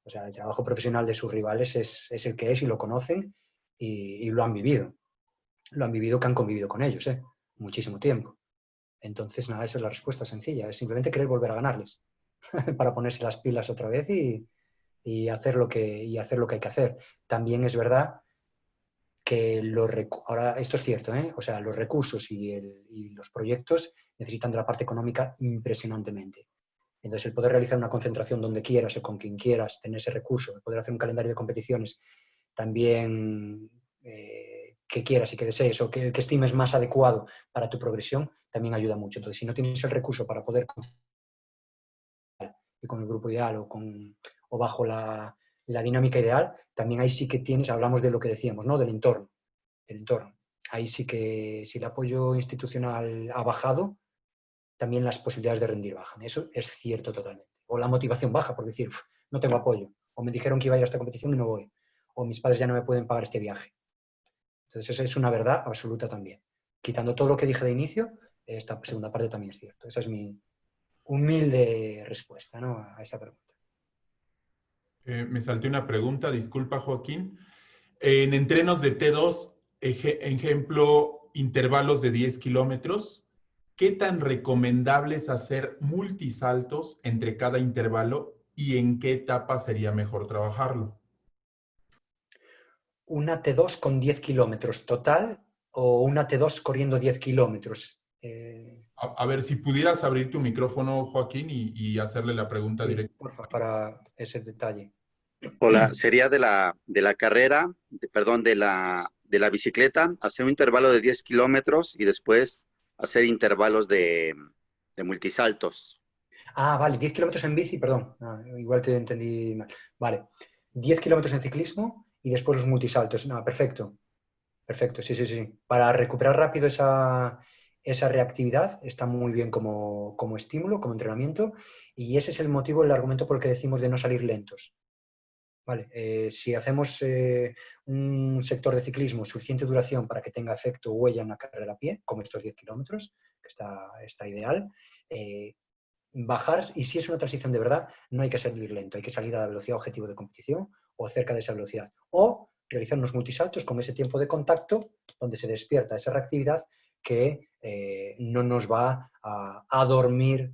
O sea, el trabajo profesional de sus rivales es el que es y lo conocen y lo han vivido. Lo han vivido que han convivido con ellos, muchísimo tiempo. Entonces, nada, esa es la respuesta sencilla. Es simplemente querer volver a ganarles para ponerse las pilas otra vez y hacer lo que hay que hacer. También es verdad que ahora esto es cierto, o sea, los recursos y los proyectos necesitan de la parte económica impresionantemente. Entonces, el poder realizar una concentración donde quieras o con quien quieras, tener ese recurso, el poder hacer un calendario de competiciones también que quieras y que desees o que el que estimes más adecuado para tu progresión, también ayuda mucho. Entonces, si no tienes el recurso para poder y con el grupo ideal o bajo la dinámica ideal, también ahí sí que hablamos de lo que decíamos, ¿no? Del entorno. Ahí sí que si el apoyo institucional ha bajado, también las posibilidades de rendir bajan. Eso es cierto totalmente. O la motivación baja por decir, no tengo apoyo. O me dijeron que iba a ir a esta competición y no voy. O mis padres ya no me pueden pagar este viaje. Entonces, esa es una verdad absoluta también. Quitando todo lo que dije de inicio, esta segunda parte también es cierto. Esa es mi humilde respuesta, ¿no?, a esa pregunta. Me salté una pregunta, disculpa, Joaquín. En entrenos de T2, ejemplo, intervalos de 10 kilómetros, ¿qué tan recomendable es hacer multisaltos entre cada intervalo y en qué etapa sería mejor trabajarlo? ¿Una T2 con 10 kilómetros total o una T2 corriendo 10 kilómetros? A ver, si pudieras abrir tu micrófono, Joaquín, y hacerle la pregunta Sí, directa. porfa, para ese detalle. Hola, sería de la carrera, perdón, de la bicicleta, hacer un intervalo de 10 kilómetros y después hacer intervalos de multisaltos. Ah, vale, 10 kilómetros en bici, perdón. Ah, igual te entendí mal. Vale, 10 kilómetros en ciclismo y después los multisaltos. No, perfecto. Perfecto, sí, sí, sí, sí. Para recuperar rápido esa reactividad está muy bien como estímulo, como entrenamiento, y ese es el motivo, el argumento por el que decimos de no salir lentos. Vale, si hacemos un sector de ciclismo suficiente duración para que tenga efecto huella en la carrera a pie, como estos 10 kilómetros, que está ideal, bajar, y si es una transición de verdad, no hay que salir lento, hay que salir a la velocidad objetivo de competición o cerca de esa velocidad. O realizar unos multisaltos con ese tiempo de contacto donde se despierta esa reactividad que no nos va a dormir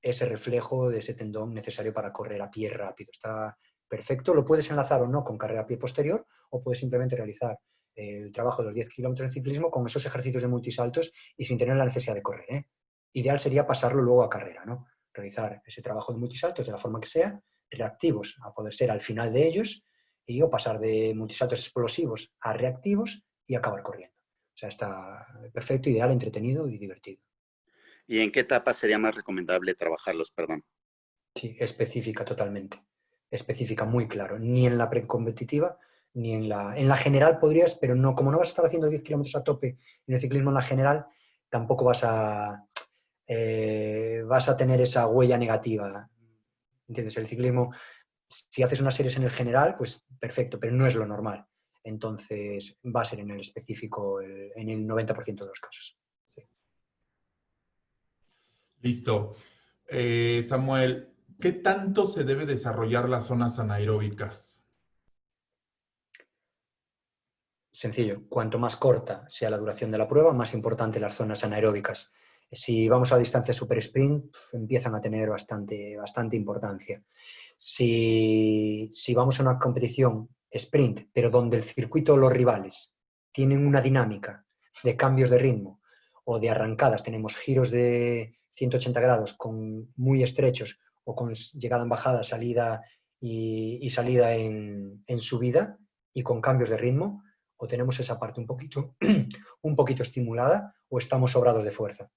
ese reflejo de ese tendón necesario para correr a pie rápido. Está perfecto, lo puedes enlazar o no con carrera a pie posterior o puedes simplemente realizar el trabajo de los 10 kilómetros de ciclismo con esos ejercicios de multisaltos y sin tener la necesidad de correr, ¿eh? Ideal sería pasarlo luego a carrera, ¿no? Realizar ese trabajo de multisaltos de la forma que sea, reactivos a poder ser al final de ellos y o pasar de multisaltos explosivos a reactivos y acabar corriendo. O sea, está perfecto, ideal, entretenido y divertido. ¿Y en qué etapa sería más recomendable trabajarlos, perdón? Sí, específica totalmente. Específica, muy claro. Ni en la precompetitiva, ni en la general podrías, pero no, como no vas a estar haciendo 10 kilómetros a tope en el ciclismo en la general, tampoco vas a tener esa huella negativa. ¿Entiendes? El ciclismo, si haces unas series en el general, pues perfecto, pero no es lo normal. Entonces va a ser en el específico en el 90% de los casos. Sí. Listo. Samuel, ¿qué tanto se debe desarrollar las zonas anaeróbicas? Sencillo, cuanto más corta sea la duración de la prueba, más importante las zonas anaeróbicas. Si vamos a la distancia super sprint, empiezan a tener bastante importancia. Si vamos a una competición sprint, pero donde el circuito o los rivales tienen una dinámica de cambios de ritmo o de arrancadas, tenemos giros de 180 grados muy estrechos o con llegada en bajada, salida y salida en subida y con cambios de ritmo, o tenemos esa parte un poquito estimulada o estamos sobrados de fuerza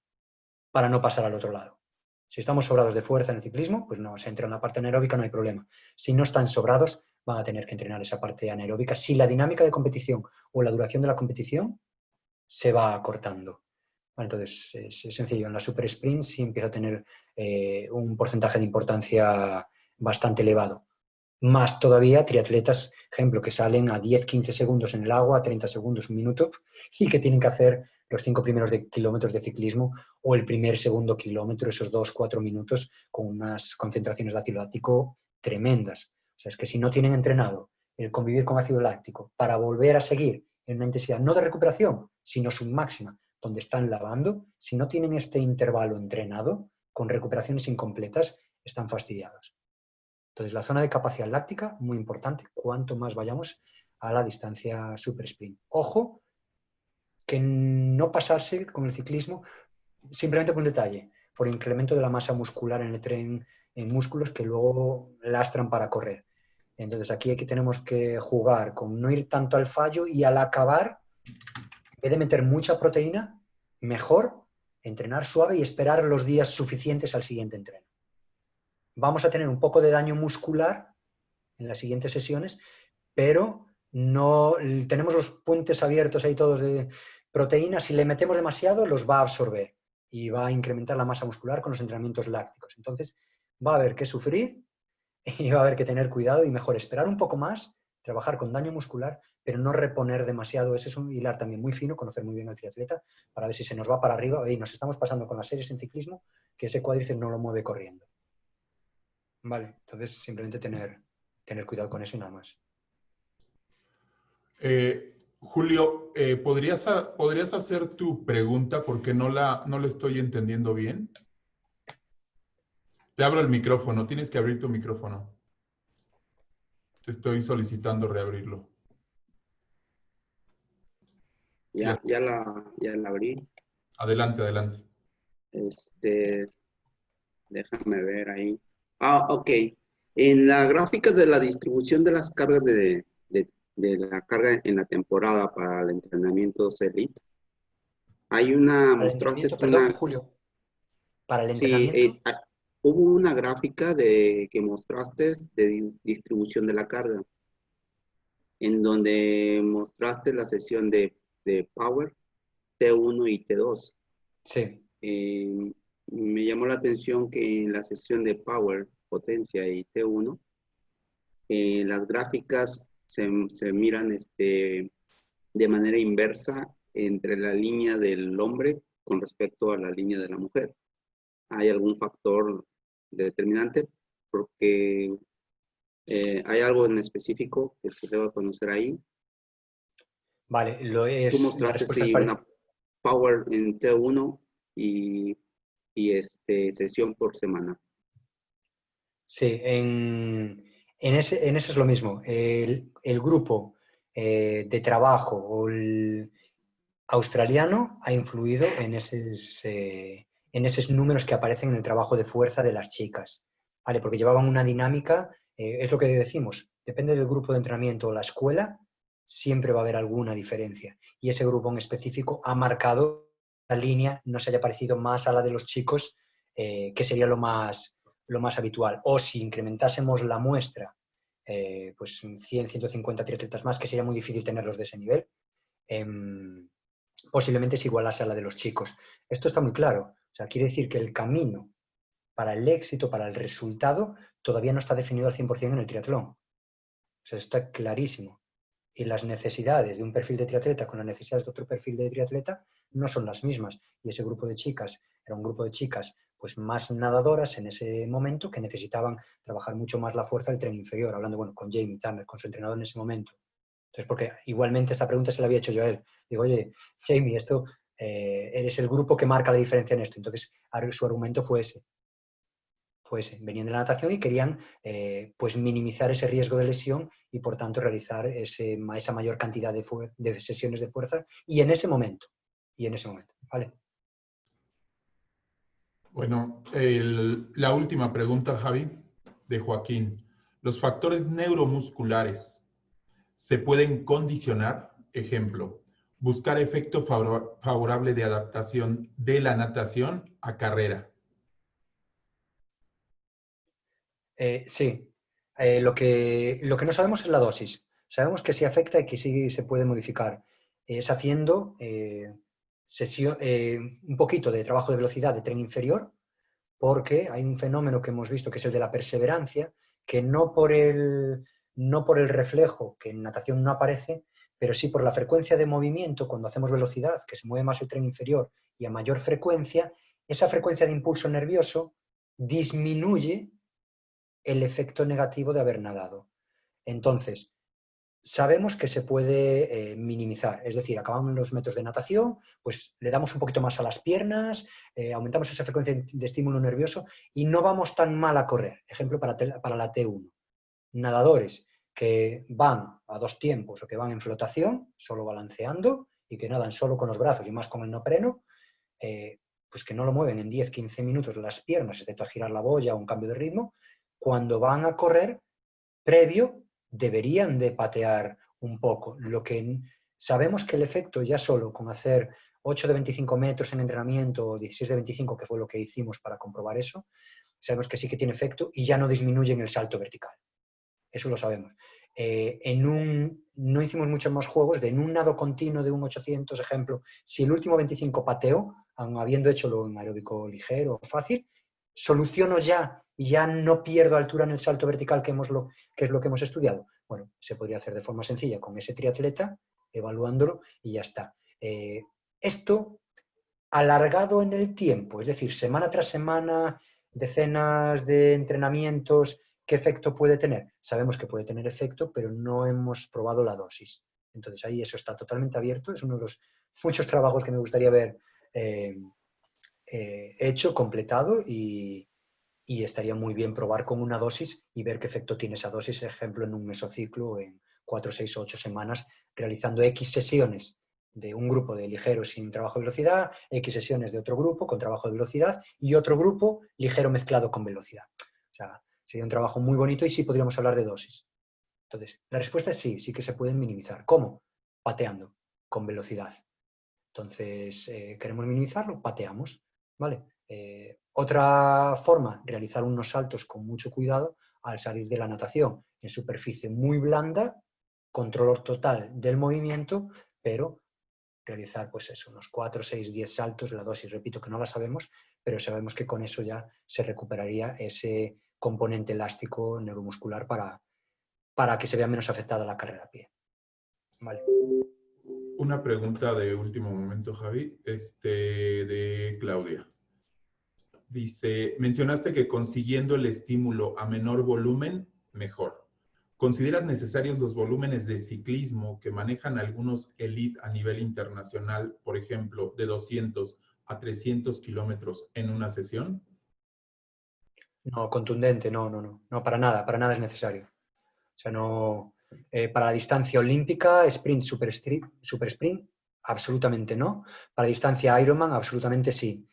para no pasar al otro lado. Si estamos sobrados de fuerza en el ciclismo, pues no, se entra en la parte anaeróbica, no hay problema. Si no están sobrados, van a tener que entrenar esa parte anaeróbica si la dinámica de competición o la duración de la competición se va acortando. Bueno, entonces, es sencillo. En la super sprint sí empieza a tener un porcentaje de importancia bastante elevado. Más todavía triatletas, ejemplo, que salen a 10-15 segundos en el agua, a 30 segundos, un minuto, y que tienen que hacer los 5 primeros kilómetros de ciclismo o el segundo kilómetro, esos 2-4 minutos, con unas concentraciones de ácido láctico tremendas. O sea, es que si no tienen entrenado el convivir con ácido láctico para volver a seguir en una intensidad no de recuperación, sino submáxima, donde están lavando, si no tienen este intervalo entrenado, con recuperaciones incompletas, están fastidiados. Entonces, la zona de capacidad láctica, muy importante, cuanto más vayamos a la distancia super sprint. Ojo, que no pasarse con el ciclismo simplemente por un detalle, por incremento de la masa muscular en el tren, en músculos que luego lastran para correr. Entonces, aquí tenemos que jugar con no ir tanto al fallo y al acabar, en vez de meter mucha proteína, mejor entrenar suave y esperar los días suficientes al siguiente entreno. Vamos a tener un poco de daño muscular en las siguientes sesiones, pero no tenemos los puentes abiertos ahí todos de proteínas. Si le metemos demasiado, los va a absorber y va a incrementar la masa muscular con los entrenamientos lácticos. Entonces, va a haber que sufrir y va a haber que tener cuidado y mejor esperar un poco más, trabajar con daño muscular, pero no reponer demasiado. Ese es un hilar también muy fino, conocer muy bien al triatleta, para ver si se nos va para arriba. Y nos estamos pasando con las series en ciclismo, que ese cuádriceps no lo mueve corriendo. Vale, entonces simplemente tener cuidado con eso y nada más. Julio, ¿podrías hacer tu pregunta porque no la estoy entendiendo bien? Te abro el micrófono, tienes que abrir tu micrófono. Te estoy solicitando reabrirlo. Ya la abrí. Adelante, adelante. Déjame ver ahí. Ok. En la gráfica de la distribución de las cargas de la carga en la temporada para el entrenamiento elite, hay una, Para el mostraste entrenamiento, una, perdón, Julio, para el sí, entrenamiento. hubo una gráfica que mostraste de distribución de la carga, en donde mostraste la sesión de Power, T1 y T2. Sí. Me llamó la atención que en la sesión de Power, potencia y T1, las gráficas se miran de manera inversa entre la línea del hombre con respecto a la línea de la mujer. ¿Hay algún factor determinante? Porque hay algo en específico que se debe conocer ahí. Vale, Tú la mostraste respuesta es sí, una Power en T1 y sesión por semana. Sí, en ese es lo mismo. El grupo de trabajo o el australiano ha influido en esos números que aparecen en el trabajo de fuerza de las chicas, ¿vale? Porque llevaban una dinámica, es lo que decimos, depende del grupo de entrenamiento o la escuela, siempre va a haber alguna diferencia. Y ese grupo en específico ha marcado la línea, no se haya parecido más a la de los chicos, que sería lo más habitual. O si incrementásemos la muestra, pues 100, 150 triatletas más, que sería muy difícil tenerlos de ese nivel, posiblemente se igualase a la de los chicos. Esto está muy claro. O sea, quiere decir que el camino para el éxito, para el resultado, todavía no está definido al 100% en el triatlón. O sea, está clarísimo. Y las necesidades de un perfil de triatleta con las necesidades de otro perfil de triatleta no son las mismas. Y ese grupo de chicas era un grupo de chicas pues más nadadoras en ese momento, que necesitaban trabajar mucho más la fuerza del tren inferior, hablando con Jamie Turner, con su entrenador en ese momento. Entonces, porque igualmente esta pregunta se la había hecho yo a él. Digo, oye, Jamie, eres el grupo que marca la diferencia en esto. Entonces, su argumento fue ese. Venían de la natación y querían pues minimizar ese riesgo de lesión y por tanto realizar esa mayor cantidad de sesiones de fuerza y en ese momento, ¿vale? Bueno, la última pregunta, Javi, de Joaquín. ¿Los factores neuromusculares se pueden condicionar? Ejemplo, buscar efecto favorable de adaptación de la natación a carrera. Sí. Lo que no sabemos es la dosis. Sabemos que sí afecta y que sí se puede modificar. Es haciendo un poquito de trabajo de velocidad de tren inferior, porque hay un fenómeno que hemos visto que es el de la perseverancia, que no por el reflejo, que en natación no aparece, pero sí por la frecuencia de movimiento cuando hacemos velocidad, que se mueve más el tren inferior y a mayor frecuencia, esa frecuencia de impulso nervioso disminuye el efecto negativo de haber nadado. Entonces, sabemos que se puede minimizar, es decir, acabamos los metros de natación, pues le damos un poquito más a las piernas, aumentamos esa frecuencia de estímulo nervioso y no vamos tan mal a correr. Ejemplo para la T1. Nadadores que van a 2 tiempos o que van en flotación, solo balanceando, y que nadan solo con los brazos y más con el neopreno, pues que no lo mueven en 10-15 minutos las piernas, excepto a girar la boya o un cambio de ritmo, cuando van a correr, previo, deberían de patear un poco. Lo que sabemos que el efecto ya solo con hacer 8 de 25 metros en entrenamiento o 16 de 25, que fue lo que hicimos para comprobar eso, sabemos que sí que tiene efecto y ya no disminuye en el salto vertical. Eso lo sabemos. No hicimos muchos más juegos en un nado continuo de un 800, ejemplo, si el último 25 pateo, aun habiendo hecho en aeróbico ligero o fácil, soluciono ya y ya no pierdo altura en el salto vertical, que es lo que hemos estudiado. Bueno, se podría hacer de forma sencilla con ese triatleta, evaluándolo y ya está. Esto alargado en el tiempo, es decir, semana tras semana, decenas de entrenamientos, ¿qué efecto puede tener? Sabemos que puede tener efecto, pero no hemos probado la dosis. Entonces ahí eso está totalmente abierto, es uno de los muchos trabajos que me gustaría ver hecho, completado y estaría muy bien probar con una dosis y ver qué efecto tiene esa dosis, ejemplo, en un mesociclo en 4, 6 o 8 semanas, realizando X sesiones de un grupo de ligeros sin trabajo de velocidad, X sesiones de otro grupo con trabajo de velocidad y otro grupo ligero mezclado con velocidad. O sea, sería un trabajo muy bonito y sí podríamos hablar de dosis. Entonces, la respuesta es sí, sí que se pueden minimizar. ¿Cómo? Pateando, con velocidad. Entonces, ¿queremos minimizarlo? Pateamos, ¿vale? Otra forma, realizar unos saltos con mucho cuidado al salir de la natación, en superficie muy blanda, control total del movimiento, pero realizar pues eso, unos 4, 6, 10 saltos, la dosis, repito que no la sabemos, pero sabemos que con eso ya se recuperaría ese componente elástico neuromuscular para que se vea menos afectada la carrera a pie. Vale. Una pregunta de último momento, Javi, de Claudia. Dice, mencionaste que consiguiendo el estímulo a menor volumen, mejor. ¿Consideras necesarios los volúmenes de ciclismo que manejan algunos elite a nivel internacional, por ejemplo, de 200 a 300 kilómetros en una sesión? No, contundente, no, para nada es necesario. O sea, no, para la distancia olímpica, sprint, super sprint, absolutamente no. Para distancia Ironman, absolutamente sí.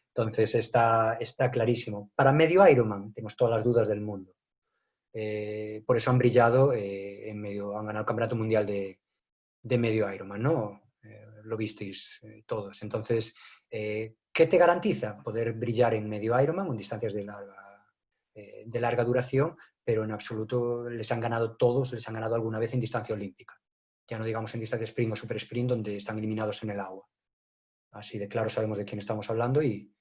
Entonces está clarísimo. Para medio Ironman, tenemos todas las dudas del mundo. Por eso han brillado en medio, han ganado el Campeonato Mundial de medio Ironman, ¿no? Lo visteis todos. Entonces, ¿qué te garantiza? Poder brillar en medio Ironman, en distancias de larga duración, pero en absoluto les han ganado todos, les han ganado alguna vez en distancia olímpica. Ya no digamos en distancia sprint o super sprint, donde están eliminados en el agua. Así de claro sabemos de quién estamos hablando y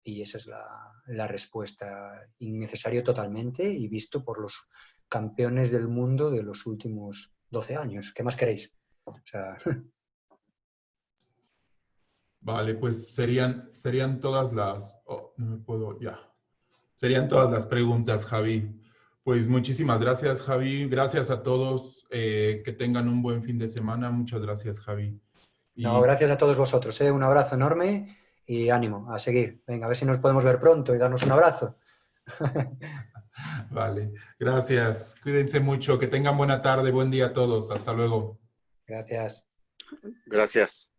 esa es la respuesta. Innecesario totalmente y visto por los campeones del mundo de los últimos 12 años. ¿Qué más queréis? O sea... Vale, pues serían todas las... Oh, no me puedo, ya. Serían todas las preguntas, Javi. Pues muchísimas gracias, Javi. Gracias a todos. Que tengan un buen fin de semana. Muchas gracias, Javi. No, gracias a todos vosotros. Un abrazo enorme y ánimo a seguir. Venga, a ver si nos podemos ver pronto y darnos un abrazo. Vale, gracias. Cuídense mucho. Que tengan buena tarde, buen día a todos. Hasta luego. Gracias. Gracias.